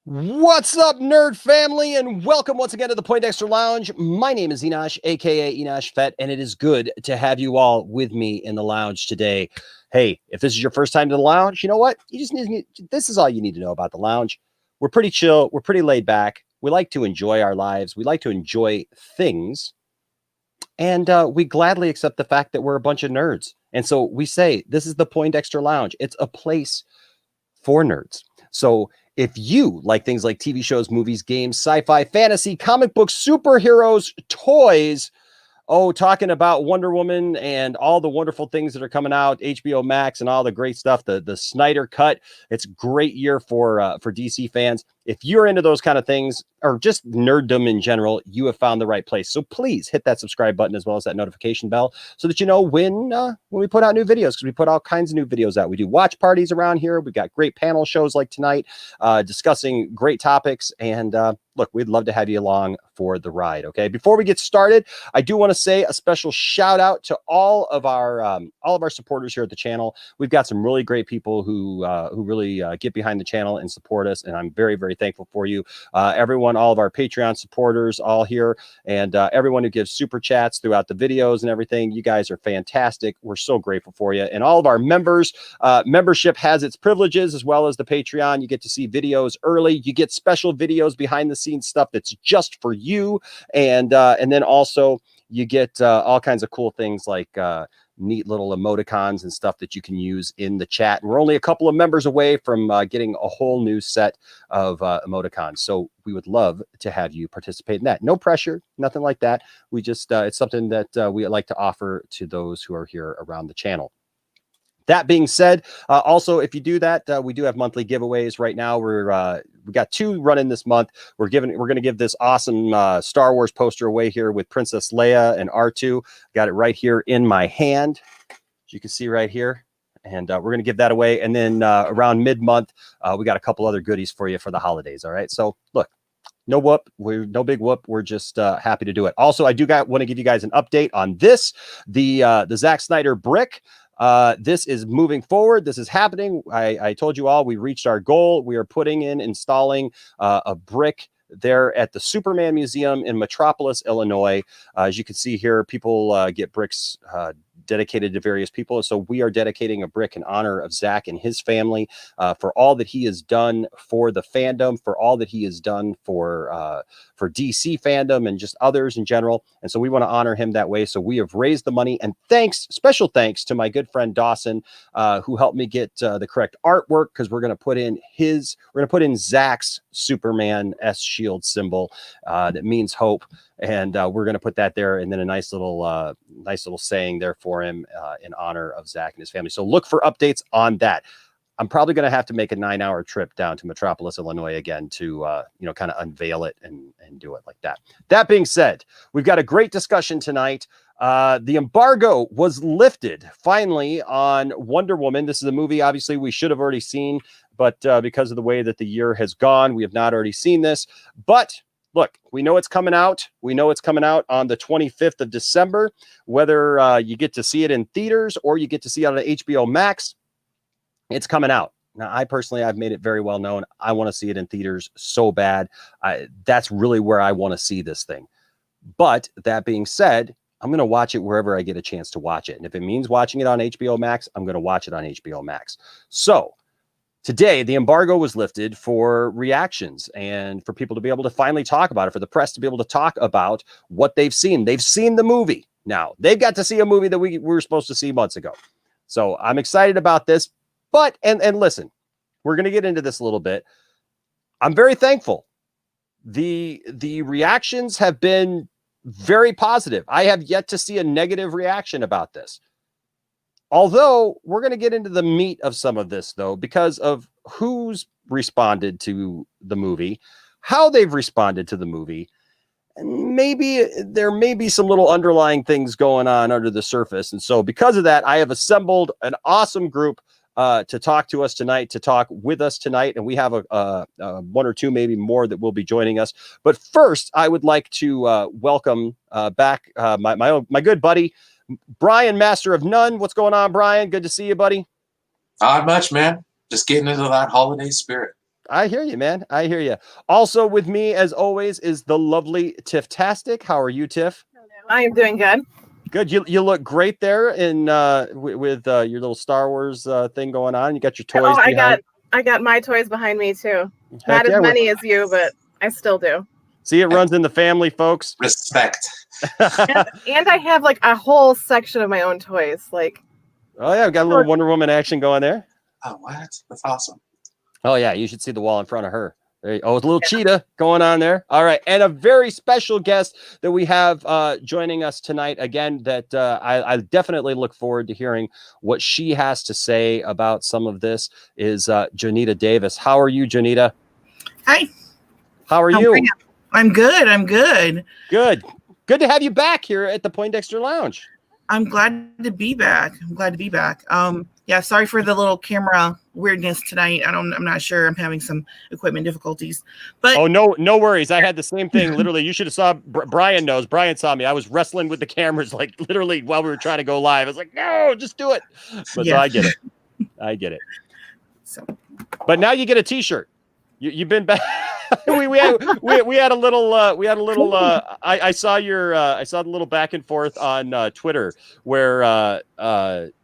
What's up, nerd family, and welcome once again to the Poindexter Lounge. My name is Enosh, aka Enosh Fett, and it is good to have you all with me in the lounge today. Hey, if this is your first time to the lounge, you know what? You just need this is all you need to know about the lounge. We're pretty chill, we're pretty laid back. We like to enjoy our lives, we like to enjoy things, and we gladly accept the fact that we're a bunch of nerds. And so we say this is the Poindexter Lounge. It's a place for nerds. So if you like things like TV shows, movies, games, sci-fi, fantasy, comic books, superheroes, toys, talking about Wonder Woman and all the wonderful things that are coming out, HBO Max and all the great stuff, the Snyder cut. It's a great year for DC fans. If you're into those kind of things or just nerddom in general, you have found the right place. So please hit that subscribe button as well as that notification bell so that you know when we put out new videos, because we put all kinds of new videos out. We do watch parties around here. We've got great panel shows like tonight, discussing great topics. And look, we'd love to have you along for the ride. Okay. Before we get started, I do want to say a special shout out to all of our supporters here at the channel. We've got some really great people who really get behind the channel and support us, and I'm very, very thankful for you. Everyone, all of our Patreon supporters, all here, and everyone who gives super chats throughout the videos and everything. You guys are fantastic. We're so grateful for you, and all of our members. Membership has its privileges as well as the Patreon. You get to see videos early. You get special videos, behind the scenes stuff that's just for you, and then also you get all kinds of cool things like neat little emoticons and stuff that you can use in the chat. And we're only a couple of members away from getting a whole new set of emoticons. So we would love to have you participate in that. No pressure, nothing like that. We just, it's something that we like to offer to those who are here around the channel. That being said, also, if you do that, we do have monthly giveaways right now. We got 2 running this month. We're going to give this awesome Star Wars poster away here with Princess Leia and R2. Got it right here in my hand, as you can see right here. And we're going to give that away. And then around mid-month, we got a couple other goodies for you for the holidays. All right. So look, no whoop. We're no big whoop. We're just happy to do it. Also, I do want to give you guys an update on this, the Zack Snyder brick. This is moving forward. This is happening. I told you all we reached our goal. We are installing a brick there at the Superman Museum in Metropolis, Illinois. As you can see here, people get bricks dedicated to various people. So we are dedicating a brick in honor of Zach and his family for all that he has done for the fandom, for all that he has done for DC fandom and just others in general. And so we want to honor him that way. So we have raised the money, and special thanks to my good friend Dawson, who helped me get the correct artwork, because we're going to put in Zach's Superman S shield symbol that means hope. And we're going to put that there, and then a nice little saying there for him in honor of Zach and his family. So look for updates on that. I'm probably going to have to make a 9-hour trip down to Metropolis, Illinois again to, kind of unveil it and do it like that. That being said, we've got a great discussion tonight. The embargo was lifted finally on Wonder Woman. This is a movie, obviously, we should have already seen, but because of the way that the year has gone, we have not already seen this. But look, we know it's coming out. We know it's coming out on the 25th of December, whether you get to see it in theaters or you get to see it on HBO Max. It's coming out. Now, I've made it very well known. I want to see it in theaters so bad. That's really where I want to see this thing. But that being said, I'm going to watch it wherever I get a chance to watch it. And if it means watching it on HBO Max, I'm going to watch it on HBO Max. So today, the embargo was lifted for reactions and for people to be able to finally talk about it, for the press to be able to talk about what they've seen. They've seen the movie. Now, they've got to see a movie that we were supposed to see months ago. So I'm excited about this. But, and listen, we're going to get into this a little bit. I'm very thankful. The reactions have been very positive. I have yet to see a negative reaction about this. Although we're going to get into the meat of some of this, though, because of who's responded to the movie, how they've responded to the movie, and maybe there may be some little underlying things going on under the surface. And so because of that, I have assembled an awesome group to talk to us tonight, to talk with us tonight. And we have a one or two, maybe more, that will be joining us. But first, I would like to welcome back my good buddy, Brian, Master of None. What's going on, Brian? Good to see you, buddy. Not much, man. Just getting into that holiday spirit. I hear you, man. I hear you. Also with me, as always, is the lovely Tiff-tastic. How are you, Tiff? I am doing good. Good. You look great there in with your little Star Wars thing going on. You got your toys behind. I got my toys behind me too. Heck Not as yeah, many as you, but I still do. See, it runs in the family, folks. Respect. And I have like a whole section of my own toys. Like, oh yeah, we got a little Wonder Woman action going there. Oh, what? That's awesome. Oh yeah, you should see the wall in front of her. There you, oh, it's a little cheetah going on there. All right, and a very special guest that we have joining us tonight again. That I definitely look forward to hearing what she has to say about some of this. Is Jonita Davis? How are you, Jonita? Hi. How are you? I'm good. I'm good. Good. Good to have you back here at the Poindexter Lounge. I'm glad to be back. Yeah, sorry for the little camera weirdness tonight. I'm not sure. I'm having some equipment difficulties. But oh, no worries. I had the same thing. Literally, you should have saw Brian knows. Brian saw me. I was wrestling with the cameras like literally while we were trying to go live. I was like, no, just do it. But yeah. So I get it. So but now you get a t-shirt. You've been back. we had a little I saw the little back and forth on Twitter where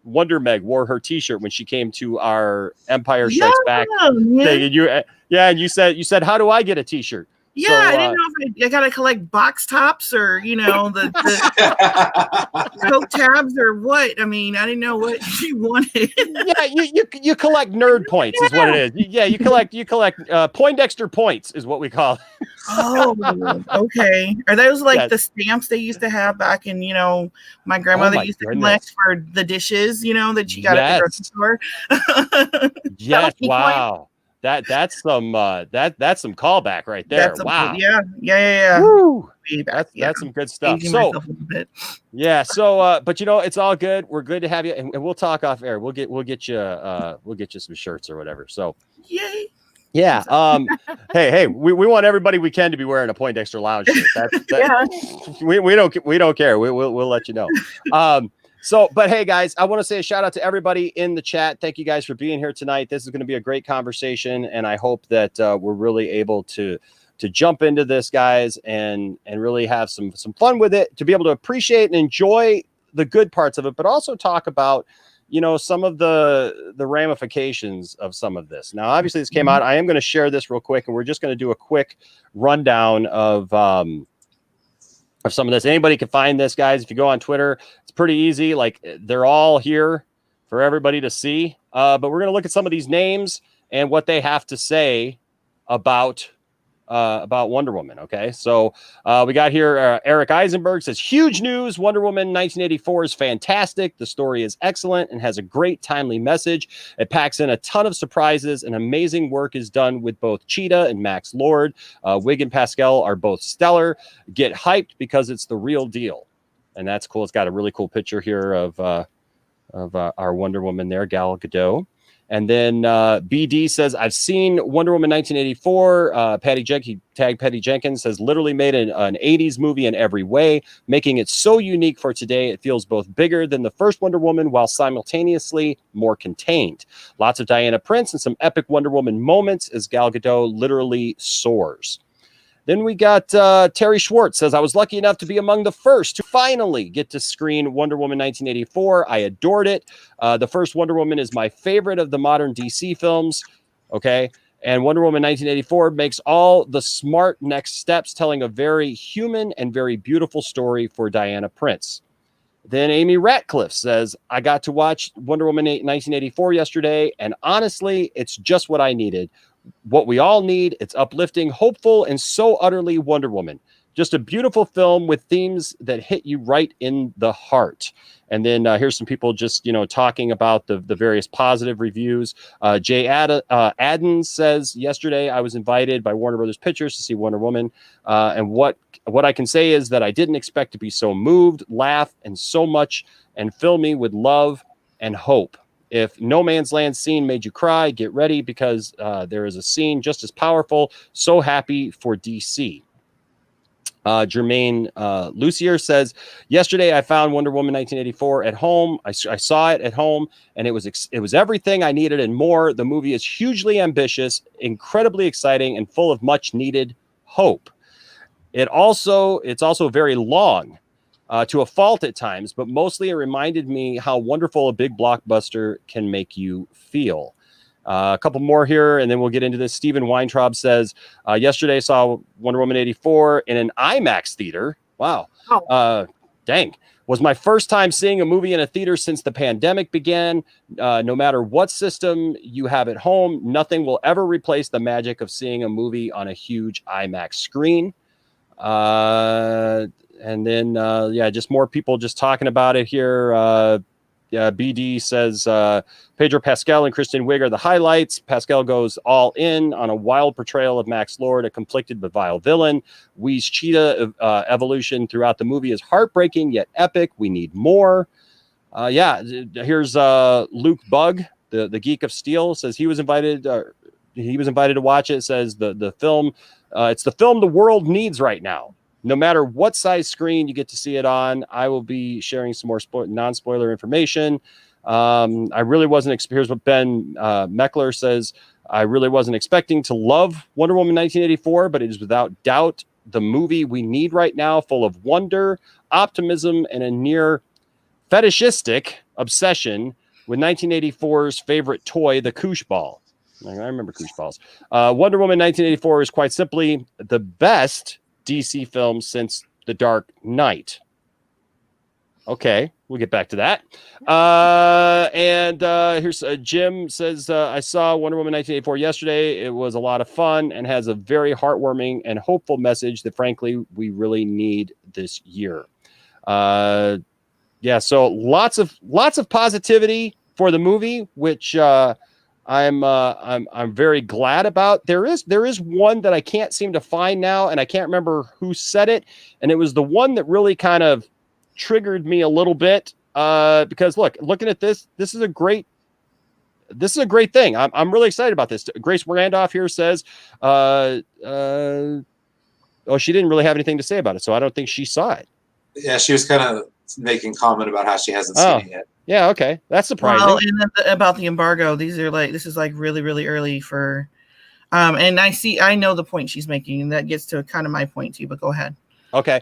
Wonder Meg wore her t-shirt when she came to our Empire Strikes Back thing. And you said how do I get a t-shirt? Yeah, so, I didn't know if I gotta collect box tops or the coat tabs or what. I mean, I didn't know what you wanted. Yeah, you collect nerd points is what it is. Yeah, you collect Poindexter points is what we call it. Oh, okay. Are those like the stamps they used to have back in my grandmother used to collect for the dishes that she got at the grocery store? Yes, wow. That's some callback right there. Wow. Yeah. Woo. That's some good stuff. So but it's all good. We're good to have you, and we'll talk off air. We'll get you some shirts or whatever. So yay. Yeah. Hey, we want everybody we can to be wearing a Poindexter Lounge shirt. We don't care. We'll let you know. But hey guys, I want to say a shout out to everybody in the chat. Thank you guys for being here tonight. This is going to be a great conversation, and I hope that we're really able to jump into this, guys, and really have some fun with it, to be able to appreciate and enjoy the good parts of it, but also talk about some of the ramifications of some of this. Now, obviously, this came out. I am going to share this real quick, and we're just going to do a quick rundown of some of this. Anybody can find this, guys. If you go on Twitter, it's pretty easy. Like, they're all here for everybody to see. But we're going to look at some of these names and what they have to say about Wonder Woman. Okay. So we got here, Eric Eisenberg says, huge news. Wonder Woman 1984 is fantastic. The story is excellent and has a great timely message. It packs in a ton of surprises, and amazing work is done with both Cheetah and Max Lord. Wig and Pascal are both stellar. Get hyped because it's the real deal. And that's cool. It's got a really cool picture here of our Wonder Woman there, Gal Gadot. And then BD says, I've seen Wonder Woman 1984. He tagged Patty Jenkins, says, literally made an 80s movie in every way, making it so unique for today. It feels both bigger than the first Wonder Woman while simultaneously more contained. Lots of Diana Prince and some epic Wonder Woman moments as Gal Gadot literally soars. Then we got Terry Schwartz says, I was lucky enough to be among the first to finally get to screen Wonder Woman 1984. I adored it. The first Wonder Woman is my favorite of the modern DC films. Okay. And Wonder Woman 1984 makes all the smart next steps, telling a very human and very beautiful story for Diana Prince. Then Amy Ratcliffe says, I got to watch Wonder Woman 1984 yesterday, and honestly, it's just what I needed. What we all need. It's uplifting, hopeful, and so utterly Wonder Woman. Just a beautiful film with themes that hit you right in the heart. And then here's some people just, talking about the various positive reviews. Jay Adden says, yesterday I was invited by Warner Brothers Pictures to see Wonder Woman. And what I can say is that I didn't expect to be so moved, laugh, and so much, and fill me with love and hope. If No Man's Land scene made you cry, get ready, because there is a scene just as powerful. So happy for DC. Jermaine Lucier says, yesterday I found Wonder Woman 1984 at home. I saw it at home, and it was everything I needed and more. The movie is hugely ambitious, incredibly exciting, and full of much needed hope. It's also very long, to a fault at times, but mostly it reminded me how wonderful a big blockbuster can make you feel. A couple more here, and then we'll get into this. Stephen Weintraub says, yesterday I saw Wonder Woman 84 in an IMAX theater. Wow. Oh. Dang. Was my first time seeing a movie in a theater since the pandemic began. No matter what system you have at home, nothing will ever replace the magic of seeing a movie on a huge IMAX screen. And then, just more people just talking about it here. BD says Pedro Pascal and Kristen Wiig are the highlights. Pascal goes all in on a wild portrayal of Max Lord, a conflicted but vile villain. Wiig's cheetah evolution throughout the movie is heartbreaking yet epic. We need more. Here's Luke Bug, the Geek of Steel, says he was invited to watch it. Says the film, it's the film the world needs right now. No matter what size screen you get to see it on, I will be sharing some more non-spoiler information. I really wasn't. Here's what Ben Meckler says. I really wasn't expecting to love Wonder Woman 1984, but it is without doubt the movie we need right now, full of wonder, optimism, and a near fetishistic obsession with 1984's favorite toy, the koosh ball. I remember koosh balls. Wonder Woman 1984 is quite simply the best DC film since The Dark Knight. Okay, we'll get back to that. Here's Jim says, I saw Wonder Woman 1984 yesterday. It was a lot of fun and has a very heartwarming and hopeful message that, frankly, we really need this year. So lots of positivity for the movie, which I'm very glad about. There is one that I can't seem to find now, and I can't remember who said it, and it was the one that really kind of triggered me a little bit, because looking at this is a great thing. I'm really excited about this. Grace Randolph here says, she didn't really have anything to say about it, so I don't think she saw it. Yeah, she was kind of making comment about how she hasn't seen it yet. Yeah, okay, that's surprising. Well, and about the embargo, this is really, really early for, and I know the point she's making, and that gets to kind of my point too. But go ahead. Okay,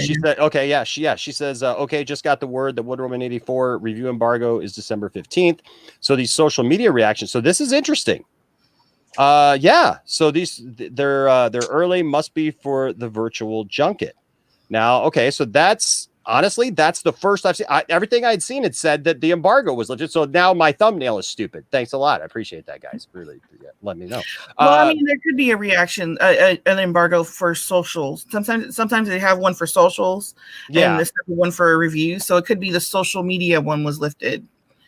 she said, okay, she says, okay, just got the word that Wonder Woman 84 review embargo is December 15th. So these social media reactions. So this is interesting. So they're early, must be for the virtual junket. Now, okay, so that's the first I've seen. Everything I'd seen had said that the embargo was legit. So now my thumbnail is stupid. Thanks a lot. I appreciate that, guys. Really, let me know. Well, there could be a reaction, an embargo for socials. Sometimes they have one for socials, and this one for a review. So it could be the social media one was lifted.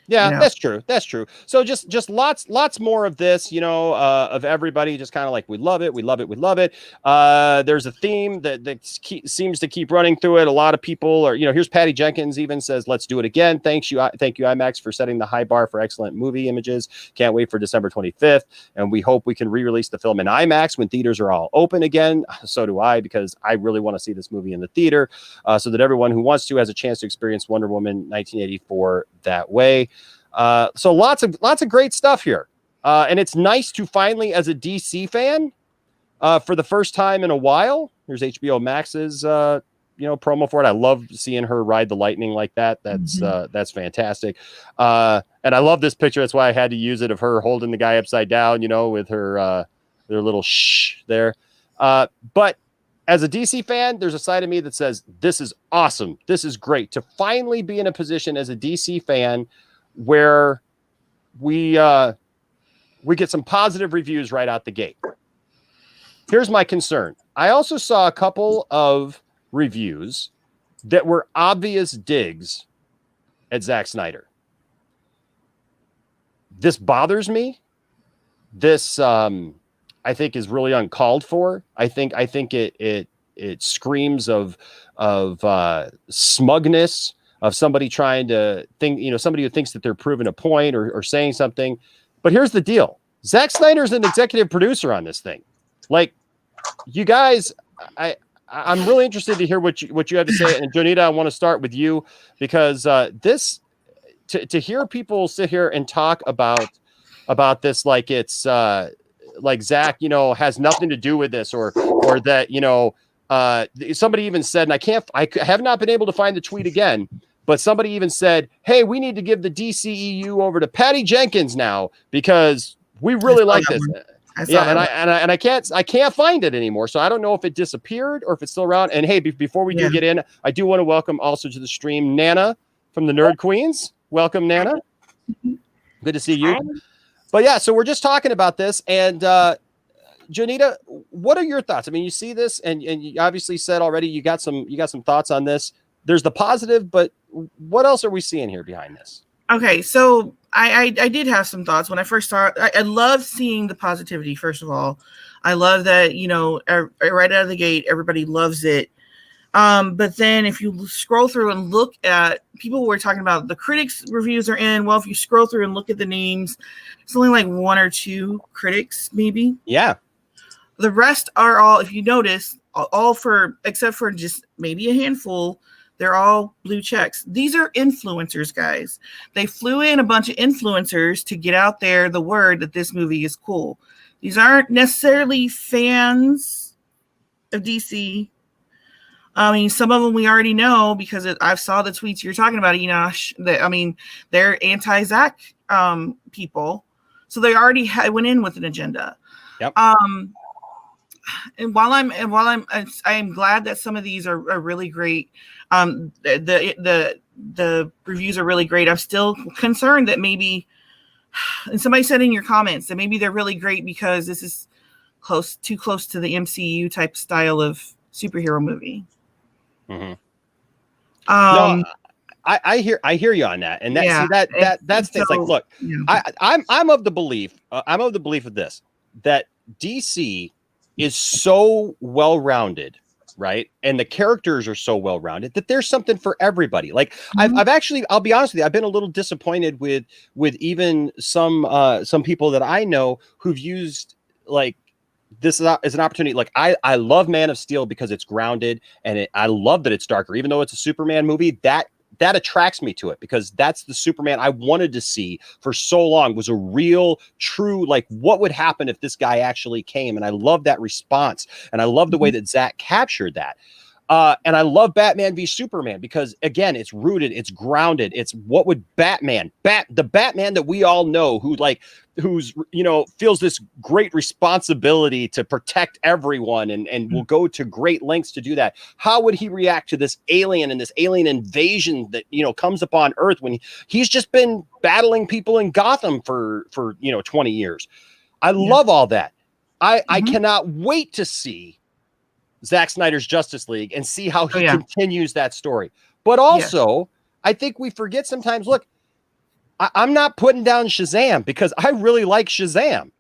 Yeah, that's true. That's true. So just lots more of this, of everybody just kind of like, we love it. We love it. We love it. There's a theme that seems to keep running through it. A lot of people are, here's Patty Jenkins even says, let's do it again. Thank you, IMAX, for setting the high bar for excellent movie images. Can't wait for December 25th. And we hope we can re-release the film in IMAX when theaters are all open again. So do I, because I really want to see this movie in the theater, so that everyone who wants to has a chance to experience Wonder Woman 1984 that way. So lots of great stuff here. And it's nice to finally, as a DC fan, for the first time in a while, here's HBO Max's, promo for it. I love seeing her ride the lightning like that. That's fantastic. And I love this picture. That's why I had to use it, of her holding the guy upside down, with her, their little shh there. But as a DC fan, there's a side of me that says, this is awesome. This is great to finally be in a position as a DC fan where we get some positive reviews right out the gate. Here's my concern. I also saw a couple of reviews that were obvious digs at Zack Snyder. This bothers me. This I think is really uncalled for. I think it screams of smugness, of somebody trying to think, somebody who thinks that they're proving a point or saying something. But here's the deal. Zack Snyder's an executive producer on this thing. Like, you guys, I'm really interested to hear what you have to say. And Jonita, I want to start with you because this to hear people sit here and talk about this like it's like Zach, has nothing to do with this, or that somebody even said, and I have not been able to find the tweet again, but somebody even said, "Hey, we need to give the DCEU over to Patty Jenkins now because we really like this." And I can't find it anymore. So I don't know if it disappeared or if it's still around. And hey, before we do get in, I do want to welcome also to the stream Nana from the Nerd Queens. Welcome, Nana. Good to see you. But yeah, so we're just talking about this, and Jonita, what are your thoughts? I mean, you see this, and you obviously said already you got some thoughts on this. There's the positive, but what else are we seeing here behind this? Okay, so I did have some thoughts when I first saw it. I love seeing the positivity. First of all, I love that right out of the gate, everybody loves it. But then if you scroll through and look at people were talking about the critics reviews are in. Well, if you scroll through and look at the names, it's only like 1 or 2 critics, maybe. Yeah. The rest are all, if you notice, all except for just maybe a handful, they're all blue checks. These are influencers, guys. They flew in a bunch of influencers to get out there the word that this movie is cool. These aren't necessarily fans of DC. I mean, some of them we already know because I saw the tweets you're talking about, Enosh. They're anti-Zach people, so they already went in with an agenda. Yep. And while I'm glad that some of these are really great. The reviews are really great. I'm still concerned that maybe, and somebody said in your comments that maybe they're really great because this is too close to the MCU type style of superhero movie. Mm-hmm. No, I hear you on that, and that's things like, look, I'm of the belief of this, that DC is so well-rounded, right, and the characters are so well-rounded that there's something for everybody. Like I've actually, I'll be honest with you, I've been a little disappointed with even some people that I know who've used like this is an opportunity. Like I love Man of Steel because it's grounded, and I love that it's darker, even though it's a Superman movie. That attracts me to it because that's the Superman I wanted to see for so long, was a real, true, like what would happen if this guy actually came. And I love that response. And I love the way that Zach captured that. And I love Batman v Superman because, again, it's rooted, it's grounded. It's what would the Batman that we all know, who's feels this great responsibility to protect everyone and will go to great lengths to do that. How would he react to this alien and this alien invasion that, comes upon Earth when he's just been battling people in Gotham for 20 years? I love all that. I cannot wait to see Zack Snyder's Justice League and see how he continues that story. But also, I think we forget sometimes, look, I'm not putting down Shazam because I really like Shazam.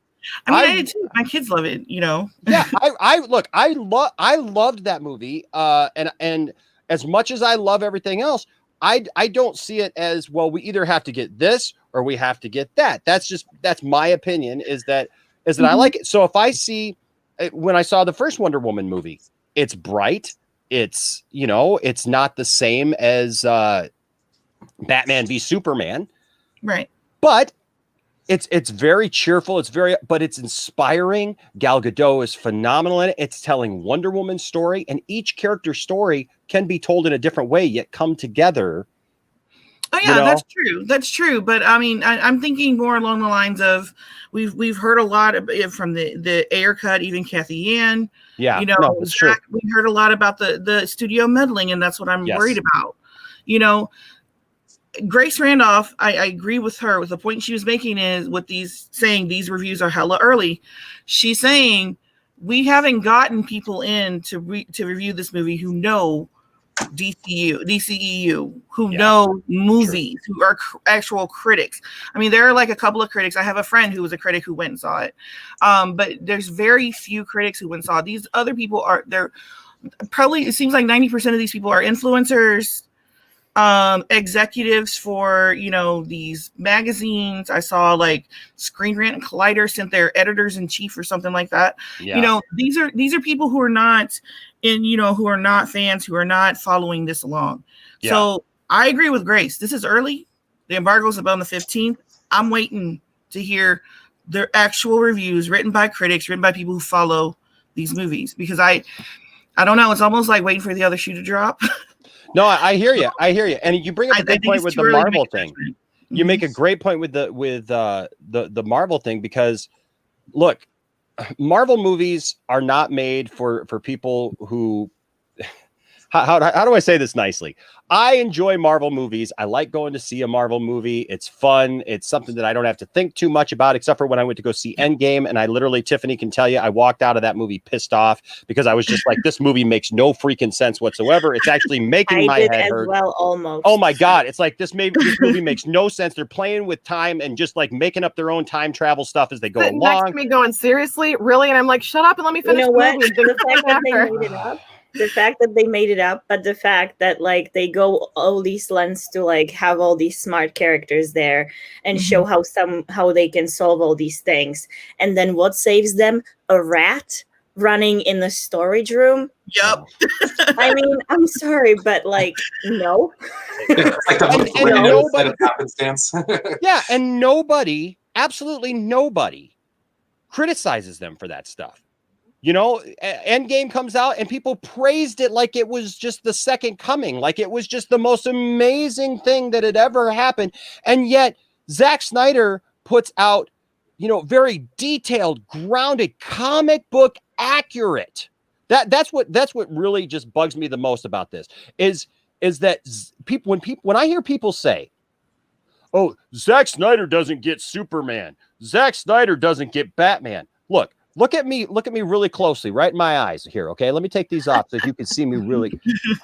I mean, I did too. My kids love it, Yeah, I loved that movie. And as much as I love everything else, I don't see it as, well, we either have to get this or we have to get that. That's my opinion, is that I like it. So if I see, when I saw the first Wonder Woman movie, it's bright. It's, it's not the same as Batman v Superman. Right. But it's very cheerful. But it's inspiring. Gal Gadot is phenomenal in it. It's telling Wonder Woman's story, and each character's story can be told in a different way, yet come together. Oh yeah, that's true. That's true. But I mean, I'm thinking more along the lines of we've heard a lot from the Ayer cut, even Kathy Yan. Yeah, it's true. We heard a lot about the studio meddling, and that's what I'm worried about. Grace Randolph, I agree with her with the point she was making is with saying these reviews are hella early. She's saying we haven't gotten people in to review this movie who know DCEU, who know movies, who are actual critics. I mean, there are like a couple of critics. I have a friend who was a critic who went and saw it. But there's very few critics who went and saw it. These other people they're probably, it seems like 90% of these people are influencers. executives for, these magazines. I saw like Screen Rant and Collider sent their editors in chief or something like that. Yeah. These are people who are not who are not fans, who are not following this along. Yeah. So I agree with Grace. This is early. The embargo's about on the 15th. I'm waiting to hear their actual reviews written by critics, written by people who follow these movies, because I don't know. It's almost like waiting for the other shoe to drop. No, I hear you. I hear you. And you bring up a good point with the Marvel thing. You make a great point with the Marvel thing, because look, Marvel movies are not made for people who how do I say this nicely? I enjoy Marvel movies. I like going to see a Marvel movie. It's fun. It's something that I don't have to think too much about, except for when I went to go see Endgame. And I literally, Tiffany can tell you, I walked out of that movie pissed off because I was just like, this movie makes no freaking sense whatsoever. It's actually making my head hurt. Well, almost. Oh my God. It's like this movie makes no sense. They're playing with time and just like making up their own time travel stuff as they go Sitting along. next to me going, seriously? Really? And I'm like, shut up and let me finish the movie. The fact that they made it up, but the fact that like they go all these lengths to like have all these smart characters there and show how they can solve all these things, and then what saves them? A rat running in the storage room. Yep. I mean, I'm sorry, but like, no. It's like the happenstance. Yeah, and nobody, absolutely nobody, criticizes them for that stuff. Endgame comes out and people praised it like it was just the second coming, like it was just the most amazing thing that had ever happened. And yet Zack Snyder puts out, very detailed, grounded, comic book accurate. That's what really just bugs me the most about this is that when I hear people say, "Oh, Zack Snyder doesn't get Superman. Zack Snyder doesn't get Batman." Look at me really closely, right in my eyes here, okay? Let me take these off so you can see me really.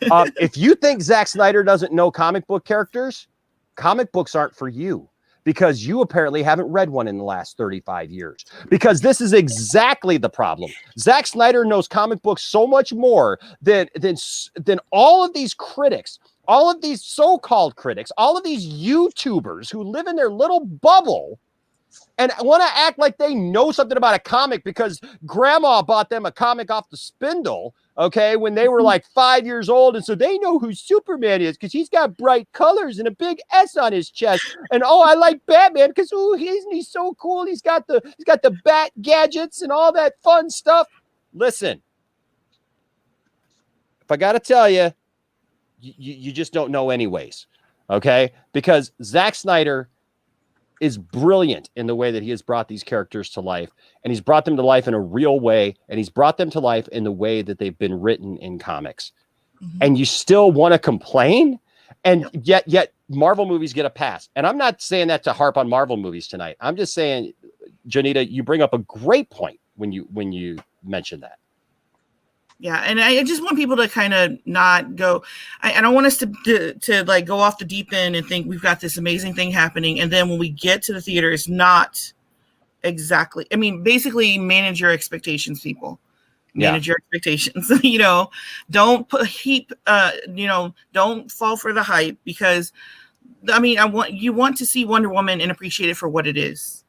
If you think Zack Snyder doesn't know comic book characters, comic books aren't for you, because you apparently haven't read one in the last 35 years, because this is exactly the problem. Zack Snyder knows comic books so much more than all of these critics, all of these so-called critics, all of these YouTubers who live in their little bubble and want to act like they know something about a comic because grandma bought them a comic off the spindle, okay, when they were like 5 years old. And so they know who Superman is because he's got bright colors and a big S on his chest. And I like Batman because isn't he so cool? He's got the bat gadgets and all that fun stuff. Listen, if I got to tell you, you just don't know anyways, okay? Because Zack Snyder is brilliant in the way that he has brought these characters to life, and he's brought them to life in a real way, and he's brought them to life in the way that they've been written in comics. And you still want to complain, and yet Marvel movies get a pass. And I'm not saying that to harp on Marvel movies tonight. I'm just saying, Janita, you bring up a great point when you mention that. Yeah, and I just want people to kind of not go. I don't want us to like go off the deep end and think we've got this amazing thing happening, and then when we get to the theater, it's not exactly. I mean, basically, manage your expectations, people. Manage your expectations. Don't don't fall for the hype, because I mean, you want to see Wonder Woman and appreciate it for what it is.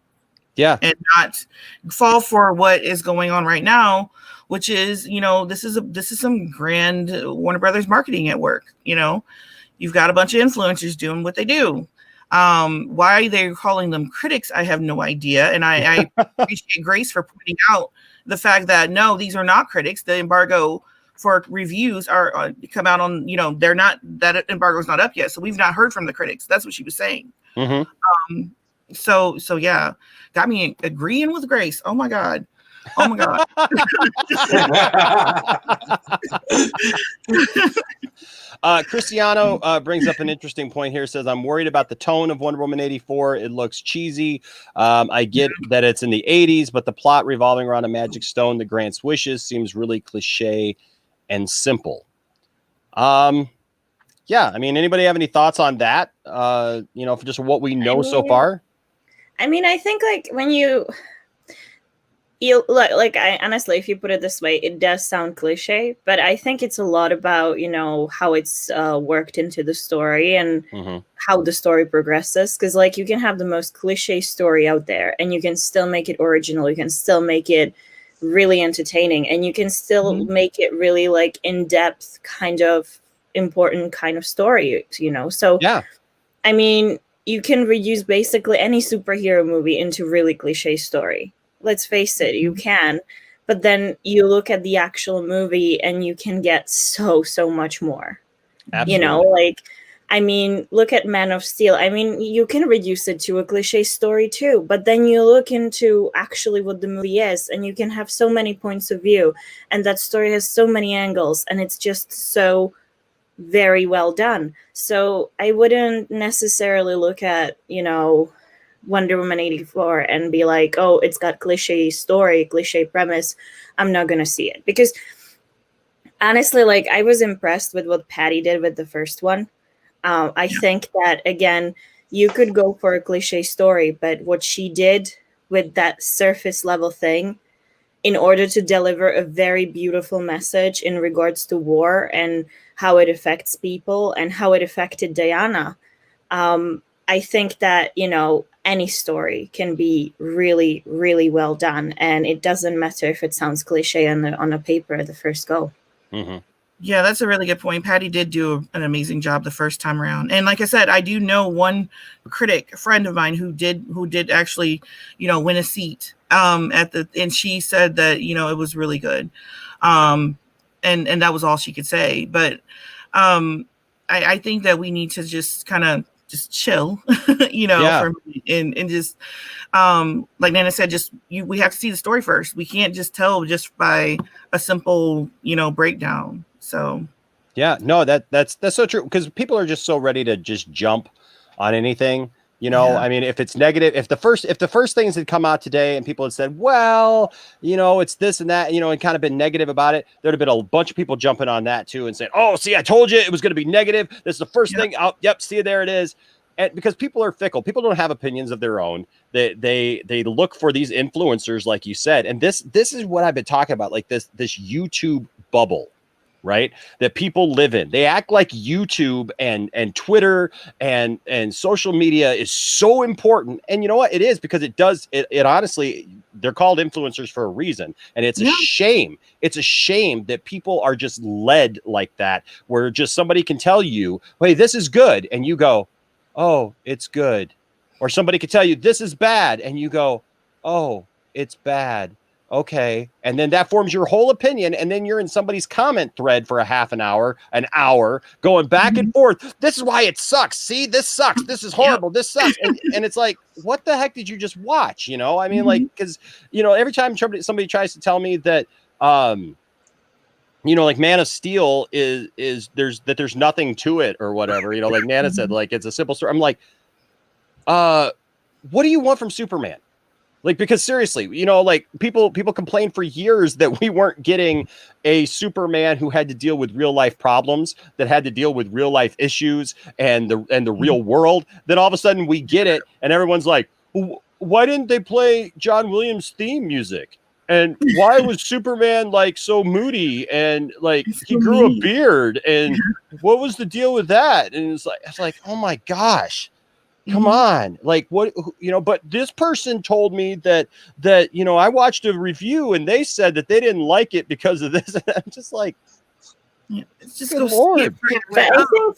Yeah, and not fall for what is going on right now, which is, this is some grand Warner Brothers marketing at work. You've got a bunch of influencers doing what they do. Why they're calling them critics, I have no idea. And I appreciate Grace for pointing out the fact that no, these are not critics. The embargo for reviews are come out on, they're not, that embargo is not up yet. So we've not heard from the critics. That's what she was saying. Mm-hmm. So yeah, got me agreeing with Grace. Oh my God. Cristiano brings up an interesting point here. Says, I'm worried about the tone of Wonder Woman 84. It looks cheesy. I get that it's in the 80s, but the plot revolving around a magic stone that grants wishes seems really cliche and simple. Yeah, I mean, anybody have any thoughts on that? For just what we know so far? I mean, I think like when you You like I honestly, if you put it this way, it does sound cliche, but I think it's a lot about, you know, how it's worked into the story and Mm-hmm. how the story progresses. Because like you can have the most cliche story out there and you can still make it original, you can still make it really entertaining, and you can still make it really like in-depth, kind of important kind of story, you know. So Yeah. I mean, you can reuse basically any superhero movie into really cliche story. Let's face it, you can. But then you look at the actual movie and you can get so much more. You know, Absolutely. like I mean, look at Man of Steel. I mean, you can reduce it to a cliche story too, but then you look into actually what the movie is and you can have so many points of view, and that story has so many angles, and it's just so very well done. So I wouldn't necessarily look at, you know, Wonder Woman 84 and be like, oh, it's got cliche story, cliche premise, I'm not gonna see it. Because honestly, like I was impressed with what Patty did with the first one. I think that again, you could go for a cliche story, but what she did with that surface level thing in order to deliver a very beautiful message in regards to war and how it affects people and how it affected Diana. I think that, you know, any story can be really, really well done. And it doesn't matter if it sounds cliche on a paper at the first go. Mm-hmm. Yeah, that's a really good point. Patty did do an amazing job the first time around. And like I said, I do know one critic, a friend of mine who did actually, you know, win a seat and she said that, you know, it was really good. And that was all she could say. But I think that we need to just kind of just chill, you know, Yeah. and just like Nana said, we have to see the story first. We can't just tell just by a simple, you know, breakdown. So Yeah, no, that's so true, because people are just so ready to just jump on anything. You know, Yeah. I mean, if it's negative, if the first things had come out today and people had said, well, you know, it's this and that, you know, and kind of been negative about it, there'd have been a bunch of people jumping on that too and saying, oh, see, I told you it was going to be negative. This is the first Yep. thing. Oh, yep, see, there it is. And because people are fickle, people don't have opinions of their own. They look for these influencers, like you said, and this is what I've been talking about, like this YouTube bubble, right, that people live in. They act like YouTube and Twitter and social media is so important. And you know what? It is, because it honestly, they're called influencers for a reason. And it's a Yeah. shame. It's a shame that people are just led like that, where just somebody can tell you, hey, this is good. And you go, oh, it's good. Or somebody could tell you this is bad. And you go, oh, it's bad. Okay. And then that forms your whole opinion. And then you're in somebody's comment thread for a half an hour, going back and forth. This is why it sucks. See, this sucks. This is horrible. This sucks. And it's like, what the heck did you just watch? You know, I mean, like, because, you know, every time somebody tries to tell me that, you know, like Man of Steel there's nothing to it or whatever, you know, like Nana said, like, it's a simple story. I'm like, what do you want from Superman? Like, because seriously, you know, like people complained for years that we weren't getting a Superman who had to deal with real life problems, that had to deal with real life issues and the real world. Then all of a sudden we get it, and everyone's like, why didn't they play John Williams' theme music? And why was Superman like so moody and like he grew a beard? And what was the deal with that? And it's like, oh my gosh. Come on, like, what, you know, but this person told me that, you know, I watched a review and they said that they didn't like it because of this. I'm just like, It's just good Lord. But I think,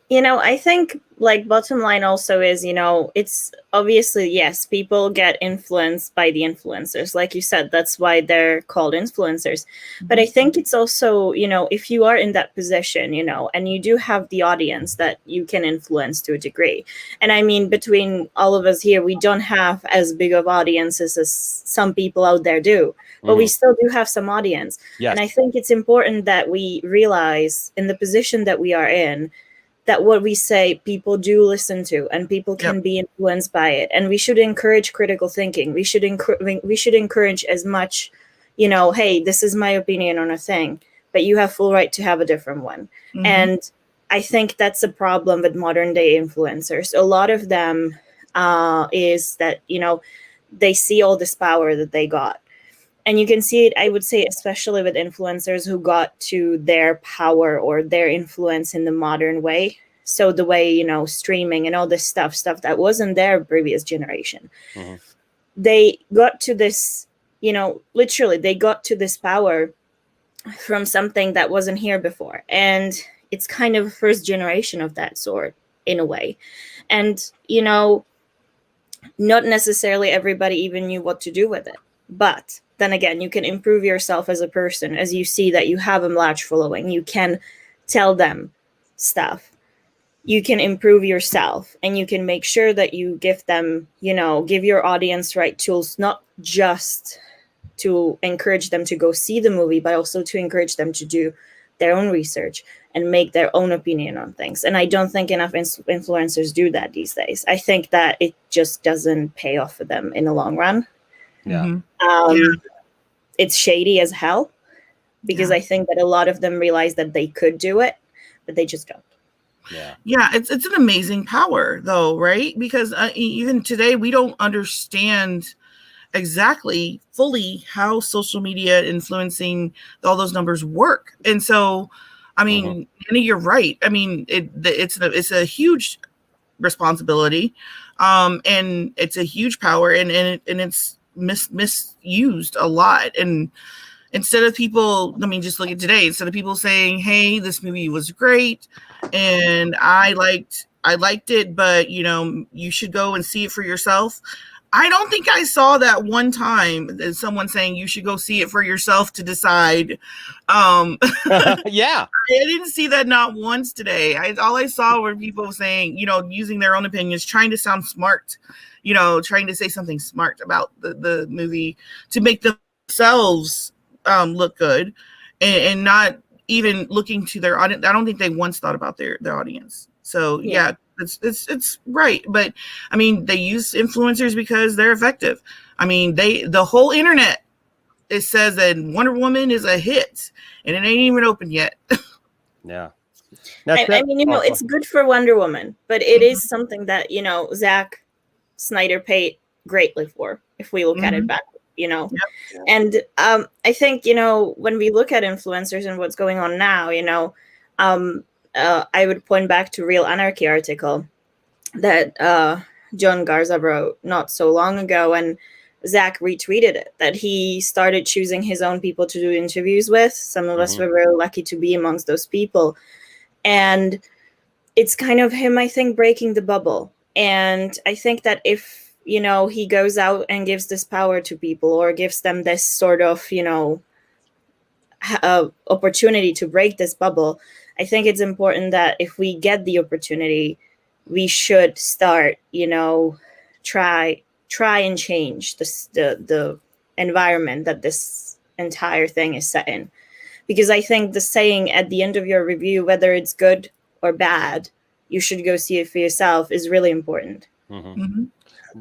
you know, I think like bottom line also is, you know, it's obviously, yes, people get influenced by the influencers. Like you said, that's why they're called influencers. But I think it's also, you know, if you are in that position, you know, and you do have the audience that you can influence to a degree. And I mean, between all of us here, we don't have as big of audiences as some people out there do, but we still do have some audience. Yes. And I think it's important that we realize in the position that we are in, that what we say people do listen to, and people can be influenced by it, and we should encourage critical thinking. We should encourage as much, you know, hey, this is my opinion on a thing, but you have full right to have a different one. And I think that's a problem with modern day influencers. A lot of them is that, you know, they see all this power that they got, And you can see it, I would say, especially with influencers who got to their power or their influence in the modern way. So the way, you know, streaming and all this stuff that wasn't their previous generation. Mhm. They got to this, you know, literally they got to this power from something that wasn't here before. And it's kind of first generation of that sort in a way. And, you know, not necessarily everybody even knew what to do with it. But then again, you can improve yourself as a person as you see that you have a large following. You can tell them stuff. You can improve yourself, and you can make sure that you give them, you know, give your audience right tools, not just to encourage them to go see the movie, but also to encourage them to do their own research and make their own opinion on things. And I don't think enough influencers do that these days. I think that it just doesn't pay off for them in the long run. Yeah. Mhm. It's shady as hell, because Yeah. I think that a lot of them realize that they could do it, but they just don't. Yeah. Yeah, it's an amazing power, though, right? Because even today, we don't understand exactly fully how social media influencing all those numbers work. And so, I mean, Annie, you're right. I mean, it's a huge responsibility, and it's a huge power, and it's misused a lot. And instead of people, I mean, just look at today. Instead of people saying, "Hey, this movie was great, and I liked it, but you know, you should go and see it for yourself." I don't think I saw that one time as someone saying you should go see it for yourself to decide. Yeah. I didn't see that not once today. All I saw were people saying, you know, using their own opinions, trying to sound smart, you know, trying to say something smart about the movie to make themselves look good, and not even looking to their audience. I don't think they once thought about their audience. So yeah, it's right. But I mean, they use influencers because they're effective. I mean, the whole internet, it says that Wonder Woman is a hit, and it ain't even open yet. Yeah. Now, I mean, you know, it's good for Wonder Woman, but it is something that, you know, Zack Snyder paid greatly for, if we look at it back, you know. Yep. And I think, you know, when we look at influencers and what's going on now, you know, I would point back to Real Anarchy article that John Garza wrote not so long ago, and Zach retweeted it, that he started choosing his own people to do interviews with. Some of us were very lucky to be amongst those people. And it's kind of him, I think, breaking the bubble. And I think that if, you know, he goes out and gives this power to people, or gives them this sort of, you know, opportunity to break this bubble, I think it's important that if we get the opportunity, we should start, you know, try and change the environment that this entire thing is set in. Because I think the saying at the end of your review, whether it's good or bad, you should go see it for yourself, is really important.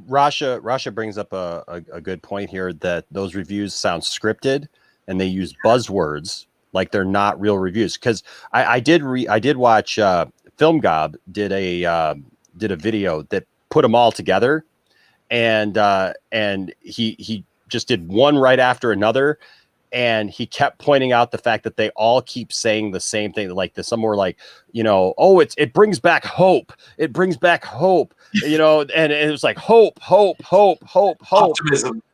Rasha brings up a good point here, that those reviews sound scripted and they use buzzwords like they're not real reviews. Because I did watch Film Gob did a video that put them all together, and he just did one right after another. And he kept pointing out the fact that they all keep saying the same thing. Like some were like, you know, oh, it brings back hope. It brings back hope, you know, and it was like hope,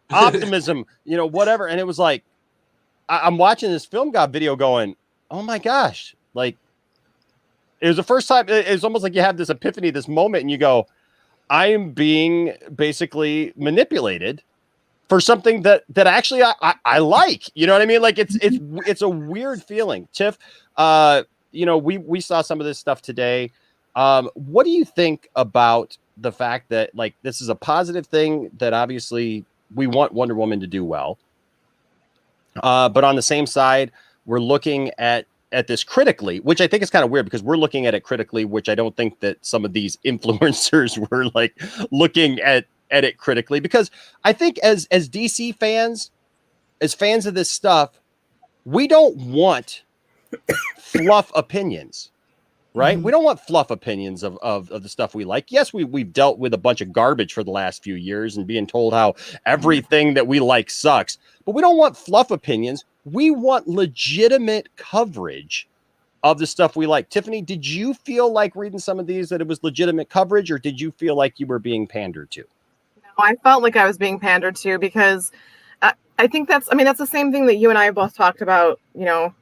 optimism, you know, whatever. And it was like, I'm watching this Film Gob video going, oh my gosh. Like, it was the first time. It's almost like you have this epiphany, this moment, and you go, I am being basically manipulated for something that actually I like, you know what I mean? Like it's a weird feeling. Tiff, you know, we saw some of this stuff today. What do you think about the fact that, like, this is a positive thing, that obviously we want Wonder Woman to do well, but on the same side, we're looking at this critically, which I think is kind of weird, because we're looking at it critically, which I don't think that some of these influencers were like looking at it critically. Because I think as DC fans, as fans of this stuff, we don't want fluff opinions. right? We don't want fluff opinions of the stuff we like. Yes, we've dealt with a bunch of garbage for the last few years and being told how everything that we like sucks, but we don't want fluff opinions. We want legitimate coverage of the stuff we like. Tiffany, did you feel like reading some of these that it was legitimate coverage, or did you feel like you were being pandered to? No, I felt like I was being pandered to because I think that's the same thing that you and I have both talked about,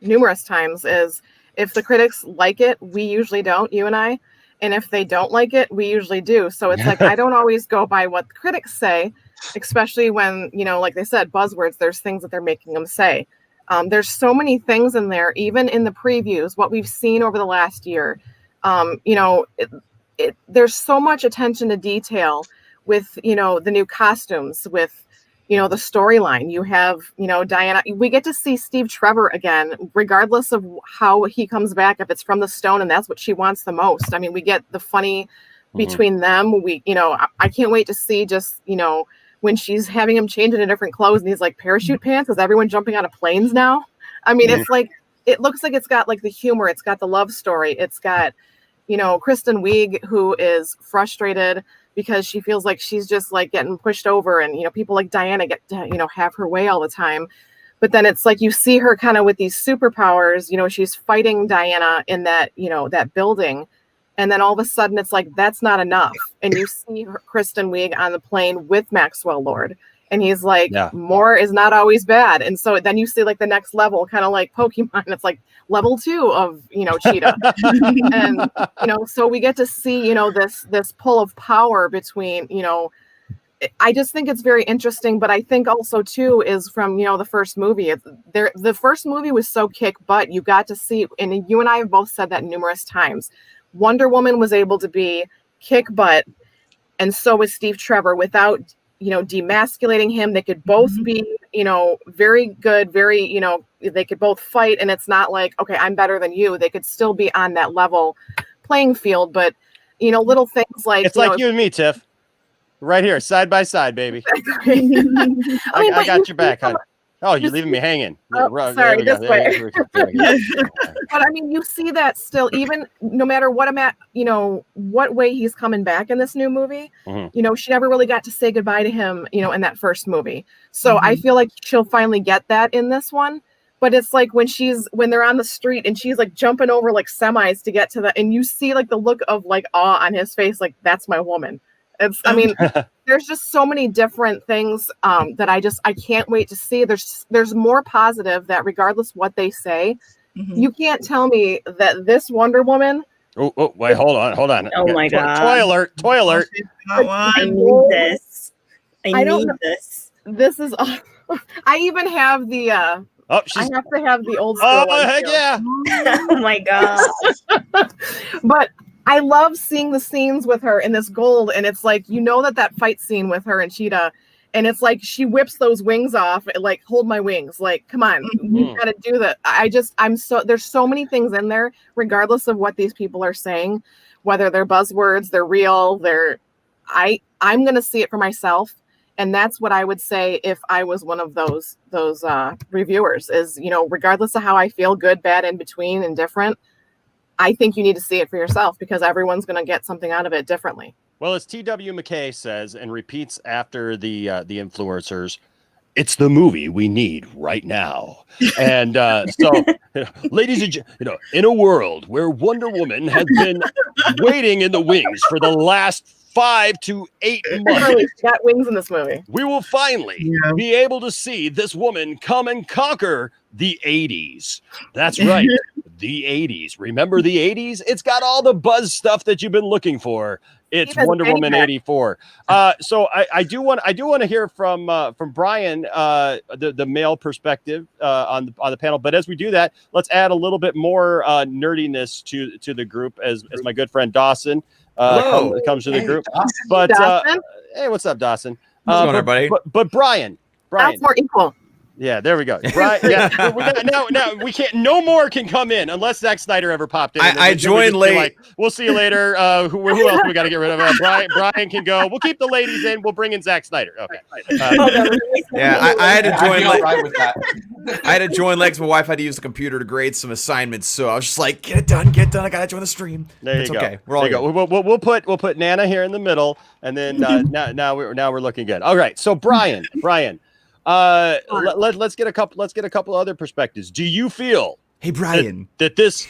numerous times is if the critics like it, we usually don't, you and I. And if they don't like it, we usually do. So it's like, I don't always go by what the critics say, especially when, like they said, buzzwords, there's things that they're making them say. There's so many things in there, even in the previews, what we've seen over the last year. There's so much attention to detail with, the new costumes, with, the storyline. You have, Diana. We get to see Steve Trevor again, regardless of how he comes back, if it's from the stone and that's what she wants the most. I mean, we get the funny between them. I can't wait to see just, when she's having him change into different clothes and he's like, parachute pants, is everyone jumping out of planes now? I mean, it's like, it looks like it's got like the humor. It's got the love story. It's got, Kristen Wiig, who is frustrated because she feels like she's just like getting pushed over, and people like Diana get to have her way all the time. But then it's like you see her kind of with these superpowers. She's fighting Diana in that that building, and then all of a sudden it's like that's not enough, and you see Kristen Wiig on the plane with Maxwell Lord, and he's like, more is not always bad. And so then you see like the next level, kind of like Pokemon. It's like level 2 of Cheetah, and so we get to see this pull of power between I just think it's very interesting. But I think also too is from the first movie. The first movie was so kick butt. You got to see, and you and I have both said that numerous times. Wonder Woman was able to be kick butt, and so was Steve Trevor without demasculating him. They could both be very good, very they could both fight, and it's not like, okay, I'm better than you. They could still be on that level playing field. But little things like it's like you and me, Tiff, right here, side by side, baby. I got your back, hon. Oh, you're leaving me hanging. Sorry, this way. But I mean, you see that still, even no matter what what way he's coming back in this new movie, she never really got to say goodbye to him, in that first movie. So I feel like she'll finally get that in this one. But it's like when they're on the street and she's like jumping over like semis to get to the, and you see like the look of like awe on his face, like that's my woman. There's just so many different things that I can't wait to see. There's more positive that regardless what they say, you can't tell me that this Wonder Woman. Oh, wait, hold on. Oh my God. Toy alert. I need this. I need this. This is, I even have the, I have to have the old school. Oh, heck yeah. Oh my God. But I love seeing the scenes with her in this gold, and it's like that fight scene with her and Cheetah, and it's like she whips those wings off, like hold my wings, like come on, you got to do that. There's so many things in there, regardless of what these people are saying, whether they're buzzwords, they're real, I'm gonna see it for myself, and that's what I would say if I was one of those reviewers. Is regardless of how I feel, good, bad, in between, and different. I think you need to see it for yourself because everyone's going to get something out of it differently. Well, as T.W. McKay says and repeats after the influencers, it's the movie we need right now. And so, ladies and gentlemen, in a world where Wonder Woman has been waiting in the wings for the last 5 to 8 months. She got wings in this movie. We will finally be able to see this woman come and conquer the 80s. That's right. The 80s. Remember the 80s? It's got all the buzz stuff that you've been looking for. It's Wonder Woman 84. So I do want to hear from Brian, the male perspective on the panel. But as we do that, let's add a little bit more nerdiness to the group as my good friend Dawson comes to the group. Dawson. But Dawson? hey, what's up, Dawson? What's going on, everybody? But Brian, That's more equal. Yeah, there we go. Right. Yeah. Now we can't. No more can come in unless Zack Snyder ever popped in. I joined late. Like, we'll see you later. Who else we got to get rid of? Brian can go. We'll keep the ladies in. We'll bring in Zack Snyder. Okay. Yeah, I had to join late. Right with that. I had to join late 'cause my wife had to use the computer to grade some assignments. So I was just like, get it done. I gotta join the stream. There it's you okay. go. We're all good. We'll put Nana here in the middle, and then now we're looking good. All right. So Brian. Let's get a couple other perspectives. Do you feel, hey Brian, that this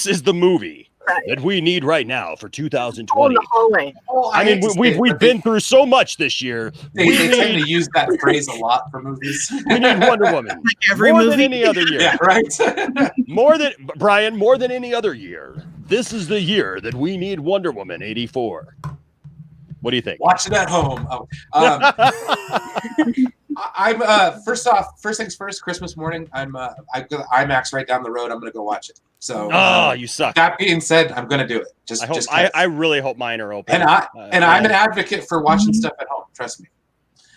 is the movie that we need right now for 2020? Oh, in the hallway. I mean, we've been through so much this year. They tend to use that phrase a lot for movies. We need Wonder Woman more than any other year. Yeah, right. more than any other year. This is the year that we need Wonder Woman 84. What do you think? Watch it at home. I'm first things first. Christmas morning, I've got IMAX right down the road. I'm gonna go watch it. So, you suck. That being said, I'm gonna do it. I really hope mine are open. And I'm an advocate for watching stuff at home. Trust me.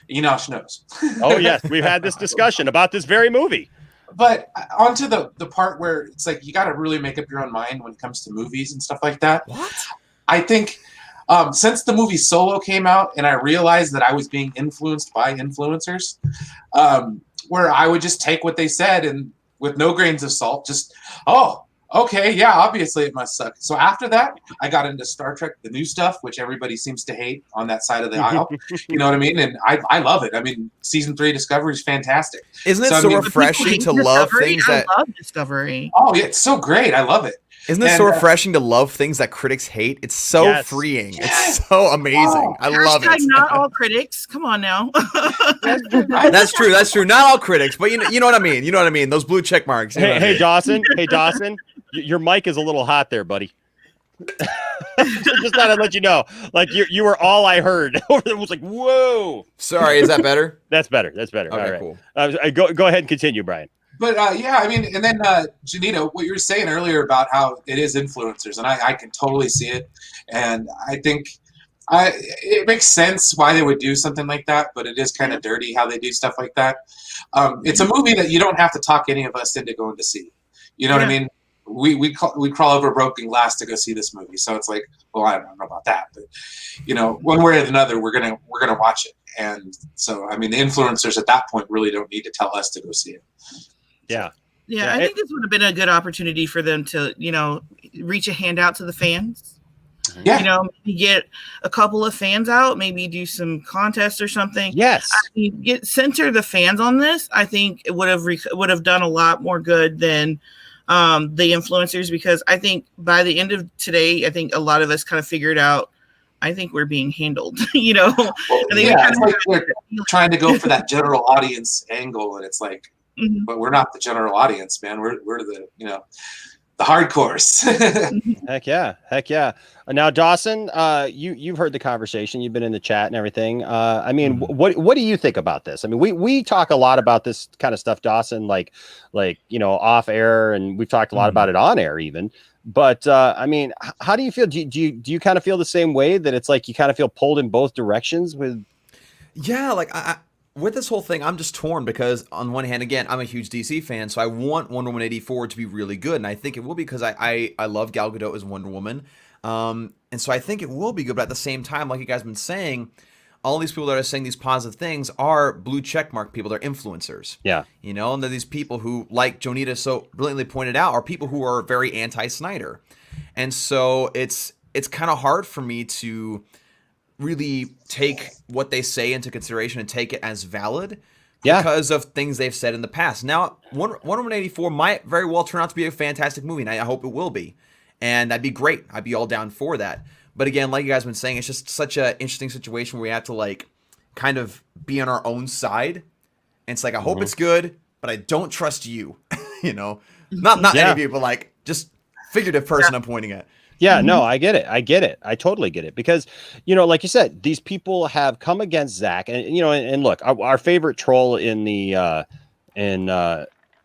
Enosh knows. Oh yes, we've had this discussion about this very movie. But onto the part where it's like you got to really make up your own mind when it comes to movies and stuff like that. What? I think. Since the movie Solo came out and I realized that I was being influenced by influencers, where I would just take what they said and with no grains of salt, just, oh, okay, yeah, obviously it must suck. So after that, I got into Star Trek, the new stuff, which everybody seems to hate on that side of the aisle. You know what I mean? And I love it. I mean, season 3 Discovery is fantastic. Isn't it so refreshing to love things that... I love Discovery. Oh, yeah, it's so great. I love it. Isn't it so refreshing to love things that critics hate? It's so freeing. Yes. It's so amazing. I love it. Not all critics. Come on now. That's true. That's true. Not all critics, but you know what I mean. You know what I mean. Those blue check marks. Hey, Dawson. Hey, Dawson. Your mic is a little hot there, buddy. Just thought I'd let you know. Like you were all I heard. It was like, whoa. Sorry. Is that better? That's better. Okay, all right. Cool. Go ahead and continue, Brian. But yeah, I mean, and then Janita, what you were saying earlier about how it is influencers, and I can totally see it, and I think it makes sense why they would do something like that, but it is kind of dirty how they do stuff like that. It's a movie that you don't have to talk any of us into going to see. You know what I mean? We crawl over broken glass to go see this movie, so it's like, well, I don't know about that, but one way or another, we're gonna watch it, and so I mean, the influencers at that point really don't need to tell us to go see it. Yeah. I think this would have been a good opportunity for them to, reach a hand out to the fans. Yeah. Maybe get a couple of fans out, maybe do some contests or something. Yes. Center the fans on this. I think it would have done a lot more good than the influencers, because I think by the end of today, I think a lot of us kind of figured out, I think we're being handled, Well, I think it's like they're trying to go for that general audience angle, and it's like, but we're not the general audience, man. We're the the hardcores. Heck yeah. Now, Dawson, you've heard the conversation. You've been in the chat and everything. I mean, what do you think about this? I mean, we talk a lot about this kind of stuff, Dawson, like off air, and we've talked a lot about it on air even. But I mean, how do you feel? Do you kind of feel the same way, that it's like you kind of feel pulled in both directions with? Yeah, like with this whole thing, I'm just torn, because on one hand, again, I'm a huge DC fan, so I want Wonder Woman 84 to be really good, and I think it will be, because I love Gal Gadot as Wonder Woman, and so I think it will be good. But at the same time, like you guys have been saying, all these people that are saying these positive things are blue checkmark people. They're influencers. Yeah. And they're these people who, like Jonita so brilliantly pointed out, are people who are very anti-Snyder, and so it's kind of hard for me to really take what they say into consideration and take it as valid, because of things they've said in the past. Now, Wonder Woman 84 might very well turn out to be a fantastic movie, and I hope it will be. And that'd be great. I'd be all down for that. But again, like you guys have been saying, it's just such an interesting situation where we have to kind of be on our own side. And it's like, I hope it's good, but I don't trust you. Not any of you, but just figurative person I'm pointing at. Yeah, no, I get it. I totally get it, because, like you said, these people have come against Zack, and and look, our favorite troll in the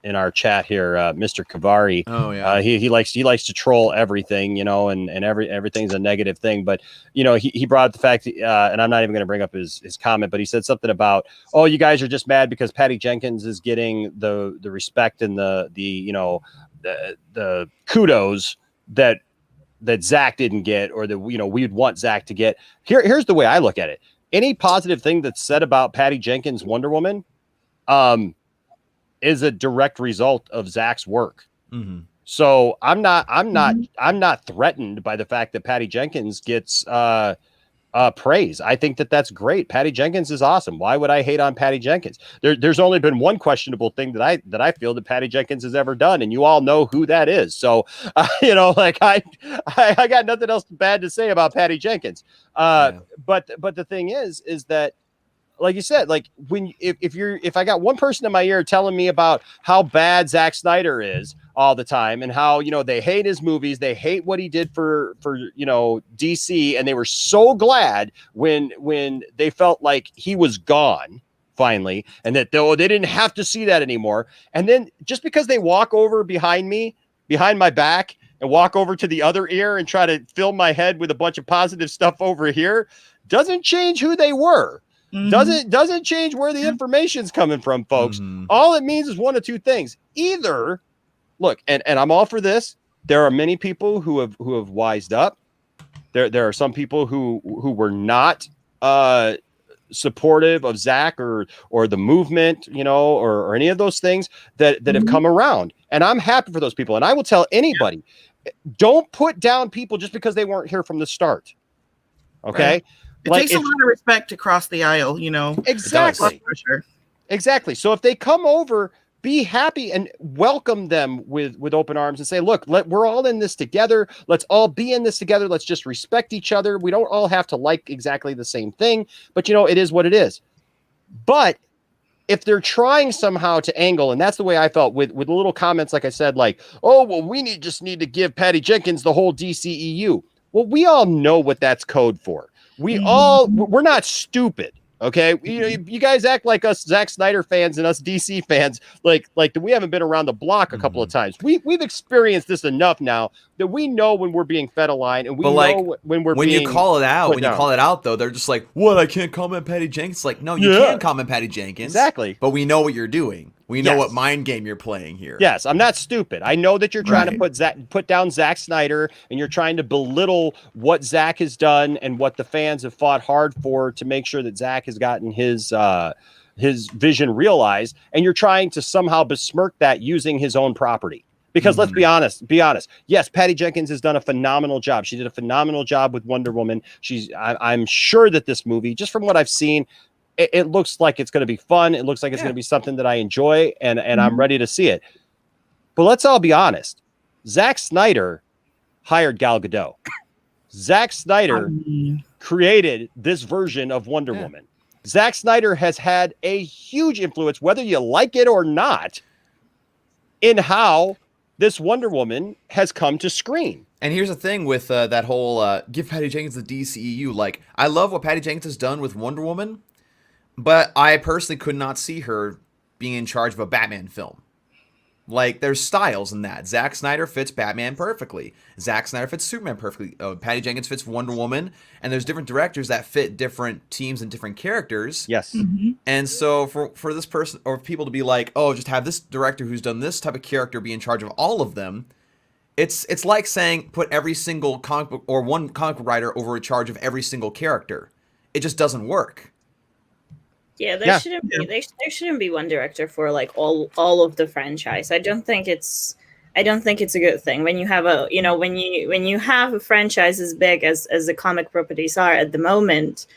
in our chat here, Mr. Kavari. Oh yeah. He likes to troll everything, you know, and everything's a negative thing. But you know, he brought up the fact, and I'm not even going to bring up his comment, but he said something about, oh, you guys are just mad because Patty Jenkins is getting the respect and the you know the kudos that Zach didn't get, or that, you know, we'd want Zach to get. Here's the way I look at it. Any positive thing that's said about Patty Jenkins' Wonder Woman is a direct result of Zach's work. Mm-hmm. So I'm not threatened by the fact that Patty Jenkins gets praise. I think that's great. Patty Jenkins is awesome. Why would I hate on Patty Jenkins? There's only been one questionable thing that I feel that Patty Jenkins has ever done, and you all know who that is. So you know, like I got nothing else bad to say about Patty Jenkins. But the thing is that, like you said, like if I got one person in my ear telling me about how bad Zack Snyder is all the time, and how, you know, they hate his movies, they hate what he did for you know, DC, and they were so glad when they felt like he was gone finally, and that they didn't have to see that anymore. And then just because they walk over behind my back and walk over to the other ear and try to fill my head with a bunch of positive stuff over here, doesn't change who they were. Mm-hmm. Doesn't change where the information's coming from, folks. Mm-hmm. All it means is one of two things. Either, look, and I'm all for this. There are many people who have wised up. There are some people who were not supportive of Zach or the movement, you know, or any of those things that have come around. And I'm happy for those people. And I will tell anybody, don't put down people just because they weren't here from the start. Okay. Right. It takes a lot of respect to cross the aisle, you know. Exactly. Exactly. So if they come over, be happy and welcome them with open arms and say, look, we're all in this together. Let's all be in this together. Let's just respect each other. We don't all have to like exactly the same thing, but you know, it is what it is. But if they're trying somehow to angle, and that's the way I felt with little comments, like I said, like, oh, well, we just need to give Patty Jenkins the whole DCEU. Well, we all know what that's code for. We're not stupid. Okay. You know, you guys act like us Zack Snyder fans and us DC fans, like we haven't been around the block a couple of times. We've experienced this enough now that we know when we're being fed a line, and we know when you call it out, though, they're just like, what? I can't comment Patty Jenkins. Like, no, you can comment Patty Jenkins. Exactly. But we know what you're doing. We know what mind game you're playing here. Yes, I'm not stupid. I know that you're trying to put down Zack Snyder, and you're trying to belittle what Zack has done and what the fans have fought hard for to make sure that Zack has gotten his vision realized, and you're trying to somehow besmirk that using his own property. Because let's be honest. Yes, Patty Jenkins has done a phenomenal job. She did a phenomenal job with Wonder Woman. I'm sure that this movie, just from what I've seen, it looks like it's going to be fun. It looks like it's going to be something that I enjoy, and I'm ready to see it. But let's all be honest. Zack Snyder hired Gal Gadot. Zack Snyder created this version of Wonder Woman. Zack Snyder has had a huge influence, whether you like it or not, in how this Wonder Woman has come to screen. And here's the thing with that whole give Patty Jenkins the DCEU. Like, I love what Patty Jenkins has done with Wonder Woman, but I personally could not see her being in charge of a Batman film. Like, there's styles in that. Zack Snyder fits Batman perfectly. Zack Snyder fits Superman perfectly. Patty Jenkins fits Wonder Woman. And there's different directors that fit different teams and different characters. Yes. And so for this person or people to be like, oh, just have this director who's done this type of character be in charge of all of them. It's like saying put every single comic book or one comic book writer over in charge of every single character. It just doesn't work. Yeah, there shouldn't be one director for like all of the franchise. I don't think it's a good thing when you have when you have a franchise as big as the comic properties are at the moment.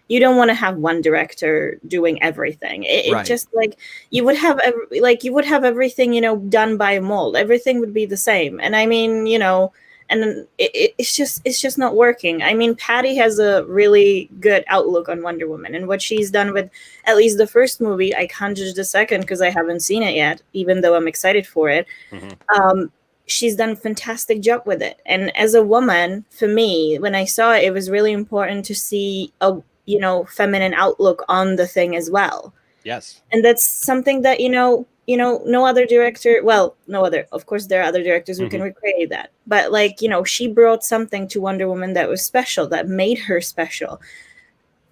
You don't want to have one director doing everything. It just like you would have everything done by a mold. Everything would be the same. And I mean and it's just not working. I mean, Patty has a really good outlook on Wonder Woman and what she's done with at least the first movie. I can't judge the second because I haven't seen it yet, even though I'm excited for it. She's done a fantastic job with it. And as a woman, for me, when I saw it, it was really important to see a feminine outlook on the thing as well. Yes. And that's something that no other director, well, no other, of course there are other directors who can recreate that, but like, she brought something to Wonder Woman that was special, that made her special.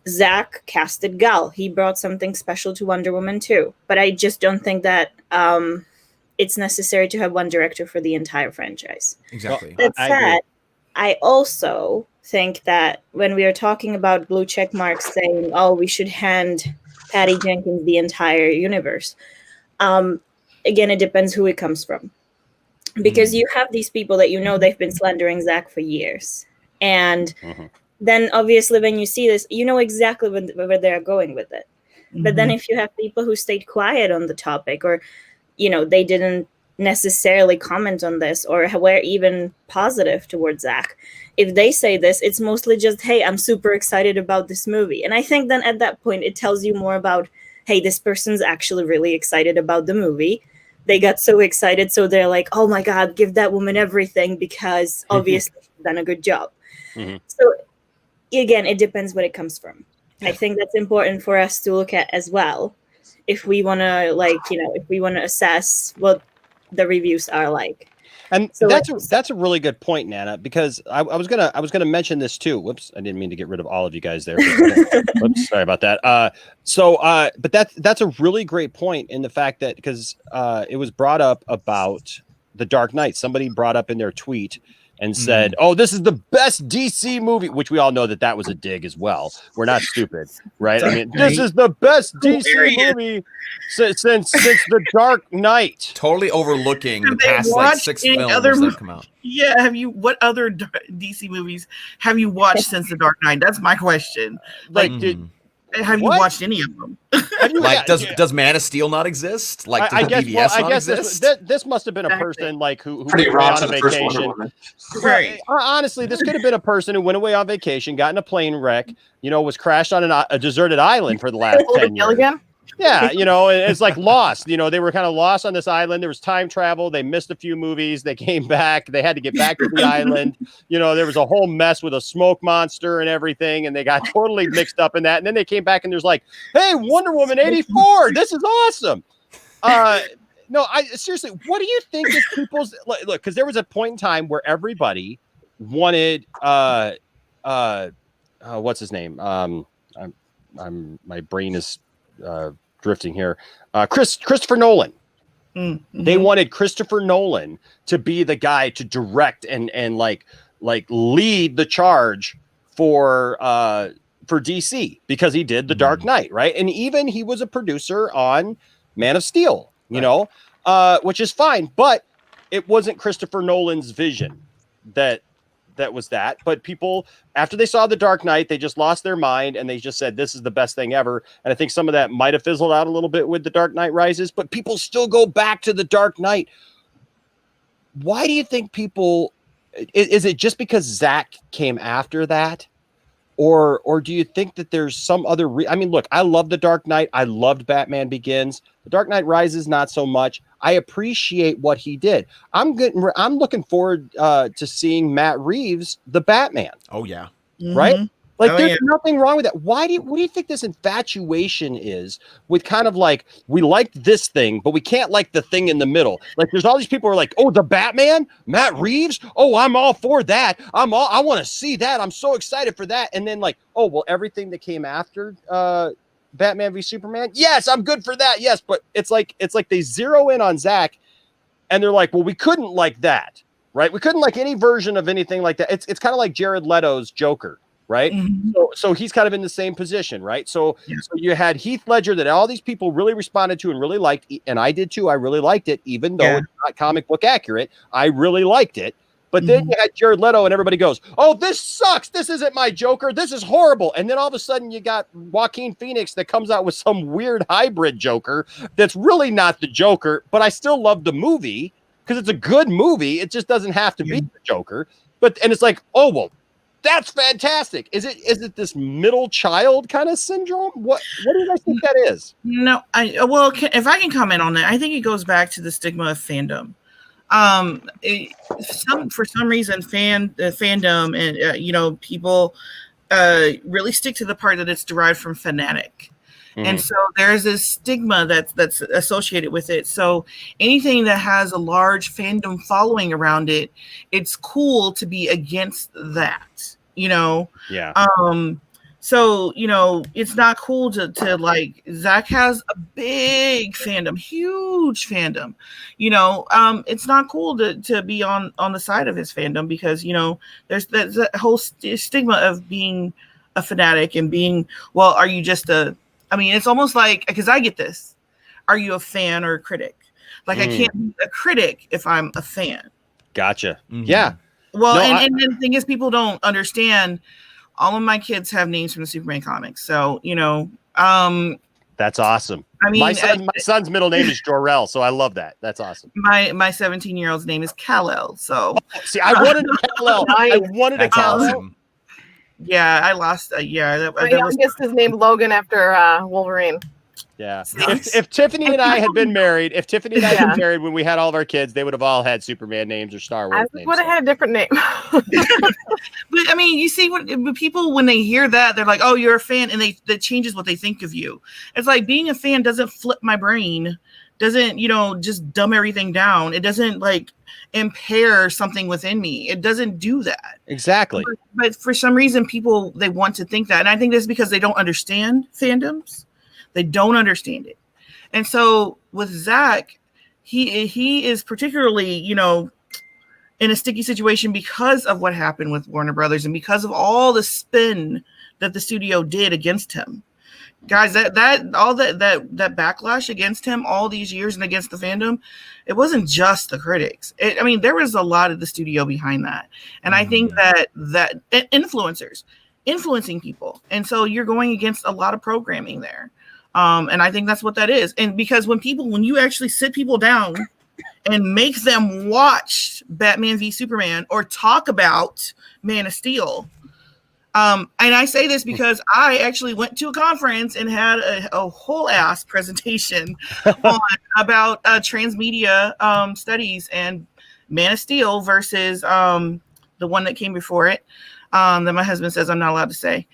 Zack casted Gal. He brought something special to Wonder Woman too. But I just don't think that it's necessary to have one director for the entire franchise. Exactly. That said, I also think that when we are talking about blue check marks saying, oh, we should hand Patty Jenkins the entire universe, again, it depends who it comes from. Because you have these people that they've been slandering Zack for years. And then obviously when you see this, you know exactly where they're going with it. But then if you have people who stayed quiet on the topic, or they didn't necessarily comment on this, or were even positive towards Zack, if they say this, it's mostly just, hey, I'm super excited about this movie. And I think then at that point it tells you more about, hey, this person's actually really excited about the movie. They got so excited, so they're like, oh my god, give that woman everything, because obviously she's done a good job. So again, it depends where it comes from. I think that's important for us to look at as well, if we want to assess what the reviews are like. And so that's a really good point, Nana, because I was gonna mention this too. Whoops, I didn't mean to get rid of all of you guys there. Whoops, sorry about that. But that's a really great point in the fact that, because it was brought up about The Dark Knight. Somebody brought up in their tweet and said, oh, this is the best DC movie, which we all know that was a dig as well. We're not stupid, right? I mean, this is the best DC movie since The Dark Knight. Totally overlooking the past like 6 films that have come out. Yeah, what other DC movies have you watched since The Dark Knight? That's my question. Like, have you watched any of them? Does Man of Steel not exist? Like, I does guess, BVS not exist? This must have been a person like who Pretty went raw on to a the first Wonder vacation. Woman. Right. Honestly, this could have been a person who went away on vacation, got in a plane wreck, was crashed on a deserted island for the last 10 years. Again? Yeah, it's like Lost. They were kind of lost on this island. There was time travel. They missed a few movies. They came back. They had to get back to the island. There was a whole mess with a smoke monster and everything, and they got totally mixed up in that. And then they came back and there's like, hey, Wonder Woman 84. This is awesome. No, seriously, what do you think is people's look? Because there was a point in time where everybody wanted what's his name? My brain is drifting here. Christopher Nolan. They wanted Christopher Nolan to be the guy to direct and like lead the charge for DC, because he did The Dark Knight, right? And even he was a producer on Man of Steel, which is fine, but it wasn't Christopher Nolan's vision that was that. But people, after they saw The Dark Knight, they just lost their mind and they just said, this is the best thing ever. And I think some of that might have fizzled out a little bit with The Dark Knight Rises, but people still go back to The Dark Knight. Why do you think people, is it just because Zack came after that? Or do you think that there's some other I mean, look, I love The Dark Knight. I loved Batman Begins. The Dark Knight Rises, not so much. I appreciate what he did. I'm looking forward to seeing Matt Reeves, the Batman. Oh yeah. Right? Like, there's nothing wrong with that. What do you think this infatuation is with kind of like, we like this thing, but we can't like the thing in the middle? Like, there's all these people who are like, oh, the Batman, Matt Reeves. Oh, I'm all for that. I want to see that. I'm so excited for that. And then like, oh, well, everything that came after Batman v Superman. Yes, I'm good for that. Yes. But it's like they zero in on Zack and they're like, well, we couldn't like that, right? We couldn't like any version of anything like that. It's kind of like Jared Leto's Joker. Right. So he's kind of in the same position. Right. So you had Heath Ledger that all these people really responded to and really liked. And I did too. I really liked it, even though it's not comic book accurate. I really liked it. But then you had Jared Leto and everybody goes, oh, this sucks. This isn't my Joker. This is horrible. And then all of a sudden you got Joaquin Phoenix that comes out with some weird hybrid Joker that's really not the Joker. But I still love the movie because it's a good movie. It just doesn't have to be the Joker. And it's like, oh, well, that's fantastic. Is it this middle child kind of syndrome? What do you guys think that is? No, if I can comment on that, I think it goes back to the stigma of fandom. For some reason, fandom and people really stick to the part that it's derived from fanatic, And so there's this stigma that's associated with it. So anything that has a large fandom following around it, it's cool to be against that, you know? Yeah. So, you know, it's not cool to like, Zach has a big fandom, huge fandom, you know, it's not cool to be on the side of his fandom because, you know, there's that whole stigma of being a fanatic and being, well, are you just I mean, it's almost like, because I get this, are you a fan or a critic? Like I can't be a critic if I'm a fan. Gotcha. Yeah. Well, No, and the thing is, people don't understand. All of my kids have names from the Superman comics, so you know. That's awesome. I mean, my son's middle name is Jor-El, so I love that. That's awesome. My 17-year-old's name is Kal-El. So see, I wanted a Kal-El. I wanted a Kal-El. Awesome. Yeah, I lost. Yeah, My youngest is named Logan after Wolverine. Yeah. Nice. If Tiffany and I had been married, when we had all of our kids, they would have all had Superman names or Star Wars names. I would have had a different name. But I mean, you see, when people, when they hear that, they're like, "Oh, you're a fan," and that changes what they think of you. It's like being a fan doesn't flip my brain, doesn't, you know, just dumb everything down. It doesn't like impair something within me. It doesn't do that. Exactly. But for some reason, people, they want to think that, and I think that's because they don't understand fandoms. They don't understand it. And so with Zach, he is particularly, you know, in a sticky situation because of what happened with Warner Brothers and because of all the spin that the studio did against him. Guys, that backlash against him all these years and against the fandom, it wasn't just the critics. I mean, there was a lot of the studio behind that. And I think that influencers influencing people. And so you're going against a lot of programming there. And I think that's what that is. And because when you actually sit people down and make them watch Batman v Superman or talk about Man of Steel, and I say this because I actually went to a conference and had a whole ass presentation about transmedia studies and Man of Steel versus the one that came before it. That my husband says I'm not allowed to say.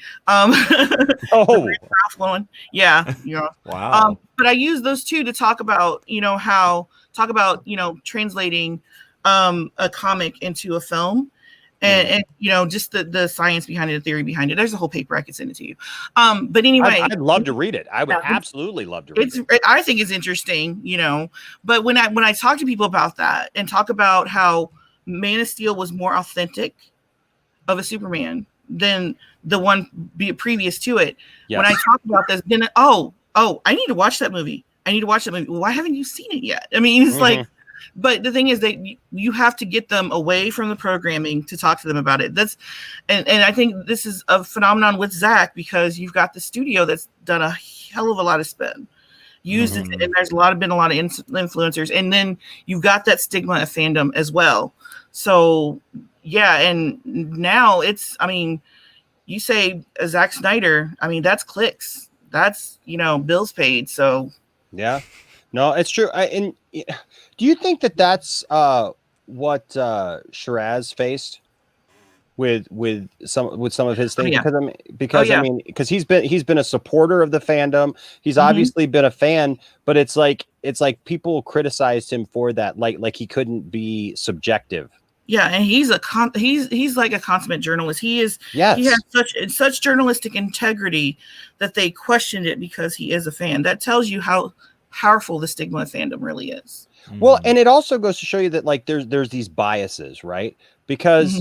Yeah. Wow. But I use those two to talk about, translating a comic into a film and just the science behind it, the theory behind it. There's a whole paper I could send it to you. But anyway, I'd love to read it. I would absolutely love to read it. I think it's interesting, but when I talk to people about that and talk about how Man of Steel was more authentic of a Superman than the one previous to it. Yes. When I talk about this, then I need to watch that movie. Why haven't you seen it yet? I mean, it's like, but the thing is that you have to get them away from the programming to talk to them about it. And I think this is a phenomenon with Zach because you've got the studio that's done a hell of a lot of spin. Used it, and there's been a lot of influencers, and then you've got that stigma of fandom as well. So yeah, and now you say Zack Snyder, that's clicks. That's, bills paid. So yeah, no, it's true. Do you think that that's what Shiraz faced with some of his things? Because he's been a supporter of the fandom. He's obviously been a fan, but it's like people criticized him for that, like he couldn't be subjective. Yeah, and he's like a consummate journalist. He is. Yes. He has such journalistic integrity that they questioned it because he is a fan. That tells you how powerful the stigma of fandom really is. Well, and it also goes to show you that there's these biases, right? Because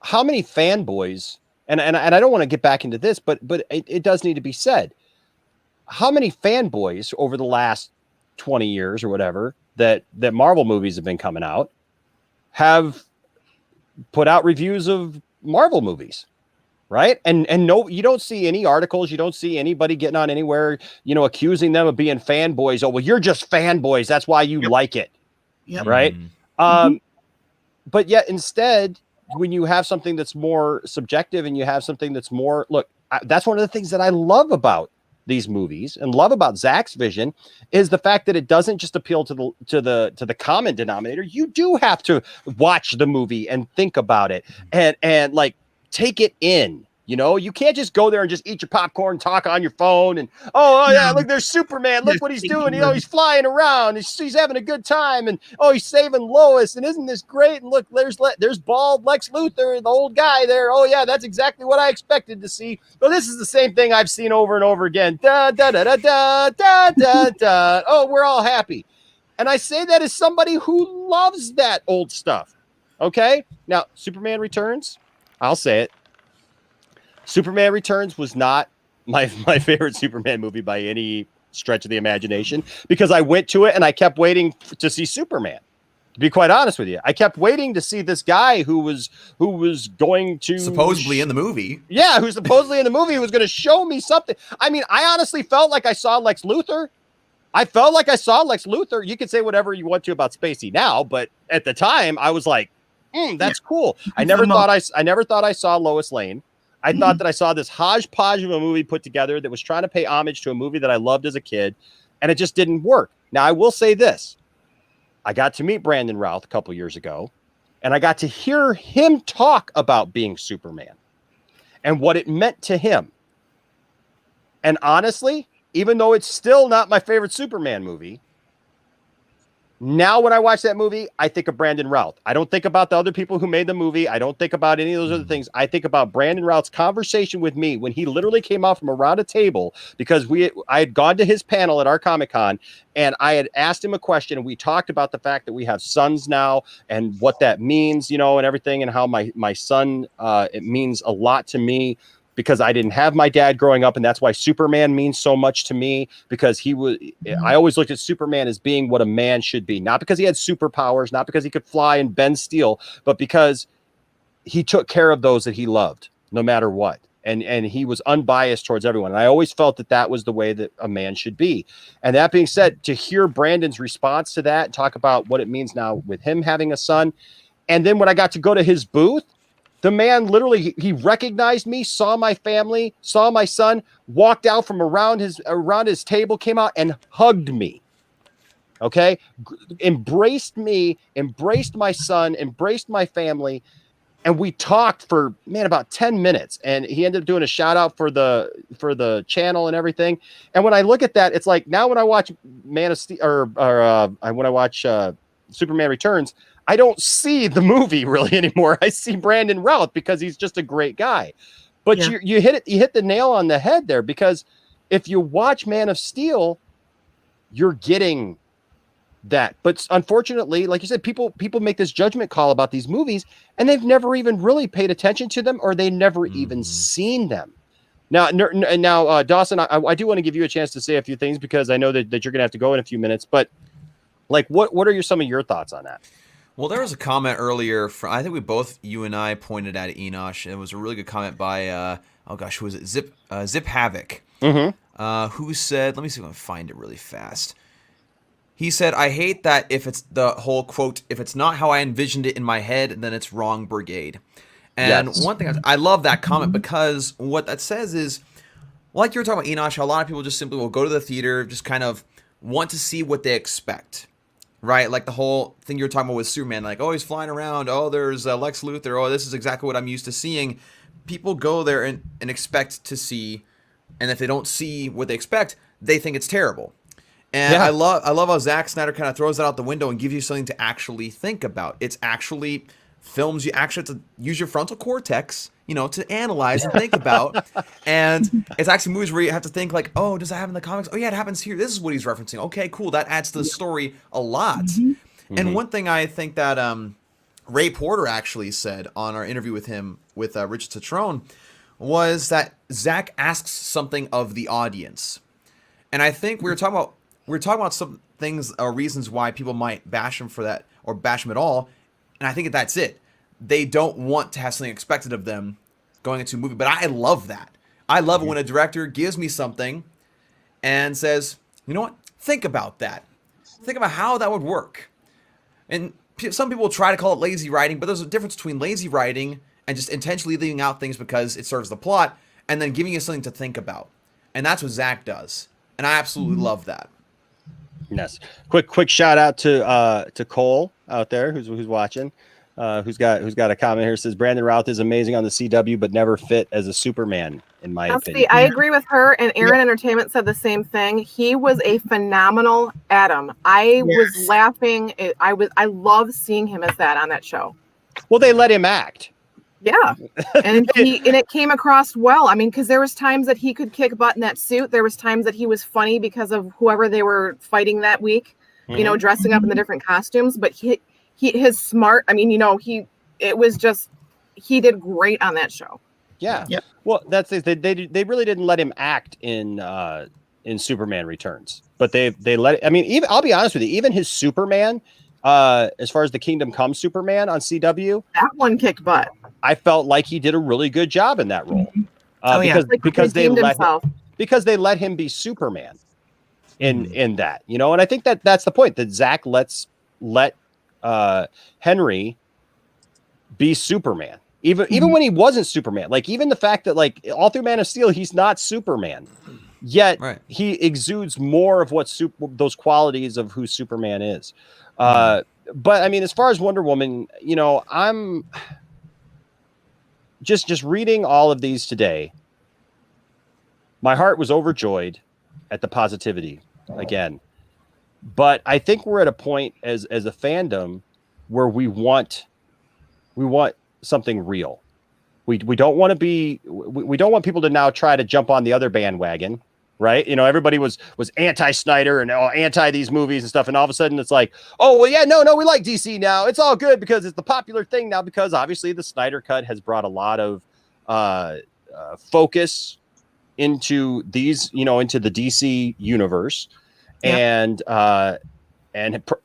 how many fanboys, and I don't want to get back into this, but it does need to be said. How many fanboys over the last 20 years or whatever that Marvel movies have been coming out have put out reviews of Marvel movies, right? And no, you don't see any articles. You don't see anybody getting on anywhere, accusing them of being fanboys. Oh, well, you're just fanboys. That's why you like it. Yep. Right. But yet instead, when you have something that's more subjective and you have something that's more, that's one of the things that I love about these movies and love about Zach's vision is the fact that it doesn't just appeal to the common denominator. You do have to watch the movie and think about it and take it in You know, you can't just go there and just eat your popcorn, talk on your phone, and yeah, look, there's Superman. Look what he's doing. You know, he's flying around. He's having a good time, and he's saving Lois. And isn't this great? And look, there's bald Lex Luthor, the old guy there. Oh yeah, that's exactly what I expected to see. But this is the same thing I've seen over and over again. Da da da da da da da da. Oh, we're all happy, and I say that as somebody who loves that old stuff. Okay, now Superman Returns. I'll say it. Superman Returns was not my favorite Superman movie by any stretch of the imagination, because I went to it and I kept waiting to see Superman. To be quite honest with you, I kept waiting to see this guy who was going to supposedly in the movie. Yeah, who's supposedly in the movie, who was going to show me something. I mean, I honestly felt like I saw Lex Luthor. You can say whatever you want to about Spacey now, but at the time I was like, that's cool. I never thought I saw Lois Lane. I thought that I saw this hodgepodge of a movie put together that was trying to pay homage to a movie that I loved as a kid, and it just didn't work. Now, I will say this. I got to meet Brandon Routh a couple years ago, and I got to hear him talk about being Superman and what it meant to him. And honestly, even though it's still not my favorite Superman movie, now when I watch that movie, I think of Brandon Routh. I don't think about the other people who made the movie. I don't think about any of those other things. I think about Brandon Routh's conversation with me when he literally came out from around a table, because I had gone to his panel at our Comic-Con, and I had asked him a question, and we talked about the fact that we have sons now and what that means, you know, and everything, and how my son, it means a lot to me, because I didn't have my dad growing up, and that's why Superman means so much to me, because I always looked at Superman as being what a man should be, not because he had superpowers, not because he could fly and bend steel, but because he took care of those that he loved, no matter what. And he was unbiased towards everyone. And I always felt that was the way that a man should be. And that being said, to hear Brandon's response to that, talk about what it means now with him having a son. And then when I got to go to his booth, the man literally, he recognized me, saw my family, saw my son, walked out from around his table, came out and hugged me. Okay? Embraced me, embraced my son, embraced my family. And we talked for, about 10 minutes. And he ended up doing a shout out for the channel and everything. And when I look at that, it's like, now when I watch Man of Steel, when I watch Superman Returns, I don't see the movie really anymore. I see Brandon Routh because he's just a great guy. But you hit the nail on the head there, because if you watch Man of Steel, you're getting that. But unfortunately, like you said, people make this judgment call about these movies, and they've never even really paid attention to them, or they never even seen them. Now, Dawson, I do want to give you a chance to say a few things, because I know that you're going to have to go in a few minutes. But like, what are some of your thoughts on that? Well, there was a comment earlier from, I think you and I pointed at Enosh. It was a really good comment by, who was it? Zip Havoc, who said, let me see if I can find it really fast. He said, I hate that if it's the whole quote, if it's not how I envisioned it in my head, then it's wrong brigade. And one thing, I love that comment, because what that says is, like you were talking about Enosh, a lot of people just simply will go to the theater, just kind of want to see what they expect. Right, like the whole thing you were talking about with Superman, like, oh, he's flying around, oh, there's Lex Luthor, oh, this is exactly what I'm used to seeing. People go there and expect to see, and if they don't see what they expect, they think it's terrible. And I love how Zack Snyder kind of throws that out the window and gives you something to actually think about. It's actually films you actually have to use your frontal cortex, to analyze and think about. And it's actually movies where you have to think like, oh, does that happen in the comics? Oh yeah, it happens here. This is what he's referencing. Okay, cool. That adds to the story a lot. And one thing I think that Ray Porter actually said on our interview with him with Richard Citrone was that Zack asks something of the audience. And I think we were talking about some things or reasons why people might bash him for that, or bash him at all. And I think that's it. They don't want to have something expected of them going into a movie. But I love that. I love it when a director gives me something and says, you know what? Think about that. Think about how that would work. And some people try to call it lazy writing, but there's a difference between lazy writing and just intentionally leaving out things because it serves the plot, and then giving you something to think about. And that's what Zack does. And I absolutely love that. Yes. Quick shout out to Cole out there who's watching. who's got a comment here, says Brandon Routh is amazing on the CW, but never fit as a Superman, in my opinion. See, I agree with her, and Aaron Entertainment said the same thing. He was a phenomenal Adam. I was laughing. I love seeing him as that on that show. Well, they let him act. Yeah, and it came across well. I mean, because there was times that he could kick butt in that suit. There was times that he was funny because of whoever they were fighting that week. You know, dressing up in the different costumes. But his smart. I mean, you know, he did great on that show. Yeah. Yep. Well, that's it. They really didn't let him act in Superman Returns, but they let. I mean, even I'll be honest with you, even his Superman, as far as the Kingdom Come Superman on CW, that one kicked butt. I felt like he did a really good job in that role. Because they let him be Superman in that, you know, and I think that's the point, that Zach let Henry be Superman. Even when he wasn't Superman, like even the fact that like all through Man of Steel, he's not Superman, yet he exudes more of what those qualities of who Superman is. But I mean, as far as Wonder Woman, you know, I'm just reading all of these today. My heart was overjoyed at the positivity again, but I think we're at a point as a fandom where we want something real. We don't want to be, we don't want people to now try to jump on the other bandwagon, right? You know, everybody was anti-Snyder and anti these movies and stuff, and all of a sudden it's like, oh well, yeah, no, we like DC now. It's all good because it's the popular thing now, because obviously the Snyder Cut has brought a lot of focus into these, you know, into the DC universe, and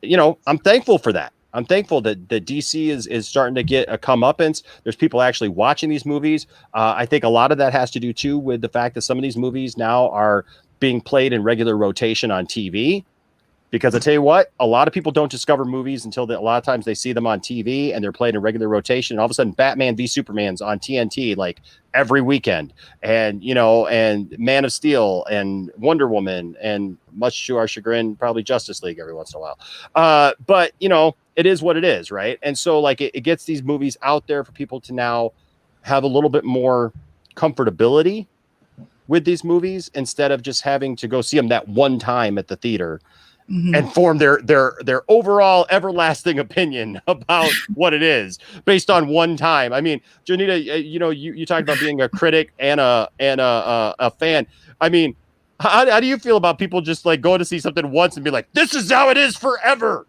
you know, I'm thankful for that. I'm thankful that DC is starting to get a comeuppance. There's people actually watching these movies. I think a lot of that has to do too with the fact that some of these movies now are being played in regular rotation on TV. Because I tell you what, a lot of people don't discover movies until a lot of times they see them on TV and they're played in regular rotation. And all of a sudden, Batman v Superman's on TNT like every weekend, and you know, and Man of Steel and Wonder Woman, and much to our chagrin, probably Justice League every once in a while. But you know, it is what it is, right? And so like it gets these movies out there for people to now have a little bit more comfortability with these movies, instead of just having to go see them that one time at the theater. And form their overall everlasting opinion about what it is based on one time. I mean, Janita, you know, you talked about being a critic and a fan. I mean, how do you feel about people just like going to see something once and be like, this is how it is forever?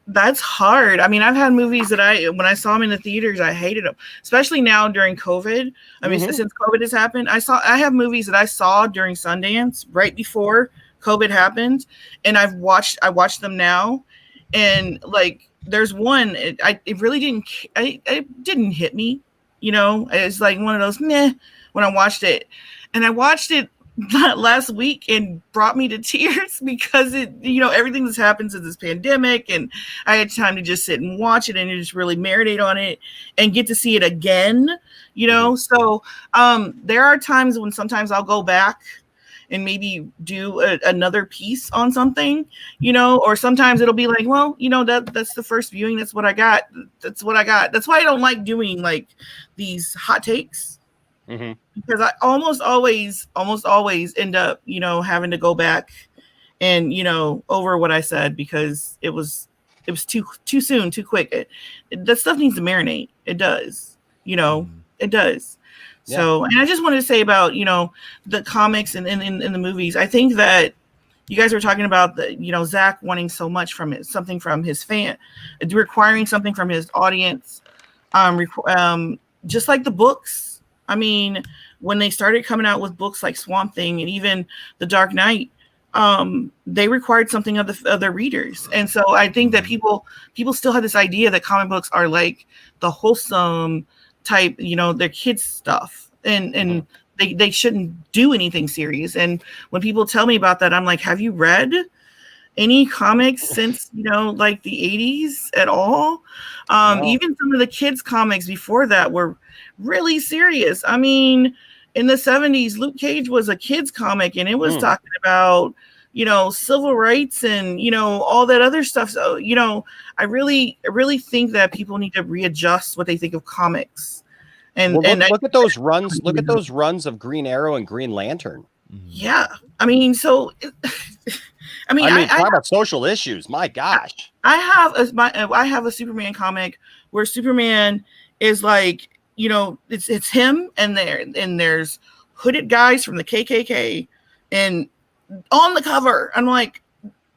That's hard. I mean, I've had movies that when I saw them in the theaters, I hated them, especially now during COVID. I mean, since COVID has happened, I have movies that I saw during Sundance right before COVID happened, and I watched them now, and like there's one it really didn't hit me, you know. It's like one of those meh when I watched it, and I watched it last week and brought me to tears because it, you know, everything that's happened since this pandemic, and I had time to just sit and watch it and just really marinate on it and get to see it again, you know. So there are times when sometimes I'll go back and maybe do another piece on something, you know, or sometimes it'll be like, well, you know, that's the first viewing. That's what I got. That's what I got. That's why I don't like doing like these hot takes, because I almost always end up, you know, having to go back and, you know, over what I said, because it was too soon, too quick. That stuff needs to marinate. It does, you know, it does. So, and I just wanted to say about, you know, the comics and in the movies, I think that you guys were talking about you know, Zach wanting so much from it, something from his fan, requiring something from his audience, just like the books. I mean, when they started coming out with books like Swamp Thing and even The Dark Knight, they required something of their readers. And so I think that people still have this idea that comic books are like the wholesome type, you know, their kids stuff, and they shouldn't do anything serious. And when people tell me about that, I'm like, have you read any comics since, you know, like the 80s at all? Even some of the kids comics before that were really serious. I mean, in the 70s, Luke Cage was a kids comic, and it was talking about, civil rights and, all that other stuff. So, I really think that people need to readjust what they think of comics. And, well, look at those runs. I- Look at those runs of Green Arrow and Green Lantern. Yeah. I mean, so, talk about social issues. My gosh. I have a Superman comic where Superman is like, it's him and there's hooded guys from the KKK, and on the cover, I'm like,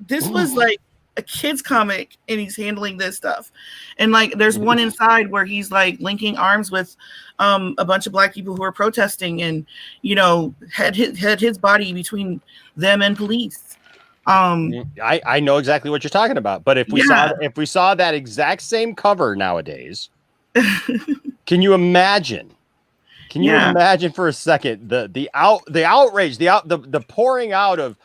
this was like a kid's comic, and he's handling this stuff. And like, there's one inside where he's like linking arms with a bunch of black people who are protesting, and had his body between them and police. I know exactly what you're talking about, but if we saw that exact same cover nowadays, can you imagine? Can you imagine for a second the outrage, the pouring out of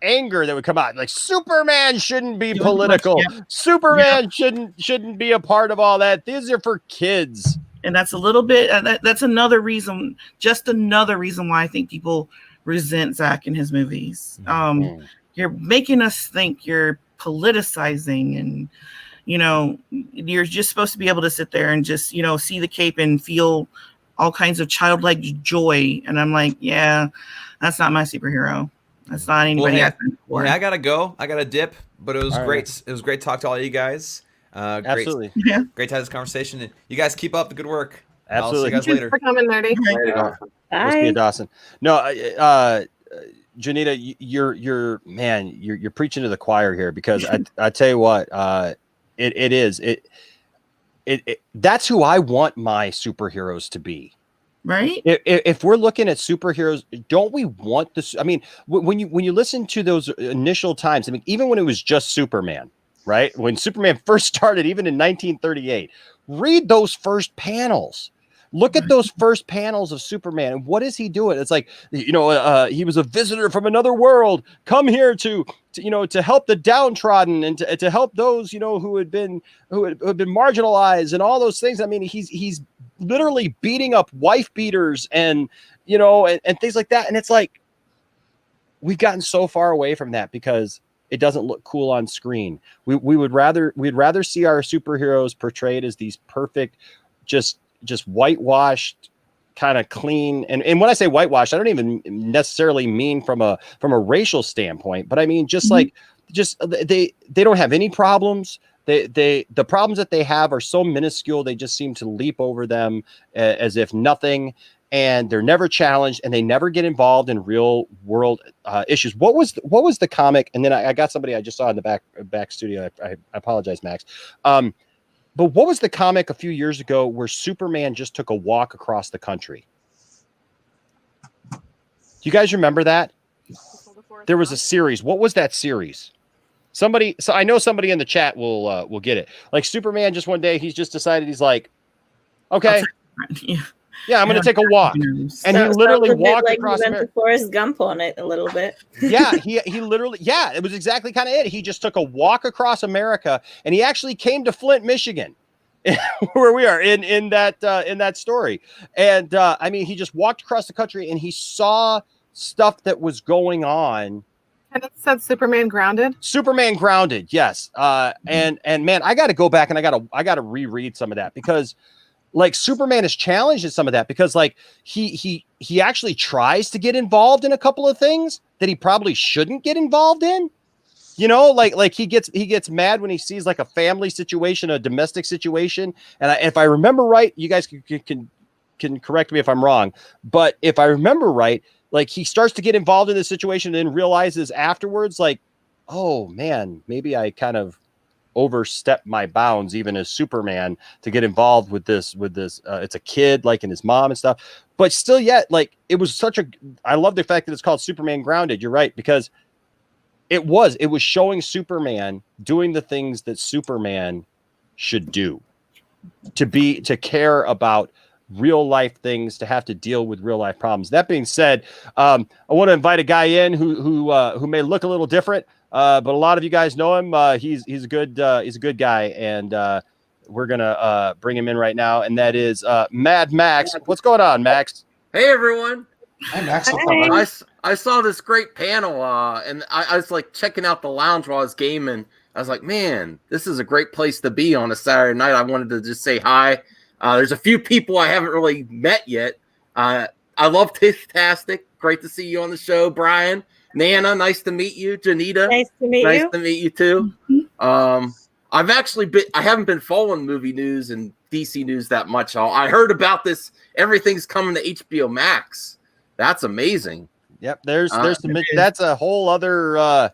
anger that would come out? Like, Superman shouldn't be political. Superman shouldn't be a part of all that. These are for kids. And that's a little bit. That's another reason. Just another reason why I think people resent Zack and his movies. You're making us think, you're politicizing, and you're just supposed to be able to sit there and just see the cape and feel all kinds of childlike joy. And I'm like, yeah, that's not my superhero. That's not anybody. Well, I gotta go. I gotta dip. But it was great. Right. It was great to talk to all you guys. Absolutely. Great to have this conversation. And you guys keep up the good work. Absolutely. I'll see you guys later. For coming, Nerdy. We'll see you, Dawson. No, Janita, you're preaching to the choir here, because I tell you what, that's who I want my superheroes to be. Right. If we're looking at superheroes, don't we want this? I mean, when you listen to those initial times, I mean, even when it was just Superman, right? When Superman first started, even in 1938, read those first panels. Look at those first panels of Superman, and what is he doing? It's like, he was a visitor from another world, come here to help the downtrodden, and to help those who had been marginalized, and all those things. I mean, he's literally beating up wife beaters and things like that. And it's like, we've gotten so far away from that because it doesn't look cool on screen. We'd rather see our superheroes portrayed as these perfect, just whitewashed, kind of clean. And when I say whitewashed, I don't even necessarily mean from a racial standpoint, but I mean they don't have any problems. The problems that they have are so minuscule, they just seem to leap over them as if nothing, and they're never challenged, and they never get involved in real world issues. What was the comic? And then I got somebody I just saw in the back studio. I apologize, Max. But what was the comic a few years ago where Superman just took a walk across the country? Do you guys remember that? There was a series. What was that series? So I know somebody in the chat will get it. Like, Superman just one day, he's just decided, he's like, okay, yeah, I'm going to take a walk. And he literally walked across America. He went to Forrest Gump on it a little bit. Yeah, he literally, it was exactly kind of it. He just took a walk across America, and he actually came to Flint, Michigan, where we are in that story. And I mean, he just walked across the country, and he saw stuff that was going on. And it said Superman Grounded. Superman Grounded, yes. And man, I got to go back and I got to reread some of that, because like, Superman is challenged in some of that, because like he actually tries to get involved in a couple of things that he probably shouldn't get involved in. Like he gets mad when he sees like a family situation, a domestic situation. And if I remember right, you guys can correct me if I'm wrong, but if I remember right, like, he starts to get involved in this situation and then realizes afterwards, like, oh man, maybe I kind of overstepped my bounds, even as Superman, to get involved with this. It's a kid, like, and his mom and stuff, but still, yet, like, it was I love the fact that it's called Superman Grounded. You're right, because it was showing Superman doing the things that Superman should do, to care about real life things, to have to deal with real life problems. That being said, I want to invite a guy in who may look a little different, but a lot of you guys know him. He's a good guy, and we're gonna bring him in right now, and that is Mad Max. What's going on, Max? Hey everyone. Hi, Max. What's Hey. up, buddy? I saw this great panel, and I was like checking out the lounge while I was gaming. I was like, man, this is a great place to be on a Saturday night. I wanted to just say hi. There's a few people I haven't really met yet. I love Tifftastic. Great to see you on the show, Brian. Nana, nice to meet you. Janita, Nice to meet nice you. to meet you too. I haven't been following movie news and DC news that much. I heard about this. Everything's coming to HBO Max. That's amazing. Yep, there's some, that's a whole other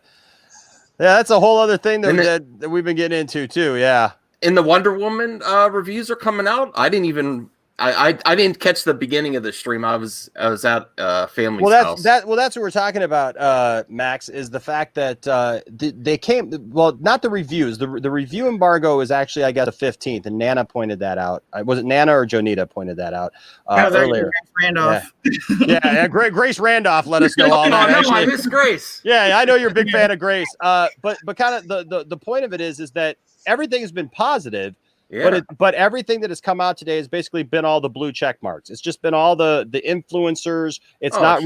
that's a whole other thing that we've been getting into too. Yeah. And the Wonder Woman reviews are coming out. I didn't catch the beginning of the stream. I was at family's house. That's what we're talking about, Max, is the fact that they came, well, not the reviews. The review embargo is actually, I got a 15th, and Nana pointed that out. Was it Nana or Jonita pointed that out earlier? Randolph. Yeah, Grace Randolph let us know all that. No, Actually, I miss Grace. yeah, I know you're a big fan of Grace. But kind of the point of it is that everything has been positive. Yeah. But everything that has come out today has basically been all the blue check marks. It's just been all the influencers. It's not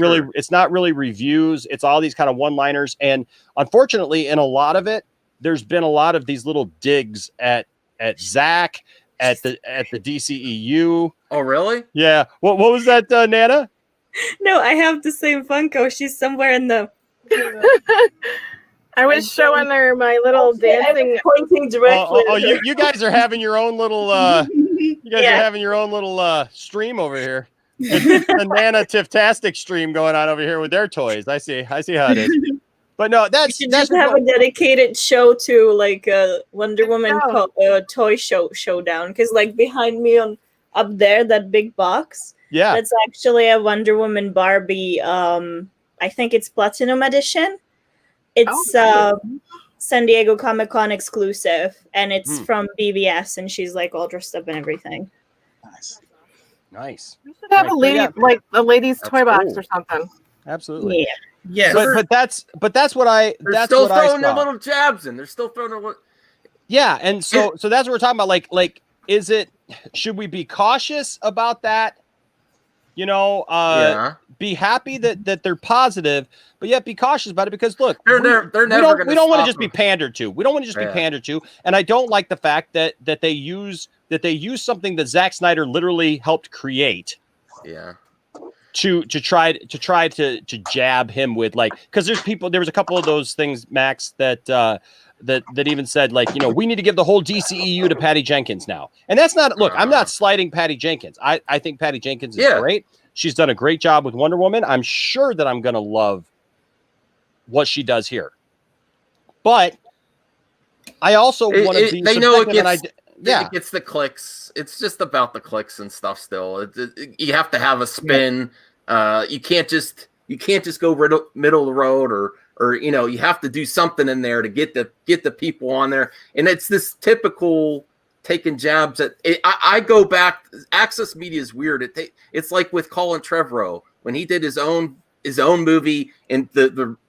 really reviews. It's all these kind of one-liners. And unfortunately, in a lot of it, there's been a lot of these little digs at Zach, at the DCEU. Oh, really? Yeah. What was that, Nana? No, I have the same Funko. She's somewhere in the. I was showing her my little dancing. Pointing directly. You guys are having your own little are having your own little stream over here. It's the Nana Tifftastic stream going on over here with their toys. I see how it is. But no, that's just have a dedicated show to like a Wonder Woman toy showdown, because like behind me up there, that big box. Yeah, that's actually a Wonder Woman Barbie. I think it's Platinum Edition. It's San Diego Comic-Con exclusive, and it's from BVS, and she's like all dressed up and everything. Nice. We should have a lady like a lady's toy box or something. Absolutely. Yeah. But that's what I. They're still throwing their little jabs in. They're still throwing their. Yeah, and so that's what we're talking about. Like, should we be cautious about that? You know, be happy that they're positive, but yet be cautious about it, because look, they're never going to. We don't want to just be pandered to. We don't want to just be pandered to, and I don't like the fact that they use something that Zack Snyder literally helped create. Yeah. To try to jab him with, like, because there was a couple of those things, Max, that even said, like, you know, we need to give the whole DCEU to Patty Jenkins now. And that's not, look, I'm not slighting Patty Jenkins. I think Patty Jenkins is great. She's done a great job with Wonder Woman. I'm sure that I'm going to love what she does here. But I also want to be. They know it gets. Yeah, it gets the clicks. It's just about the clicks and stuff. Still, you have to have a spin. You can't just go middle of the road, or you know, you have to do something in there to get the people on there. And it's this typical taking jabs at. I go back. Access Media is weird. It's like with Colin Trevorrow when he did his own movie, and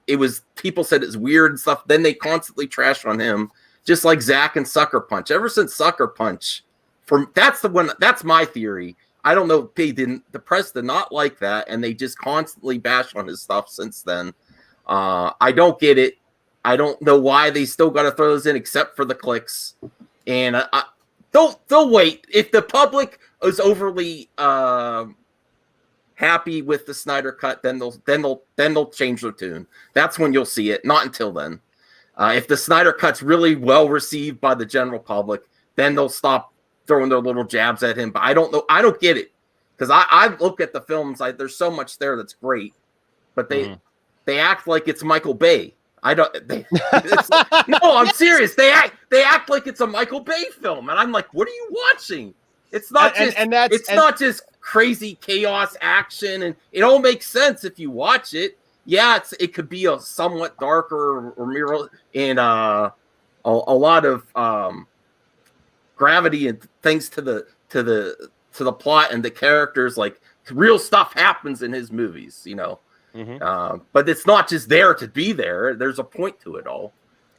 it was, people said it's weird and stuff. Then they constantly trash on him. Just like Zach and Sucker Punch. Ever since Sucker Punch, that's my theory. I don't know. The press did not like that, and they just constantly bash on his stuff since then. I don't get it. I don't know why they still got to throw those in, except for the clicks. And they'll wait. If the public is overly happy with the Snyder cut, then they'll change their tune. That's when you'll see it. Not until then. If the Snyder cut's really well received by the general public, then they'll stop throwing their little jabs at him. But I don't know. I don't get it, because I look at the films. There's so much there that's great, but they act like it's Michael Bay. No, I'm serious. They act like it's a Michael Bay film, and I'm like, what are you watching? It's not not just crazy chaos action, and it all makes sense if you watch it. Yeah, it could be a somewhat darker or mirror, and a lot of gravity and things to the plot and the characters. Like, real stuff happens in his movies, you know. Mm-hmm. But it's not just there to be there. There's a point to it all.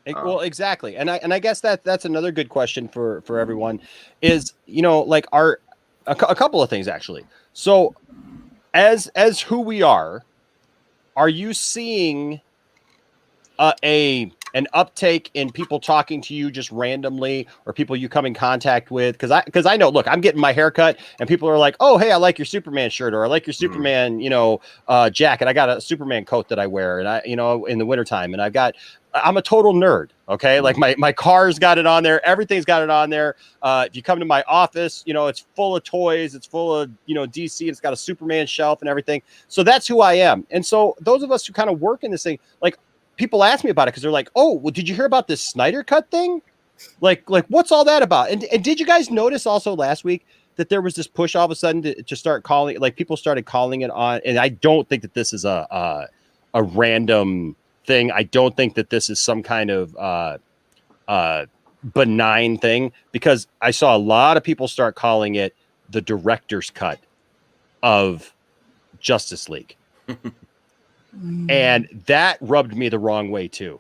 Well, exactly, and I guess that's another good question for everyone is, you know, like a couple of things actually. So as who we are you seeing an uptake in people talking to you just randomly, or people you come in contact with? Because I know, look, I'm getting my haircut and people are like, oh, hey, I like your Superman shirt, or I like your Superman, jacket. I got a Superman coat that I wear, and I, in the wintertime, and I'm a total nerd. Okay. Like my car's got it on there. Everything's got it on there. If you come to my office, it's full of toys. It's full of, DC. It's got a Superman shelf and everything. So that's who I am. And so those of us who kind of work in this thing, like, people ask me about it because they're like, oh, well, did you hear about this Snyder Cut thing? Like what's all that about? And did you guys notice also last week that there was this push all of a sudden to start calling, like, people started calling it on, and I don't think that this is a random thing. I don't think that this is some kind of benign thing, because I saw a lot of people start calling it the director's cut of Justice League. And that rubbed me the wrong way too,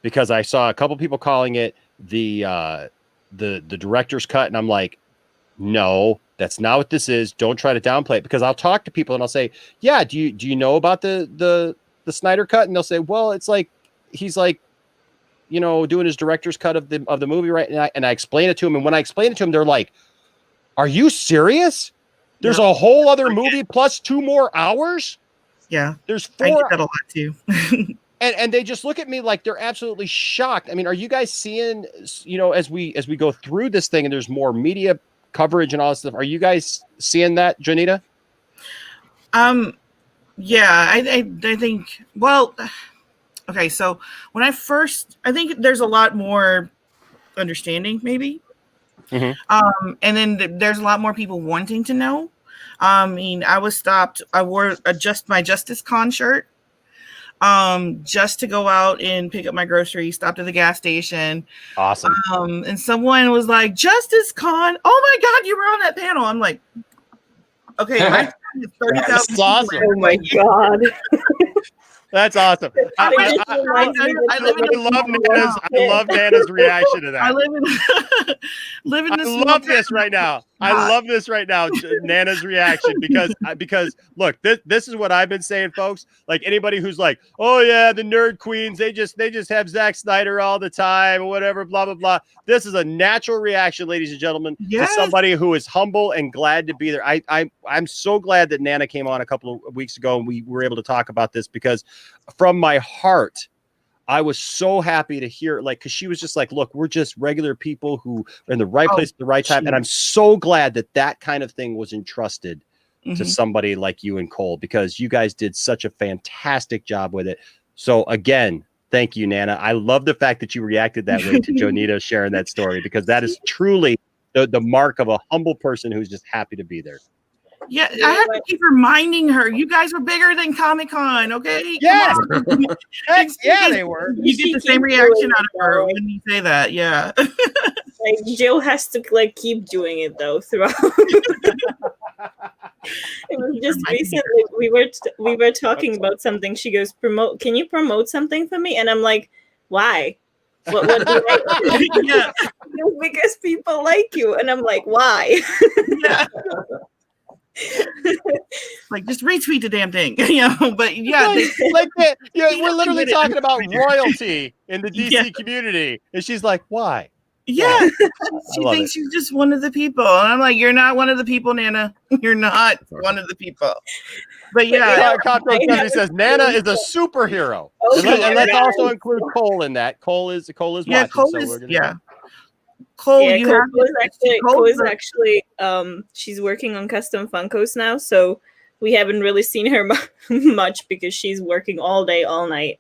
because I saw a couple people calling it the director's cut, and I'm like, no, that's not what this is. Don't try to downplay it, because I'll talk to people and I'll say, yeah, do you know about the Snyder cut? And they'll say, well, it's like he's like, doing his director's cut of the movie, right? And I explain it to them, and when I explain it to them, they're like, are you serious? There's a whole other movie plus 2 more hours. Yeah, there's 4. I get that a lot too. and they just look at me like they're absolutely shocked. I mean, are you guys seeing, as we go through this thing and there's more media coverage and all this stuff, are you guys seeing that, Janita? Yeah, I think, well, okay, so when I think there's a lot more understanding, maybe. Mm-hmm. And then there's a lot more people wanting to know. I mean, I was stopped. I wore my Justice Con shirt just to go out and pick up my groceries, stopped at the gas station. Awesome. And someone was like, Justice Con, oh my God, you were on that panel. I'm like, okay, my 30,000. Awesome. Oh my God. That's awesome. I love Nana's reaction to that. I live in this. I love this right now. I love this right now, Nana's reaction, because look, this is what I've been saying, folks. Like, anybody who's like, oh yeah, the nerd queens, they just have Zack Snyder all the time or whatever, blah blah blah. This is a natural reaction, ladies and gentlemen, to somebody who is humble and glad to be there. I'm so glad that Nana came on a couple of weeks ago and we were able to talk about this, because from my heart, I was so happy to hear, like, because she was just like, look, we're just regular people who are in the right place at the right time. And I'm so glad that kind of thing was entrusted to somebody like you and Cole, because you guys did such a fantastic job with it. So again, thank you, Nana. I love the fact that you reacted that way to Jonita sharing that story, because that is truly the mark of a humble person who's just happy to be there. Yeah, I have to keep reminding her, you guys were bigger than Comic-Con, okay? Yes. Yeah, they were. You get the same reaction out of her when you say that, yeah. Like, Jill has to keep doing it though throughout. It was just recently we were talking about something. She goes, can you promote something for me? And I'm like, why? What do I yeah. Because people like you. And I'm like, why? Yeah. Like, just retweet the damn thing, but yeah, we're literally talking about royalty in the DC community, and she's like, why? Yeah, she thinks she's just one of the people, and I'm like, you're not one of the people, Nana. You're not one of the people. But yeah, Cockroach Country says Nana is a superhero, and let's also include Cole in that. Cole is watching. Cole, Cole is actually she's working on custom Funkos now, so we haven't really seen her much because she's working all day, all night,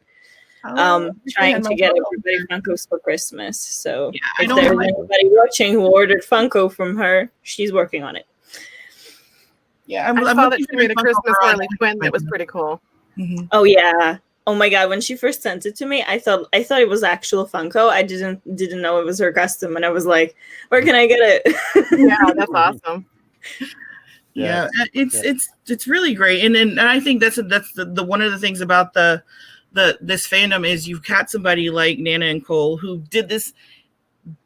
trying to get everybody Funkos for Christmas. So if there's anybody watching who ordered Funko from her, she's working on it. Yeah, I saw that she made a Christmas Harley Quinn that was pretty cool. Mm-hmm. Oh yeah. Oh my God! When she first sent it to me, I thought it was actual Funko. I didn't know it was her custom, and I was like, "Where can I get it?" Yeah, that's awesome. Yeah, it's really great, and I think that's the one of the things about this fandom is you've got somebody like Nana and Cole who did this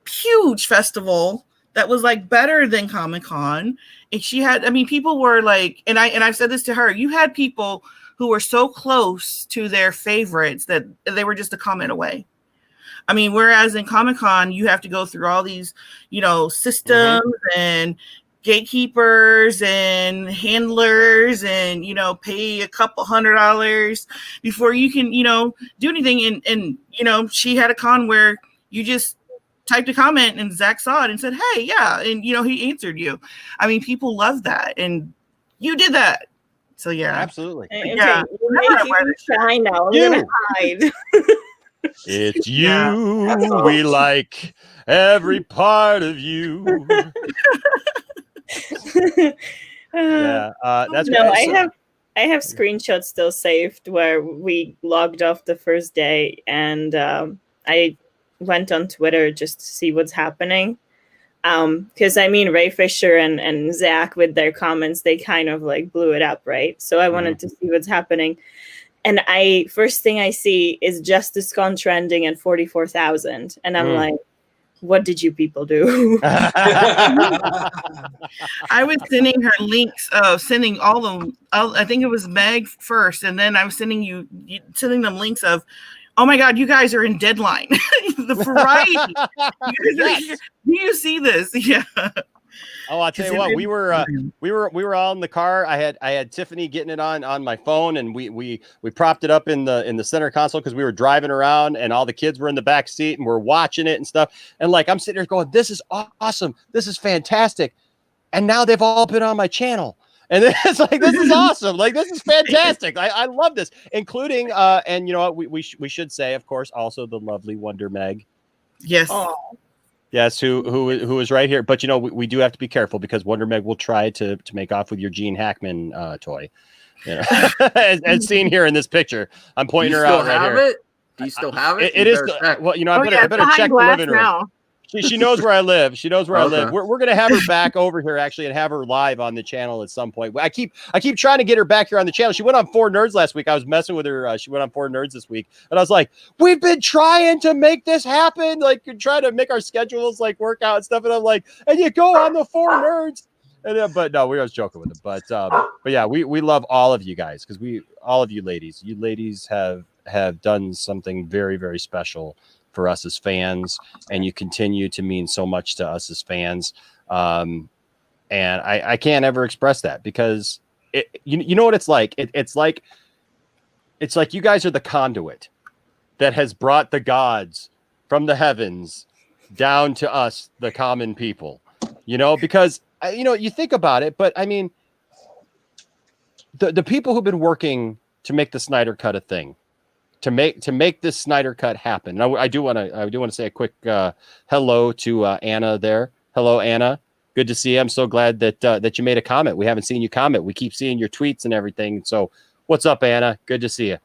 huge festival that was like better than Comic-Con. And she had, I mean, people were like, and I've said this to her, you had people who were so close to their favorites that they were just a comment away. I mean, whereas in Comic-Con, you have to go through all these, you know, systems and gatekeepers and handlers and, you know, pay a couple $100 before you can, you know, do anything. And you know, she had a con where you just typed a comment and Zach saw it and said, hey, yeah. And, you know, he answered you. I mean, people love that. And you did that. So, yeah. Absolutely. Okay, Yeah. you make you shy now. I'm You. gonna hide. It's you. Yeah. We like every part of you. Yeah, that's No, great. I have screenshots still saved where we logged off the first day, and I went on Twitter just to see what's happening. Because I mean, Ray Fisher and Zach with their comments, they kind of like blew it up, right? So I wanted to see what's happening. And first thing I see is Justice Con trending at 44,000. And I'm like, what did you people do? I was sending her links of sending all the, I think it was Meg first. And then I was sending them links of, oh my God, you guys are in Deadline. The variety. Yes. Do you see this? Yeah. Oh, I'll tell you what, we were all in the car. I had Tiffany getting it on my phone, and we propped it up in the center console because we were driving around, and all the kids were in the back seat, and we're watching it and stuff. And like, I'm sitting there going, this is awesome. This is fantastic. And now they've all been on my channel. And then it's like, this is awesome. Like, this is fantastic. I love this, including, and you know what, we should say, of course, also the lovely Wonder Meg. Yes. Oh. Yes, who is right here. But, you know, we do have to be careful because Wonder Meg will try to make off with your Gene Hackman toy. You know? as seen here in this picture. I'm pointing her out right here. Do you still have it? It is. Well, you know, I better check the living room. Now. She knows where I live. She knows where I live. Okay. We're gonna have her back over here actually and have her live on the channel at some point. I keep trying to get her back here on the channel. She went on 4 Nerds last week. I was messing with her. She went on 4 Nerds this week, and I was like, "We've been trying to make this happen, like trying to make our schedules like work out and stuff." And I'm like, "And you go on the 4 Nerds." And but no, we were just joking with it. But yeah, we love all of you guys because all of you ladies have done something very, very special for us as fans, and you continue to mean so much to us as fans. And I can't ever express that because you know what it's like. It's like you guys are the conduit that has brought the gods from the heavens down to us, the common people, you know, because you know, you think about it, but I mean, the people who've been working to make the Snyder Cut a thing, to make this Snyder Cut happen. And I do want to say a quick hello to Anna there. Hello, Anna. Good to see you. I'm so glad that you made a comment. We haven't seen you comment. We keep seeing your tweets and everything. So what's up, Anna? Good to see you.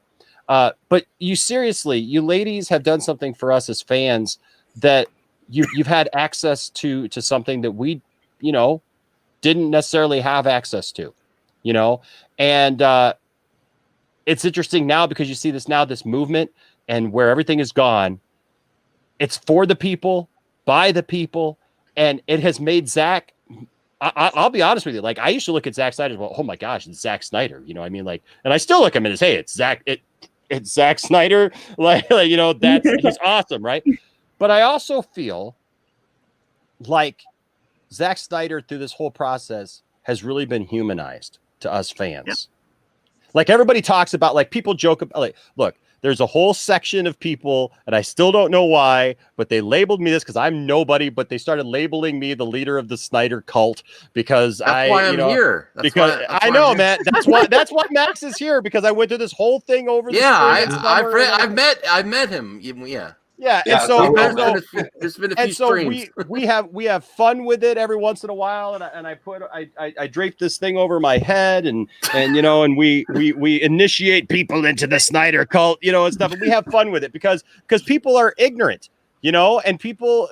But you ladies have done something for us as fans that you've had access to something that we, you know, didn't necessarily have access to, you know, and it's interesting now because you see this movement and where everything is gone. It's for the people, by the people, and it has made Zack. I'll be honest with you. Like, I used to look at Zack Snyder. Well, oh my gosh, it's Zack Snyder. You know, I mean, like, and I still look at him as, hey, it's Zack. It's Zack Snyder. Like, you know, he's awesome, right? But I also feel like Zack Snyder through this whole process has really been humanized to us fans. Yep. Like, everybody talks about, like, people joke about, like, look, there's a whole section of people, and I still don't know why, but they labeled me this because I'm nobody, but they started labeling me the leader of the Snyder cult because that's why I'm here. I know, man. That's why Max is here, because I went through this whole thing over the I've met him. Yeah. Yeah, Yeah, and so there's been a few streams. we have fun with it every once in a while, and I drape this thing over my head, and you know, and we initiate people into the Snyder cult, you know, and stuff, and we have fun with it because people are ignorant, you know, and people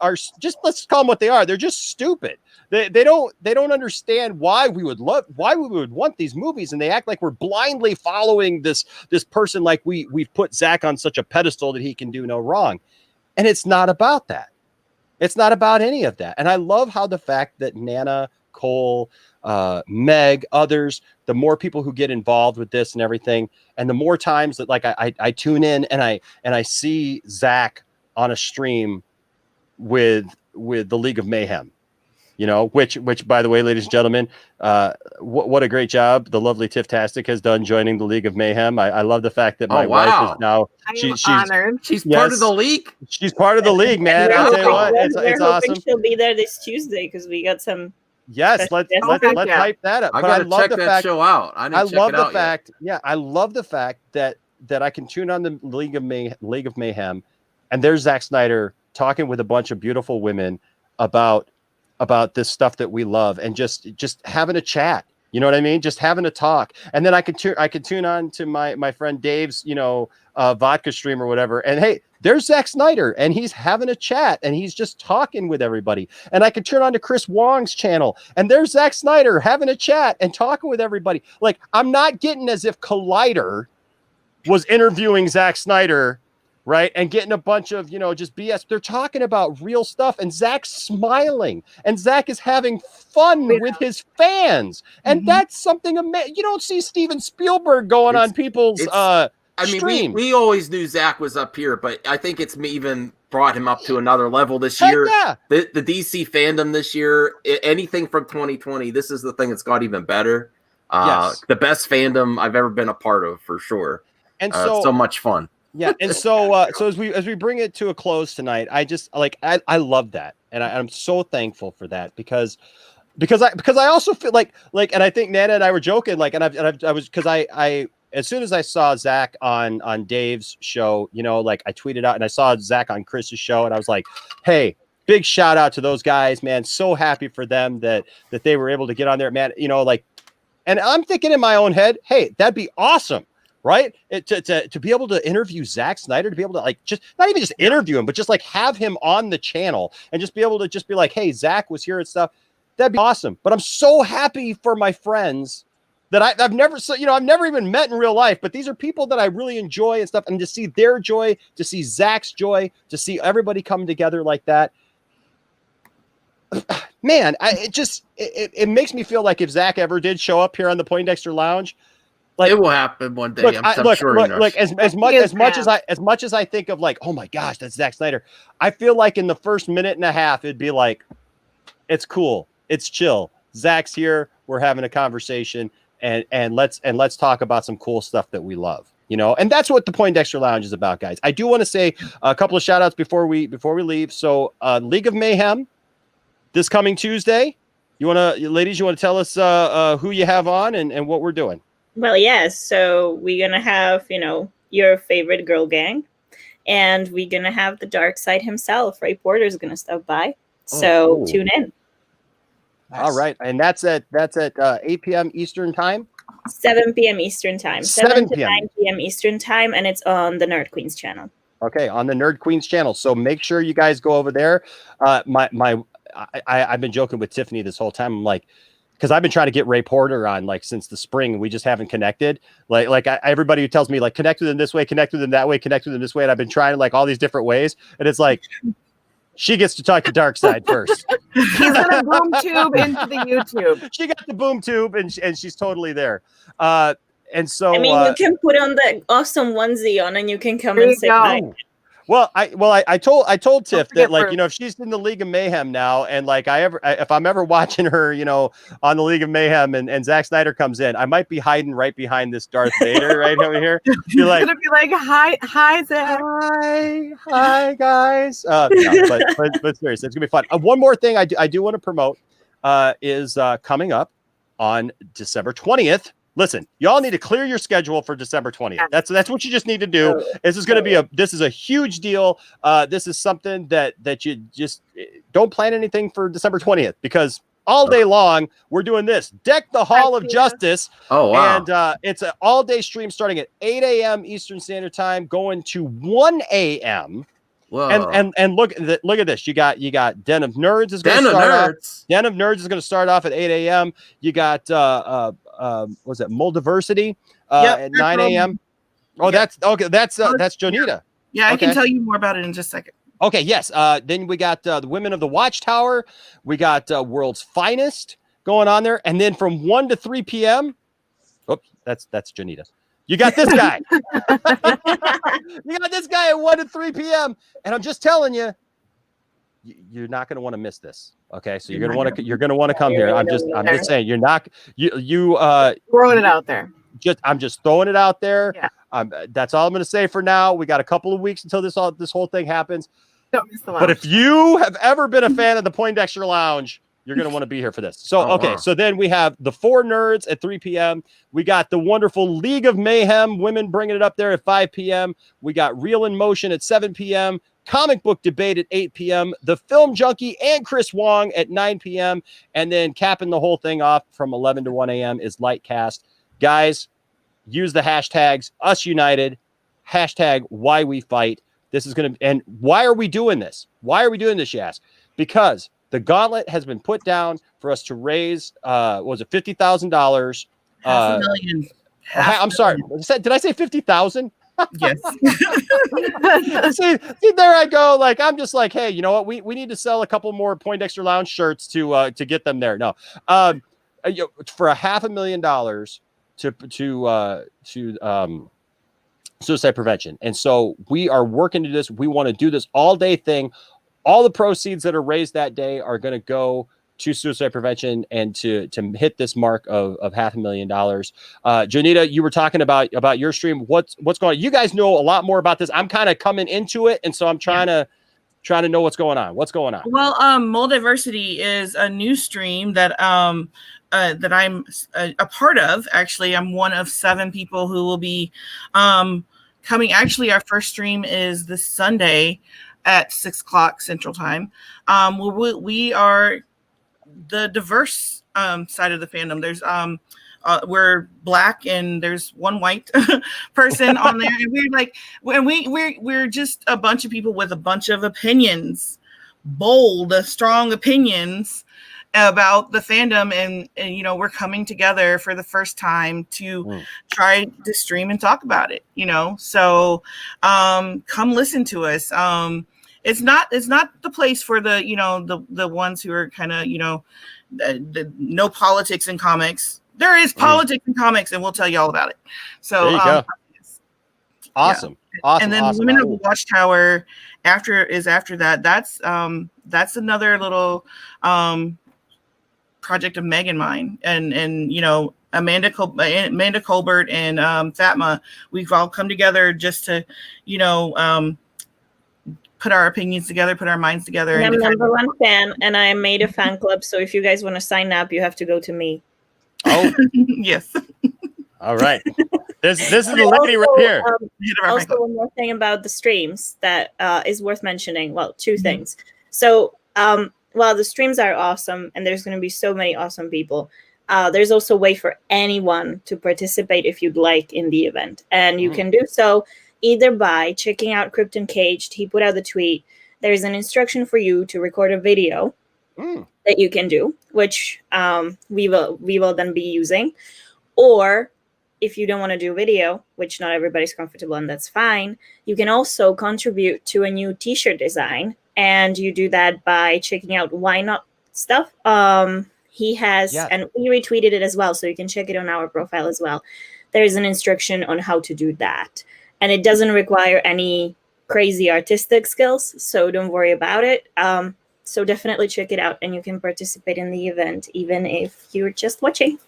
are just, let's call them what they are. They're just stupid. They don't understand why we would want these movies, and they act like we're blindly following this person, like we've put Zack on such a pedestal that he can do no wrong. And it's not about that. It's not about any of that. And I love how the fact that Nana, Cole, Meg, others, the more people who get involved with this and everything, and the more times that like I tune in and I see Zach on a stream with the League of Mayhem, you know, which by the way, ladies and gentlemen, what a great job the lovely Tiff-tastic has done joining the League of Mayhem. I love the fact that my wife is now she's honored. She's part of the league. She's part of the league, man. We're I'll tell you hoping- what, it's we're hoping awesome. she'll be there this Tuesday because we got some. Yes, let's yeah. hype that up. I But gotta love check the that fact, show out. I didn't check love it the out fact, I love the fact that I can tune on the League of Mayhem, and there's Zack Snyder talking with a bunch of beautiful women about this stuff that we love, and just having a chat. You know what I mean? Just having a talk. And then I can tune on to my friend Dave's, vodka stream or whatever. And hey, there's Zack Snyder, and he's having a chat, and he's just talking with everybody. And I can turn on to Chris Wong's channel, and there's Zack Snyder having a chat and talking with everybody. Like, I'm not getting as if Collider was interviewing Zack Snyder, right? And getting a bunch of, just BS. They're talking about real stuff, and Zach's smiling, and Zach is having fun with his fans. And that's something amazing. You don't see Steven Spielberg going on people's stream. We always knew Zach was up here, but I think it's even brought him up to another level this year. Yeah. The DC fandom this year, anything from 2020, this is the thing that's got even better. Yes. The best fandom I've ever been a part of, for sure. And It's so much fun. Yeah, and so as we bring it to a close tonight, I just I love that, and I'm so thankful for that because I also feel like and I think Nana and I were joking I was because I as soon as I saw Zach on Dave's show, I tweeted out, and I saw Zach on Chris's show, and I was like, hey, big shout out to those guys, man. So happy for them that they were able to get on there, man. And I'm thinking in my own head, hey, that'd be awesome. Right? To be able to interview Zack Snyder, to be able to just not even just interview him, but just have him on the channel and just be able to just be like, hey, Zach was here and stuff. That'd be awesome. But I'm so happy for my friends that I've never, I've never even met in real life, but these are people that I really enjoy and stuff. And to see their joy, to see Zach's joy, to see everybody come together like that. Man, it makes me feel like if Zach ever did show up here on the Poindexter Lounge, it will happen one day. I'm sure. As much as I think of oh my gosh, that's Zack Snyder. I feel like in the first minute and a half, it'd be like, it's cool, it's chill. Zach's here, we're having a conversation, and let's talk about some cool stuff that we love. And that's what the Poindexter Lounge is about, guys. I do want to say a couple of shout outs before we leave. So, League of Mayhem this coming Tuesday. Ladies, you want to tell us who you have on and what we're doing? Well, yes. So we're going to have, your favorite girl gang, and we're going to have the dark side himself. Ray Porter is going to stop by. So tune in. Nice. All right. And that's at 8 p.m. Eastern time. 7 p.m. Eastern time. 7 to 9 p.m. Eastern time. And it's on the Nerd Queens channel. Okay. On the Nerd Queens channel. So make sure you guys go over there. I've been joking with Tiffany this whole time. I'm like, because I've been trying to get Ray Porter on since the spring. We just haven't connected. Everybody who tells me connect with him this way, connect with him that way, connect with him this way. And I've been trying all these different ways. And it's she gets to talk to Darkseid first. He's gonna boom tube into the YouTube. She got the boom tube and she's totally there. And so you can put on the awesome onesie on and you can come and say hi. Well, I told Tiff that if she's in the League of Mayhem now, and if I'm ever watching her, on the League of Mayhem, and Zack Snyder comes in, I might be hiding right behind this Darth Vader right over here. Be like, gonna be like, hi, Zack. Hi, guys. No, but seriously, it's gonna be fun. One more thing I do want to promote is coming up on December 20th. Listen, y'all need to clear your schedule for December 20th. That's what you just need to do. This is going to be this is a huge deal. This is something that you just don't plan anything for December 20th, because all day long we're doing this. Deck the Hall of Justice. Oh, wow. And it's an all-day stream starting at 8 a.m. Eastern Standard Time, going to 1 a.m. Whoa. And look at this. You got Den of Nerds is going to start off. Den of Nerds is going to start off at 8 a.m. You got was it Moldiversity at 9 a.m. Oh, that's okay. That's Jonita. Yeah, I Okay. can tell you more about it in just a second. Okay, yes. Then we got the Women of the Watchtower. We got World's Finest going on there. And then from 1 to 3 p.m. Oops, that's Janita. You got this guy. You got this guy at 1 to 3 p.m. And I'm just telling you, you're not going to want to miss this. Okay, so you're going to want to come here. I'm just saying you're not throwing it out there. I'm just throwing it out there. Yeah. That's all I'm going to say for now. We got a couple of weeks until this whole thing happens. Don't miss the lounge. But if you have ever been a fan of the Poindexter Lounge, you're going to want to be here for this. So, okay. So then we have the 4 Nerds at 3 p.m. We got the wonderful League of Mayhem women bringing it up there at 5 p.m. We got Real in Motion at 7 p.m. Comic Book Debate at 8 p.m. The Film Junkie and Chris Wong at 9 p.m. And then capping the whole thing off from 11 to 1 a.m. is Lightcast. Guys, use the hashtags #UsUnited, #WhyWeFight. This is going to, and why are we doing this? Why are we doing this, you ask? Because the gauntlet has been put down for us to raise, was it $50,000? $500,000. I'm sorry. Did I say 50,000? Yes. see, there I go. Like, I'm just like, hey, you know what? We need to sell a couple more Poindexter Lounge shirts to get them there. No, for $500,000 to suicide prevention. And so we are working to this. We want to do this all day thing. All the proceeds that are raised that day are going to go to suicide prevention and to hit this mark of $500,000. Janita, you were talking about your stream. What's going on? You guys know a lot more about this. I'm kind of coming into it. And so I'm trying to know what's going on. What's going on? Well, Moldiversity is a new stream that that I'm a part of. Actually, I'm one of 7 people who will be coming. Actually, our first stream is this Sunday at 6 o'clock Central Time. We are the diverse side of the fandom. There's we're Black and there's one white person on there, and we're just a bunch of people with a bunch of opinions, bold, strong opinions about the fandom, and you know, we're coming together for the first time to try to stream and talk about it, you know. So come listen to us. It's not the place for the, you know, the ones who are kind of, you know, the no politics in comics. There is politics in comics, and we'll tell you all about it. So there you go. Awesome. Yeah. Awesome. And then awesome. Women of the Watchtower after that. That's another little project of Meg and mine, and you know, Amanda Colbert and Fatma. We've all come together just to, you know, put our opinions together, put our minds together. And I'm number 1 fan, and I made a fan club. So if you guys want to sign up, you have to go to me. Oh, yes. All right. This is the lady right here. Also, one more thing about the streams that is worth mentioning. Well, 2 things. So while the streams are awesome, and there's going to be so many awesome people, there's also a way for anyone to participate if you'd like in the event. And you can do so either by checking out Krypton Caged. He put out the tweet. There's an instruction for you to record a video that you can do, which we will then be using. Or if you don't want to do video, which not everybody's comfortable, and that's fine, you can also contribute to a new t-shirt design. And you do that by checking out Why Not Stuff. He has, and we retweeted it as well, so you can check it on our profile as well. There's an instruction on how to do that. And it doesn't require any crazy artistic skills, so don't worry about it. So definitely check it out, and you can participate in the event, even if you're just watching.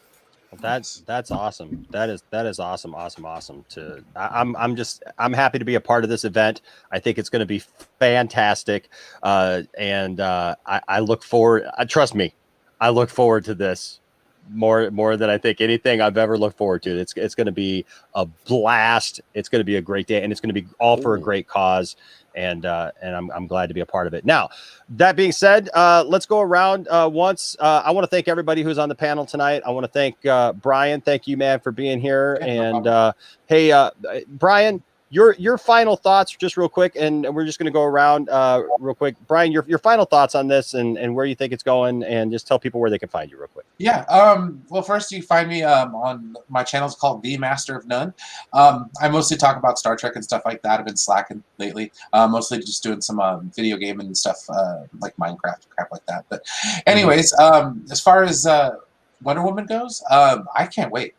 That's awesome. That is awesome. I'm happy to be a part of this event. I think it's going to be fantastic. And I look forward, trust me, I look forward to this more than I think anything I've ever looked forward to. It's going to be a blast. It's going to be a great day, and it's going to be all for a great cause. And I'm glad to be a part of it. Now, that being said, let's go around once. I want to thank everybody who's on the panel tonight. I want to thank Brian. Thank you, man, for being here. And hey, Brian, your final thoughts, just real quick, and we're just going to go around real quick. Brian, your final thoughts on this and where you think it's going, and just tell people where they can find you real quick. Yeah. Well, first you find me on my channel. It's called The Master of None. I mostly talk about Star Trek and stuff like that. I've been slacking lately. Mostly just doing some video game and stuff like Minecraft, crap like that. But anyways, as far as Wonder Woman goes, I can't wait.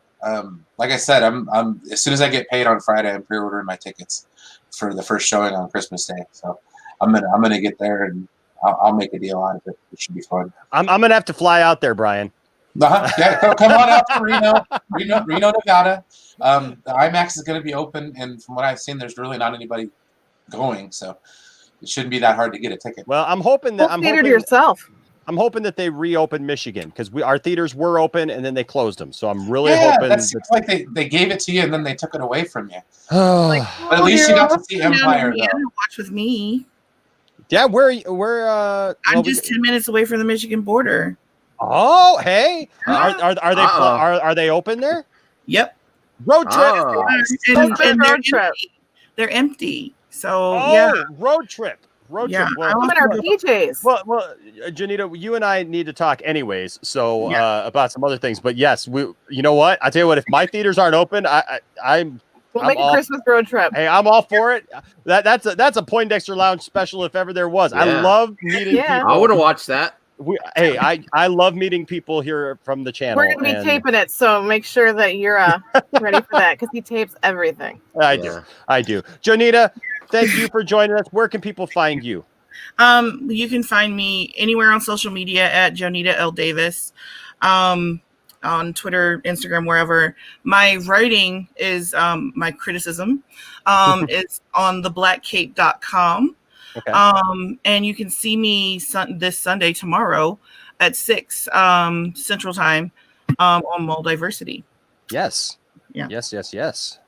Like I said, I'm as soon as I get paid on Friday, I'm pre-ordering my tickets for the first showing on Christmas Day. So I'm gonna get there and I'll make a deal out of it. It should be fun. I'm gonna have to fly out there, Brian. Yeah, come on out to Reno, Nevada. The IMAX is going to be open, and from what I've seen, there's really not anybody going, so it shouldn't be that hard to get a ticket. Well, I'm hoping that yourself. I'm hoping that they reopen Michigan because our theaters were open and then they closed them. So I'm really hoping that seems like they gave it to you and then they took it away from you. But at least you got to see Empire. Watch with me. Yeah, we're I'm just 10 minutes away from the Michigan border. Oh, hey, are they open there? Yep. Road trip. And they're empty. So road trip. Road trip. Well, I'm in our PJs. Well, Janita, you and I need to talk anyways. So about some other things. But yes, you know what? I tell you what, if my theaters aren't open, We'll make a Christmas road trip. Hey, I'm all for it. That's a Poindexter Lounge special if ever there was. Yeah. I love meeting people. I would have watched that. I love meeting people here from the channel. We're going to be taping it, so make sure that you're ready for that because he tapes everything. I do. Jonita, thank you for joining us. Where can people find you? You can find me anywhere on social media at Jonita L. Davis. On Twitter, Instagram, wherever. My writing is my criticism is on theblackcape.com. Okay. And you can see me this Sunday tomorrow at 6 Central Time on Moldiversity. Yes. Yeah. Yes.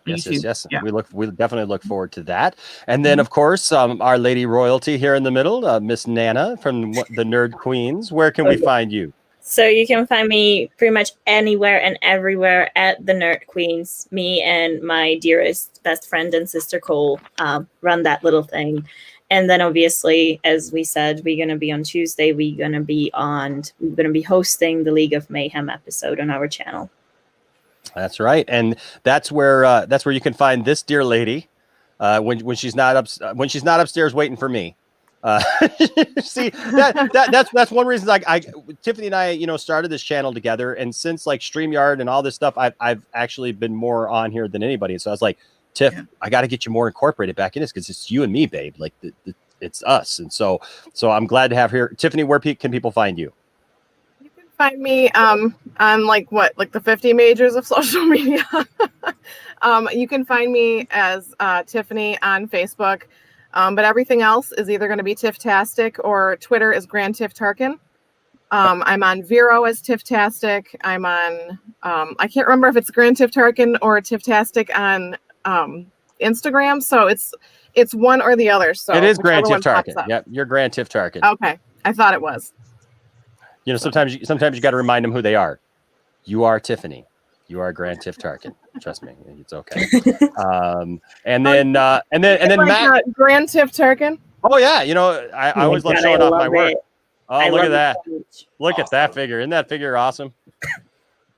YouTube. Yeah. We definitely look forward to that. And then of course, our lady royalty here in the middle, Miss Nana from the Nerd Queens. Where can we find you? So you can find me pretty much anywhere and everywhere at the Nerd Queens. Me and my dearest best friend and sister Cole run that little thing. And then obviously, as we said, we're going to be on Tuesday. We're going to be hosting the League of Mayhem episode on our channel. That's right. And that's where you can find this dear lady when she's not upstairs waiting for me. See, that's one reason Tiffany and I, started this channel together, and since like StreamYard and all this stuff, I've actually been more on here than anybody. And so I was like, Tiff, I got to get you more incorporated back in this because it's you and me, babe. Like it's us. And so I'm glad to have here. Tiffany, where can people find you? You can find me on the 50 majors of social media. You can find me as Tiffany on Facebook. But everything else is either going to be Tifftastic or Twitter is Grand Tiff Tarkin. I'm on Vero as Tifftastic. I'm on, I can't remember if it's Grand Tiff Tarkin or Tifftastic on Instagram. So it's one or the other. So it is Grand Tiff Tarkin. Yep, you're Grand Tiff Tarkin. Okay, I thought it was. Sometimes you got to remind them who they are. You are Tiffany. You are Grand Tiff Tarkin. Trust me, it's okay. And then Matt, Grand Tiff Tarkin. Oh yeah, I always love showing off my work. Oh, look at that! Look at that figure. Isn't that figure awesome?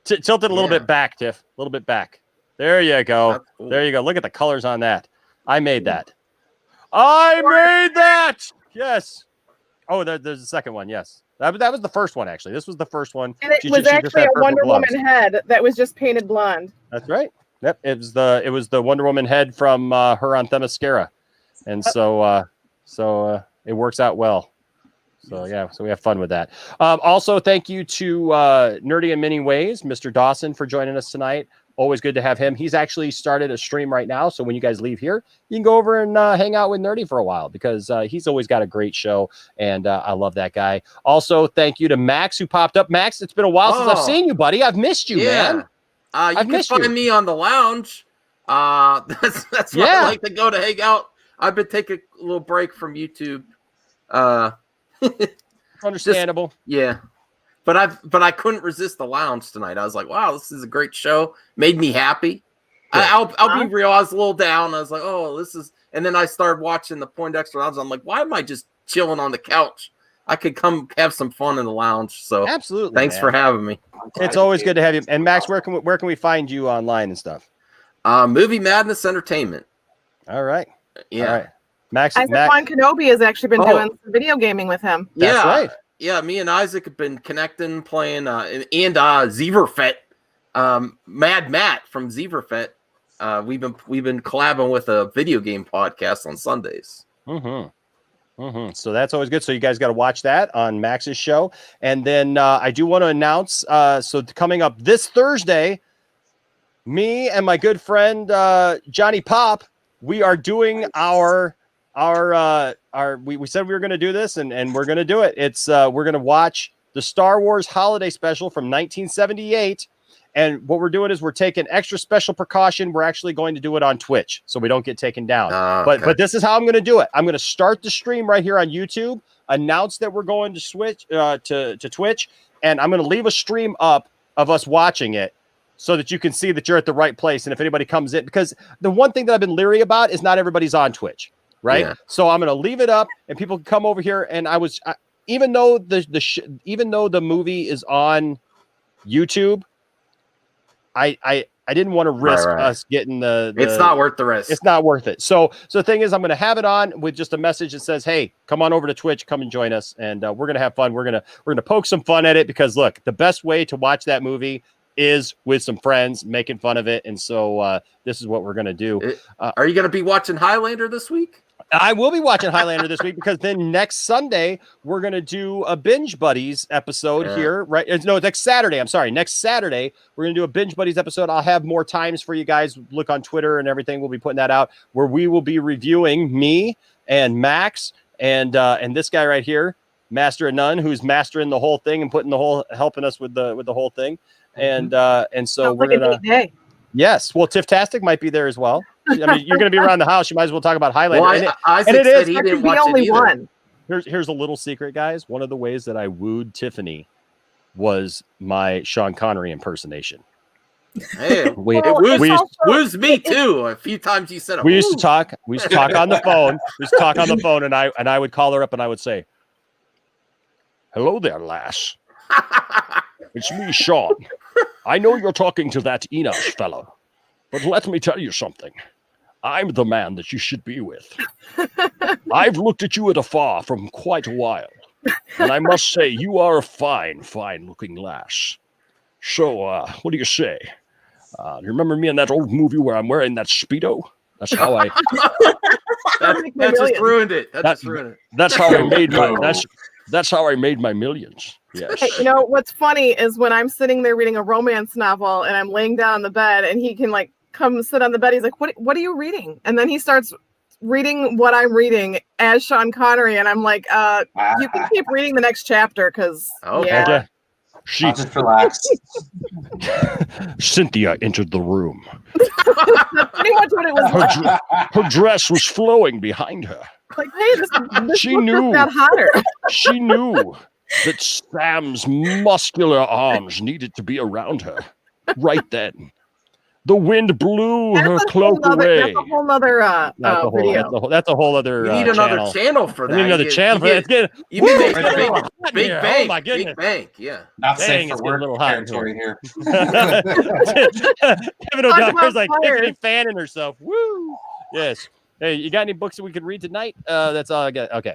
Tilt it a little bit back, Tiff. A little bit back. There you go. Cool. There you go. Look at the colors on that. I made that. Yes. Oh, there's a second one. Yes. That was the first one, actually. This was the first one. And it was actually a Wonder Woman head that was just painted blonde. That's right. Yep. It was the Wonder Woman head from her on Themyscira. And so it works out well. So we have fun with that. Also, thank you to Nerdy in Many Ways, Mr. Dawson, for joining us tonight. Always good to have him. He's actually started a stream right now. So when you guys leave here, you can go over and hang out with Nerdy for a while because he's always got a great show. And I love that guy. Also, thank you to Max who popped up. Max, it's been a while since I've seen you, buddy. I've missed you, man. You can find me on the lounge. That's where I like to go to hang out. I've been taking a little break from YouTube. Understandable. But I couldn't resist the lounge tonight. I was like, wow, this is a great show. Made me happy. I'll be real. I was a little down. I was like, oh, this is, and then I started watching the Poindexter Lounge. I'm like, why am I just chilling on the couch? I could come have some fun in the lounge. So absolutely, thanks for having me. It's always good to have you. And Max, where can we find you online and stuff? Movie Madness Entertainment. All right. Yeah. All right. Max, Isaac Juan Kenobi has actually been doing some video gaming with him. That's right. Yeah, me and Isaac have been connecting, playing, and Zeverfet, Mad Matt from Zeverfet. We've been collabing with a video game podcast on Sundays. So that's always good. So you guys got to watch that on Max's show. And then I do want to announce, so coming up this Thursday, me and my good friend Johnny Pop, we are doing our we said we were going to do this, and we're going to do it. It's we're going to watch the Star Wars holiday special from 1978. And what we're doing is we're taking extra special precaution. We're actually going to do it on Twitch so we don't get taken down. But this is how I'm going to do it. I'm going to start the stream right here on YouTube, announce that we're going to switch to Twitch, and I'm going to leave a stream up of us watching it so that you can see that you're at the right place. And if anybody comes in, because the one thing that I've been leery about is not everybody's on Twitch, right? Yeah. So I'm going to leave it up and people can come over here. And even though the movie is on YouTube, I didn't want to risk us getting the. It's not worth the risk. It's not worth it. So the thing is, I'm going to have it on with just a message that says, "Hey, come on over to Twitch, come and join us, and we're going to have fun. We're gonna poke some fun at it because look, the best way to watch that movie is with some friends making fun of it, and so this is what we're going to do." Are you going to be watching Highlander this week? I will be watching Highlander this week because then next Sunday we're going to do a Binge Buddies episode here, right? No, next Saturday. I'm sorry. Next Saturday, we're going to do a Binge Buddies episode. I'll have more times for you guys. Look on Twitter and everything. We'll be putting that out where we will be reviewing me and Max and this guy right here, Master of None, who's mastering the whole thing and helping us with the whole thing. And so we're going to. Yes. Well, Tifftastic might be there as well. I mean, you're going to be around the house. You might as well talk about Highlander. Well, Isaac said he didn't watch it either. Here's a little secret, guys. One of the ways that I wooed Tiffany was my Sean Connery impersonation. Hey, it woos me too. A few times you said it. We used to talk on the phone. And I would call her up and I would say, "Hello there, lass. It's me, Sean. I know you're talking to that Enosh fellow, but let me tell you something. I'm the man that you should be with. I've looked at you at afar from quite a while, and I must say you are a fine, fine-looking lass. So, what do you say? You remember me in that old movie where I'm wearing that Speedo? That's how I... that just ruined it. That's how I made my... That's how I made my millions. Yes. Hey, you know, what's funny is when I'm sitting there reading a romance novel and I'm laying down on the bed and he can like come sit on the bed. He's like, what are you reading? And then he starts reading what I'm reading as Sean Connery. And I'm like, you can keep reading the next chapter because yeah. Just relax. Cynthia entered the room. That's pretty much what it was. Her dress was flowing behind her. Like, hey, this she knew got hotter. She knew that Sam's muscular arms needed to be around her right then. The wind blew her cloak away. That's a whole other video. That's a whole other You need another channel for that. You need another channel for that. You need big bank. Oh my goodness. Big bank, yeah. Not safe for work territory here. Kevin O'Donnell's like Tiffany fanning herself. Woo! Yes. Hey, you got any books that we could read tonight? That's all I got. Okay.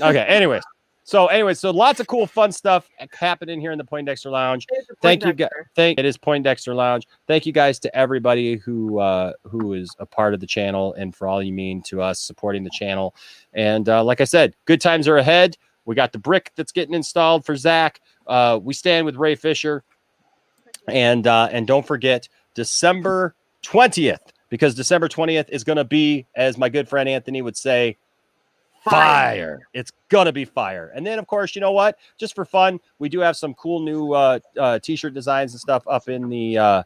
Anyways. So lots of cool, fun stuff happening here in the Poindexter Lounge. Thank you, guys. It is Poindexter Lounge. Thank you guys to everybody who is a part of the channel and for all you mean to us supporting the channel. And like I said, good times are ahead. We got the brick that's getting installed for Zach. We stand with Ray Fisher, and don't forget December 20th, because December 20th is going to be, as my good friend Anthony would say, fire. It's gonna be fire. And then of course, you know what, just for fun, we do have some cool new t-shirt designs and stuff up in the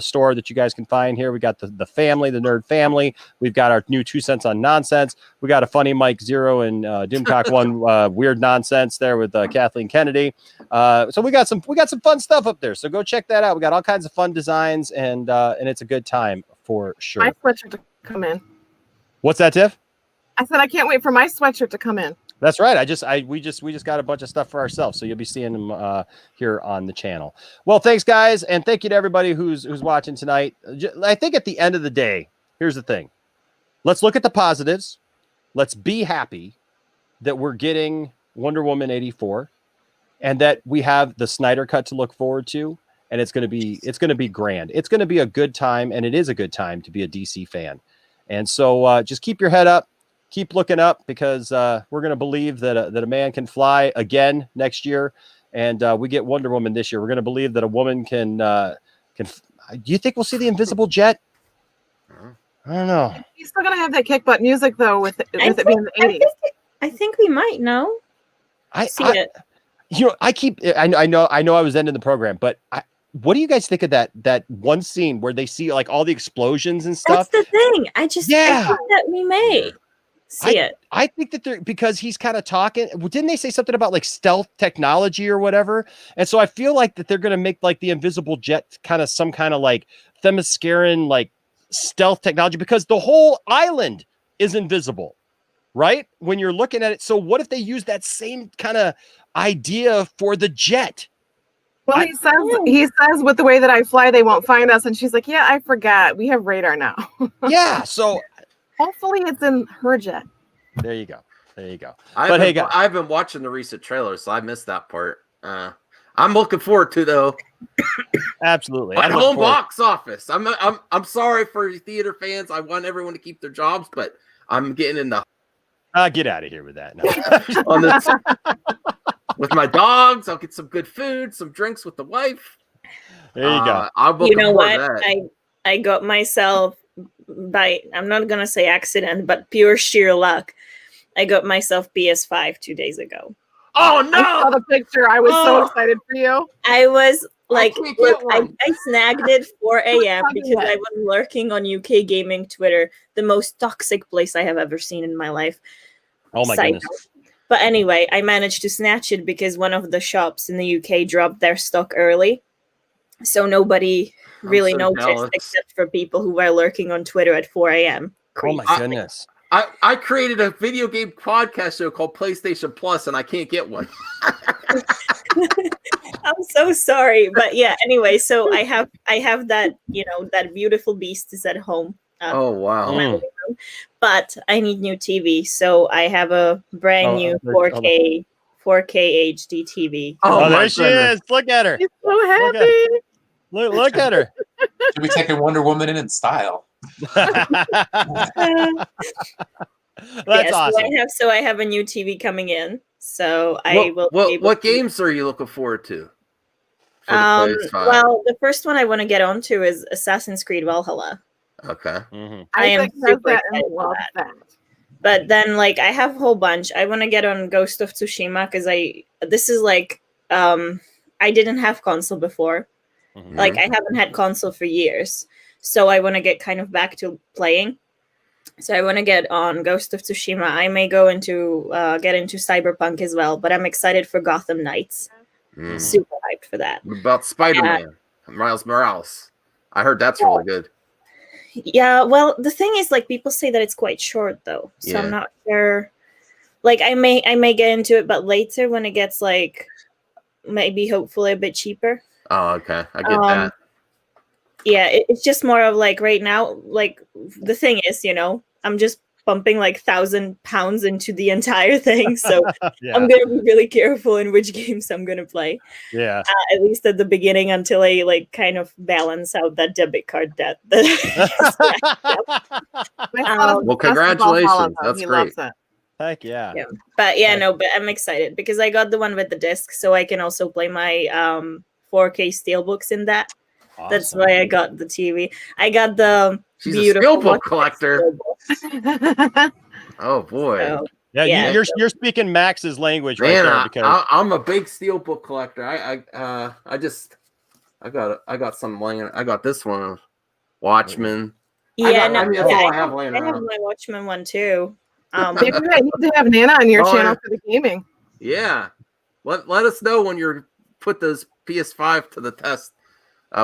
store that you guys can find here. We got the family, the nerd family. We've got our new 2 cents on nonsense. We got a funny Mike Zero and Doomcock one weird nonsense there with Kathleen Kennedy. So we got some fun stuff up there, so go check that out. We got all kinds of fun designs, and it's a good time for sure. My sweatshirt to come in. What's that, Tiff? I said I can't wait for my sweatshirt to come in. That's right. We just got a bunch of stuff for ourselves, so you'll be seeing them here on the channel. Well, thanks, guys, and thank you to everybody who's watching tonight. I think at the end of the day, here's the thing: let's look at the positives. Let's be happy that we're getting Wonder Woman 84, and that we have the Snyder Cut to look forward to, and it's going to be grand. It's going to be a good time, and it is a good time to be a DC fan. And so just keep your head up. Keep looking up, because we're going to believe that a man can fly again next year, and we get Wonder Woman this year. We're going to believe that a woman can. Do you think we'll see the invisible jet? I don't know. He's still gonna have that kick butt music though, with it being the 80s. I think we might know. I know I was ending the program, but what do you guys think of that one scene where they see like all the explosions and stuff? That's the thing. I think that we may see it. I think that because he's kind of talking. Didn't they say something about like stealth technology or whatever? And so I feel like that they're going to make like the invisible jet kind of some kind of like Themysciran like stealth technology, because the whole island is invisible, right? When you're looking at it. So what if they use that same kind of idea for the jet? Well, he says with the way that I fly, they won't find us. And she's like, yeah, I forgot. We have radar now. Yeah. So hopefully it's in her jet. There you go. I've been watching the recent trailers, so I missed that part. I'm looking forward to though. Absolutely. At home box office. I'm sorry for theater fans. I want everyone to keep their jobs, but I'm getting in the get out of here with that. No. With my dogs, I'll get some good food, some drinks with the wife. There you go. You know what? I got myself by, I'm not gonna say accident, but pure sheer luck. I got myself PS5 2 days ago. Oh no! I saw the picture. I was so excited for you. I was like, look, I snagged it 4 a.m. because I was lurking on UK gaming Twitter, the most toxic place I have ever seen in my life. Oh my goodness. But anyway, I managed to snatch it because one of the shops in the UK dropped their stock early. So nobody really noticed except for people who were lurking on Twitter at 4 a.m. Oh my goodness. I created a video game podcast show called PlayStation Plus, and I can't get one. I'm so sorry. But yeah, anyway, so I have that, that beautiful beast is at home. Oh wow. But I need new TV, so I have a brand new 4K HD TV. Oh, there she is! Look at her. She's so happy. Look at her. Should be taking Wonder Woman in style. That's awesome. So I have a new TV coming in. So I will. What games are you looking forward to? Well, the first one I want to get onto is Assassin's Creed Valhalla. Okay. Mm-hmm. I am super excited for that. But then, like, I have a whole bunch. I want to get on Ghost of Tsushima because this is like, I didn't have console before. Mm-hmm. Like, I haven't had console for years. So I want to get kind of back to playing. So I want to get on Ghost of Tsushima. I may go get into Cyberpunk as well, but I'm excited for Gotham Knights. Super hyped for that. What about Spider-Man? Miles Morales. I heard that's really good. Yeah, well, the thing is, like, people say that it's quite short, though. So I'm not sure. Like, I may get into it, but later when it gets, like, maybe hopefully a bit cheaper. Oh, okay. I get that. Yeah, it's just more of, like, right now, like, the thing is, I'm just pumping, like, 1,000 pounds into the entire thing. So I'm going to be really careful in which games I'm going to play. Yeah. At least at the beginning until I, like, kind of balance out that debit card debt. Well, congratulations. That's great. Heck yeah. But but I'm excited because I got the one with the disc, so I can also play my 4K steelbooks in that. Awesome. That's why I got the TV. I got the She's beautiful a steelbook collector. Oh boy. So, you're speaking Max's language right there. Because I'm a big steelbook collector. I got some laying. I got this one, Watchmen. Yeah, that's all I have laying around. I have my Watchmen one too. Maybe I need to have Nana on your channel for the gaming. Yeah, let us know when you're put those PS5 to the test.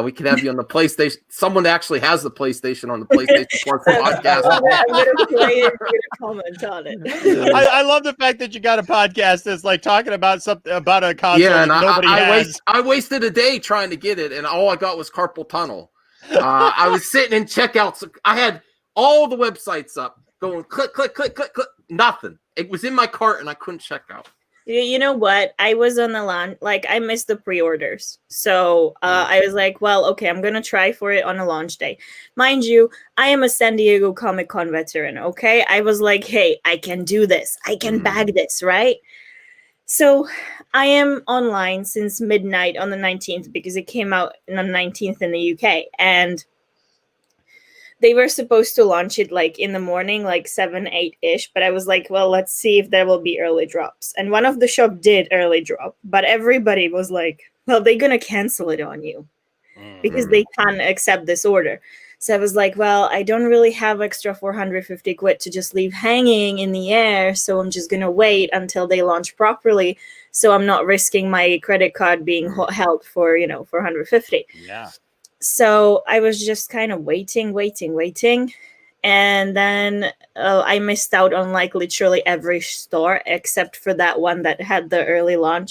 We can have you on the PlayStation. Someone actually has the PlayStation on the PlayStation Plus podcast. I'm gonna play it. I'm gonna comment on it. I love the fact that you got a podcast that's like talking about something about a console Yeah, and that nobody has. I wasted a day trying to get it, and all I got was carpal tunnel. I was sitting in checkouts. I had all the websites up, going click, click, click, click, click. Nothing. It was in my cart, and I couldn't check out. You know what? I was on the launch, like I missed the pre-orders. So I was like, well, okay, I'm going to try for it on a launch day. Mind you, I am a San Diego Comic-Con veteran, okay? I was like, hey, I can do this. I can bag this, right? So I am online since midnight on the 19th because it came out on the 19th in the UK. And they were supposed to launch it like in the morning, like 7, 8-ish. But I was like, well, let's see if there will be early drops. And one of the shop did early drop. But everybody was like, well, they're going to cancel it on you because they can't accept this order. So I was like, well, I don't really have extra 450 quid to just leave hanging in the air. So I'm just going to wait until they launch properly. So I'm not risking my credit card being held for, 450. Yeah. So I was just kind of waiting. And then I missed out on like literally every store except for that one that had the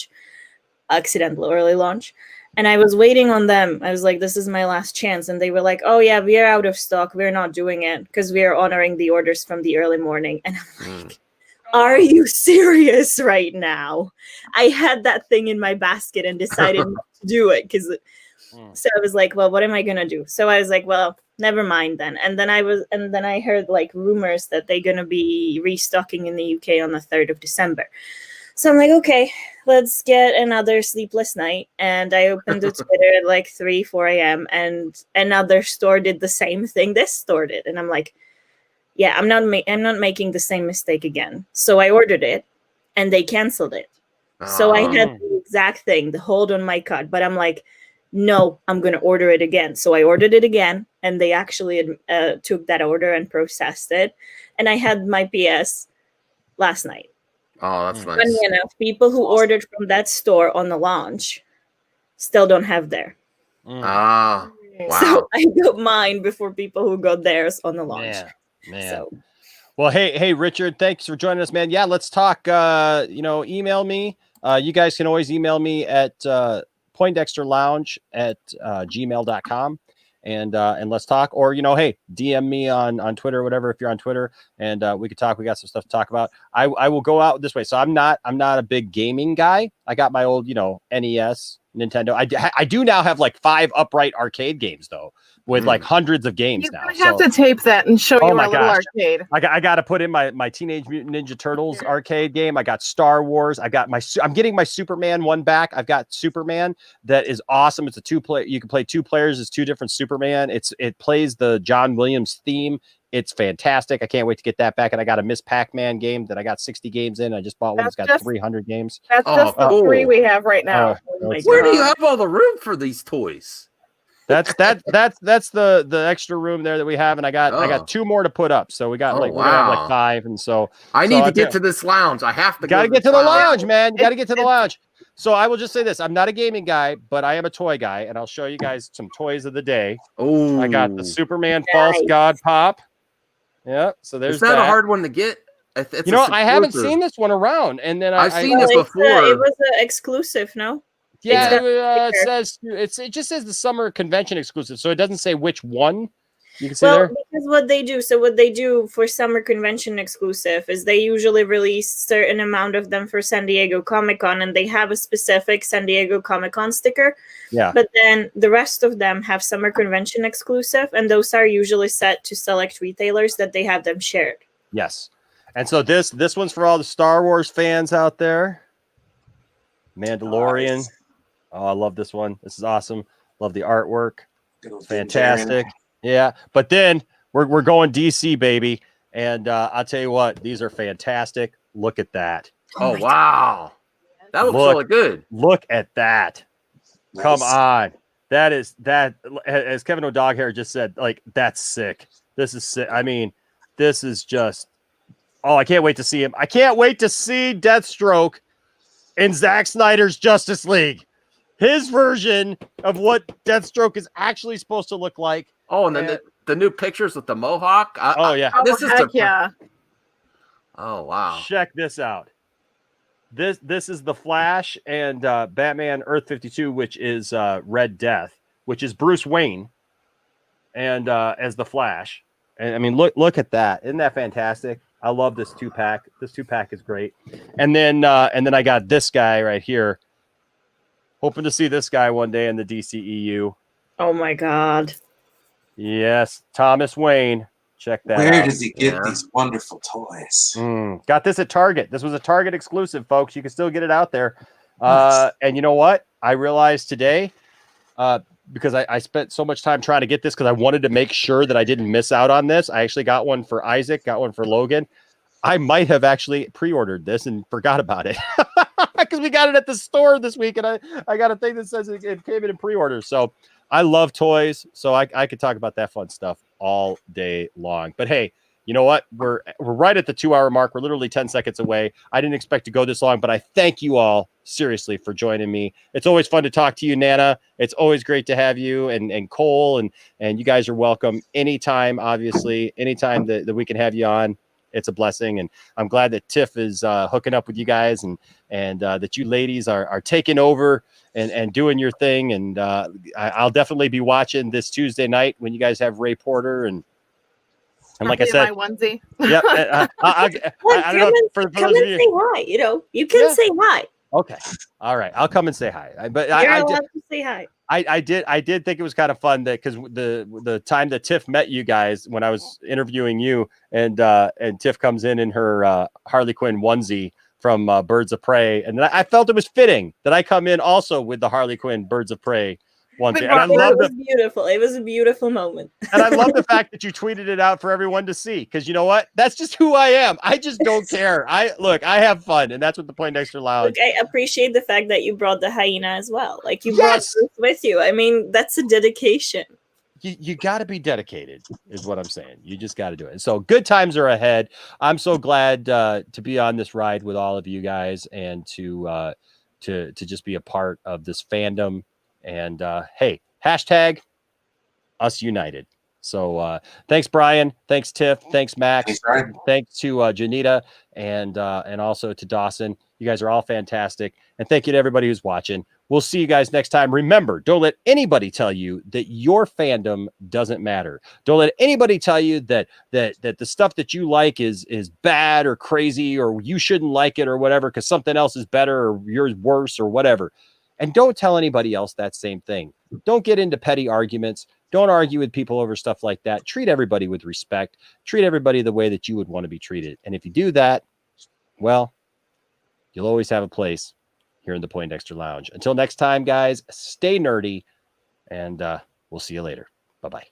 accidental early launch. And I was waiting on them. I was like, this is my last chance. And they were like, oh yeah, we are out of stock. We're not doing it because we are honoring the orders from the early morning. And I'm like, are you serious right now? I had that thing in my basket and decided not to do it because... So I was like, well, what am I going to do? So I was like, well, never mind then. And then I heard like rumors that they're going to be restocking in the UK on the 3rd of December. So I'm like, okay, let's get another sleepless night. And I opened the Twitter at like 3, 4 a.m. and another store did the same thing this store did. And I'm like, yeah, I'm not making the same mistake again. So I ordered it and they canceled it. So I had the exact thing, the hold on my card. But I'm like, no, I'm going to order it again. So I ordered it again, and they actually took that order and processed it. And I had my PS last night. Oh, that's nice. Funny enough, people who ordered from that store on the launch still don't have their. Wow. So I got mine before people who got theirs on the launch. Man. So. Well, hey, Richard, thanks for joining us, man. Yeah, let's talk. Email me. You guys can always email me at poindexterlounge@gmail.com and let's talk, or hey, DM me on Twitter or whatever if you're on Twitter, and we could talk. We got some stuff to talk about. I will go out this way. So I'm not a big gaming guy. I got my old NES, Nintendo. I do now have like 5 upright arcade games though, with like hundreds of games now. You have to tape that and show you my little arcade. I got to put in my Teenage Mutant Ninja Turtles arcade game. I got Star Wars. I'm getting my Superman one back. I've got Superman that is awesome. It's a 2-player. You can play 2 players as 2 different Superman. It plays the John Williams theme. It's fantastic. I can't wait to get that back. And I got a Miss Pac-Man game that I got 60 games in. I just bought one that's got 300 games. That's just the 3 we have right now. Where do you have all the room for these toys? That's the extra room there that we have, and I got 2 more to put up. So we got we're gonna have like 5, and so I need to get to this lounge. I have to. Got to get to the lounge, man. Got to get to the lounge. So I will just say this: I'm not a gaming guy, but I am a toy guy, and I'll show you guys some toys of the day. Oh, I got the Superman False God Pop. Yeah, so there's that. A hard one to get? It's I haven't seen this one around, and then I've seen it before. It was an exclusive, no? Yeah, it just says the summer convention exclusive, so it doesn't say which one. You can see there. Because what they do for summer convention exclusive is they usually release certain amount of them for San Diego Comic-Con, and they have a specific San Diego Comic-Con sticker. Yeah. But then the rest of them have summer convention exclusive, and those are usually set to select retailers that they have them shared. Yes. And so this one's for all the Star Wars fans out there. Mandalorian. Nice. Oh, I love this one. This is awesome. Love the artwork. Fantastic. Yeah. But then we're going DC, baby. And I'll tell you what, these are fantastic. Look at that. Oh, wow. That looks really good. Look at that. Nice. Come on. That is, as Kevin O'Doghair just said, like, that's sick. This is sick. I mean, this is just, I can't wait to see him. I can't wait to see Deathstroke in Zack Snyder's Justice League. his version of what Deathstroke is actually supposed to look like. Oh, and then the new pictures with the mohawk. Yeah. This is heck yeah. Oh wow. Check this out. This is the Flash and Batman Earth 52, which is Red Death, which is Bruce Wayne, and as the Flash. And I mean, look at that! Isn't that fantastic? I love this 2-pack. This 2-pack is great. And then I got this guy right here. Hoping to see this guy one day in the DCEU. Oh my God. Yes, Thomas Wayne. Check that out. Where does he get these wonderful toys? Got this at Target. This was a Target exclusive, folks. You can still get it out there. And you know what? I realized today, because I spent so much time trying to get this because I wanted to make sure that I didn't miss out on this. I actually got one for Isaac, got one for Logan. I might have actually pre-ordered this and forgot about it because we got it at the store this week, and I got a thing that says it came in pre-order. So I love toys, so I could talk about that fun stuff all day long. But hey, you know what? We're right at the 2-hour mark. We're literally 10 seconds away. I didn't expect to go this long, but I thank you all seriously for joining me. It's always fun to talk to you, Nana. It's always great to have you and Cole, and you guys are welcome anytime, obviously. Anytime that we can have you on, it's a blessing. And I'm glad that Tiff is hooking up with you guys and that you ladies are taking over and doing your thing. And I'll definitely be watching this Tuesday night when you guys have Ray Porter and like I said, my onesie. Yep. I don't know. For Come those of and you, say hi. You know, you can say hi. okay, all right, I'll come and say hi. But You're allowed to say hi. I did think it was kind of fun that because the time that Tiff met you guys when I was interviewing you and Tiff comes in her Harley Quinn onesie from Birds of Prey, and then I felt it was fitting that I come in also with the Harley Quinn Birds of Prey onesie. And I love it was beautiful. It was a beautiful moment. And I love the fact that you tweeted it out for everyone to see, because you know what? That's just who I am. I just don't care. I have fun, and that's what the Poindexter Lounge. Look, I appreciate the fact that you brought the hyena as well. Like you brought this with you. I mean, that's a dedication. You got to be dedicated, is what I'm saying. You just got to do it. So good times are ahead. I'm so glad to be on this ride with all of you guys and to just be a part of this fandom. And hey, hashtag us united. So thanks, Brian. Thanks, Tiff. Thanks, Max. Thanks to Janita and also to Dawson. You guys are all fantastic. And thank you to everybody who's watching. We'll see you guys next time. Remember, don't let anybody tell you that your fandom doesn't matter. Don't let anybody tell you that the stuff that you like is bad or crazy or you shouldn't like it or whatever because something else is better or yours worse or whatever. And don't tell anybody else that same thing. Don't get into petty arguments. Don't argue with people over stuff like that. Treat everybody with respect. Treat everybody the way that you would want to be treated. And if you do that, well, you'll always have a place here in the Poindexter Lounge. Until next time, guys, stay nerdy, and we'll see you later. Bye-bye.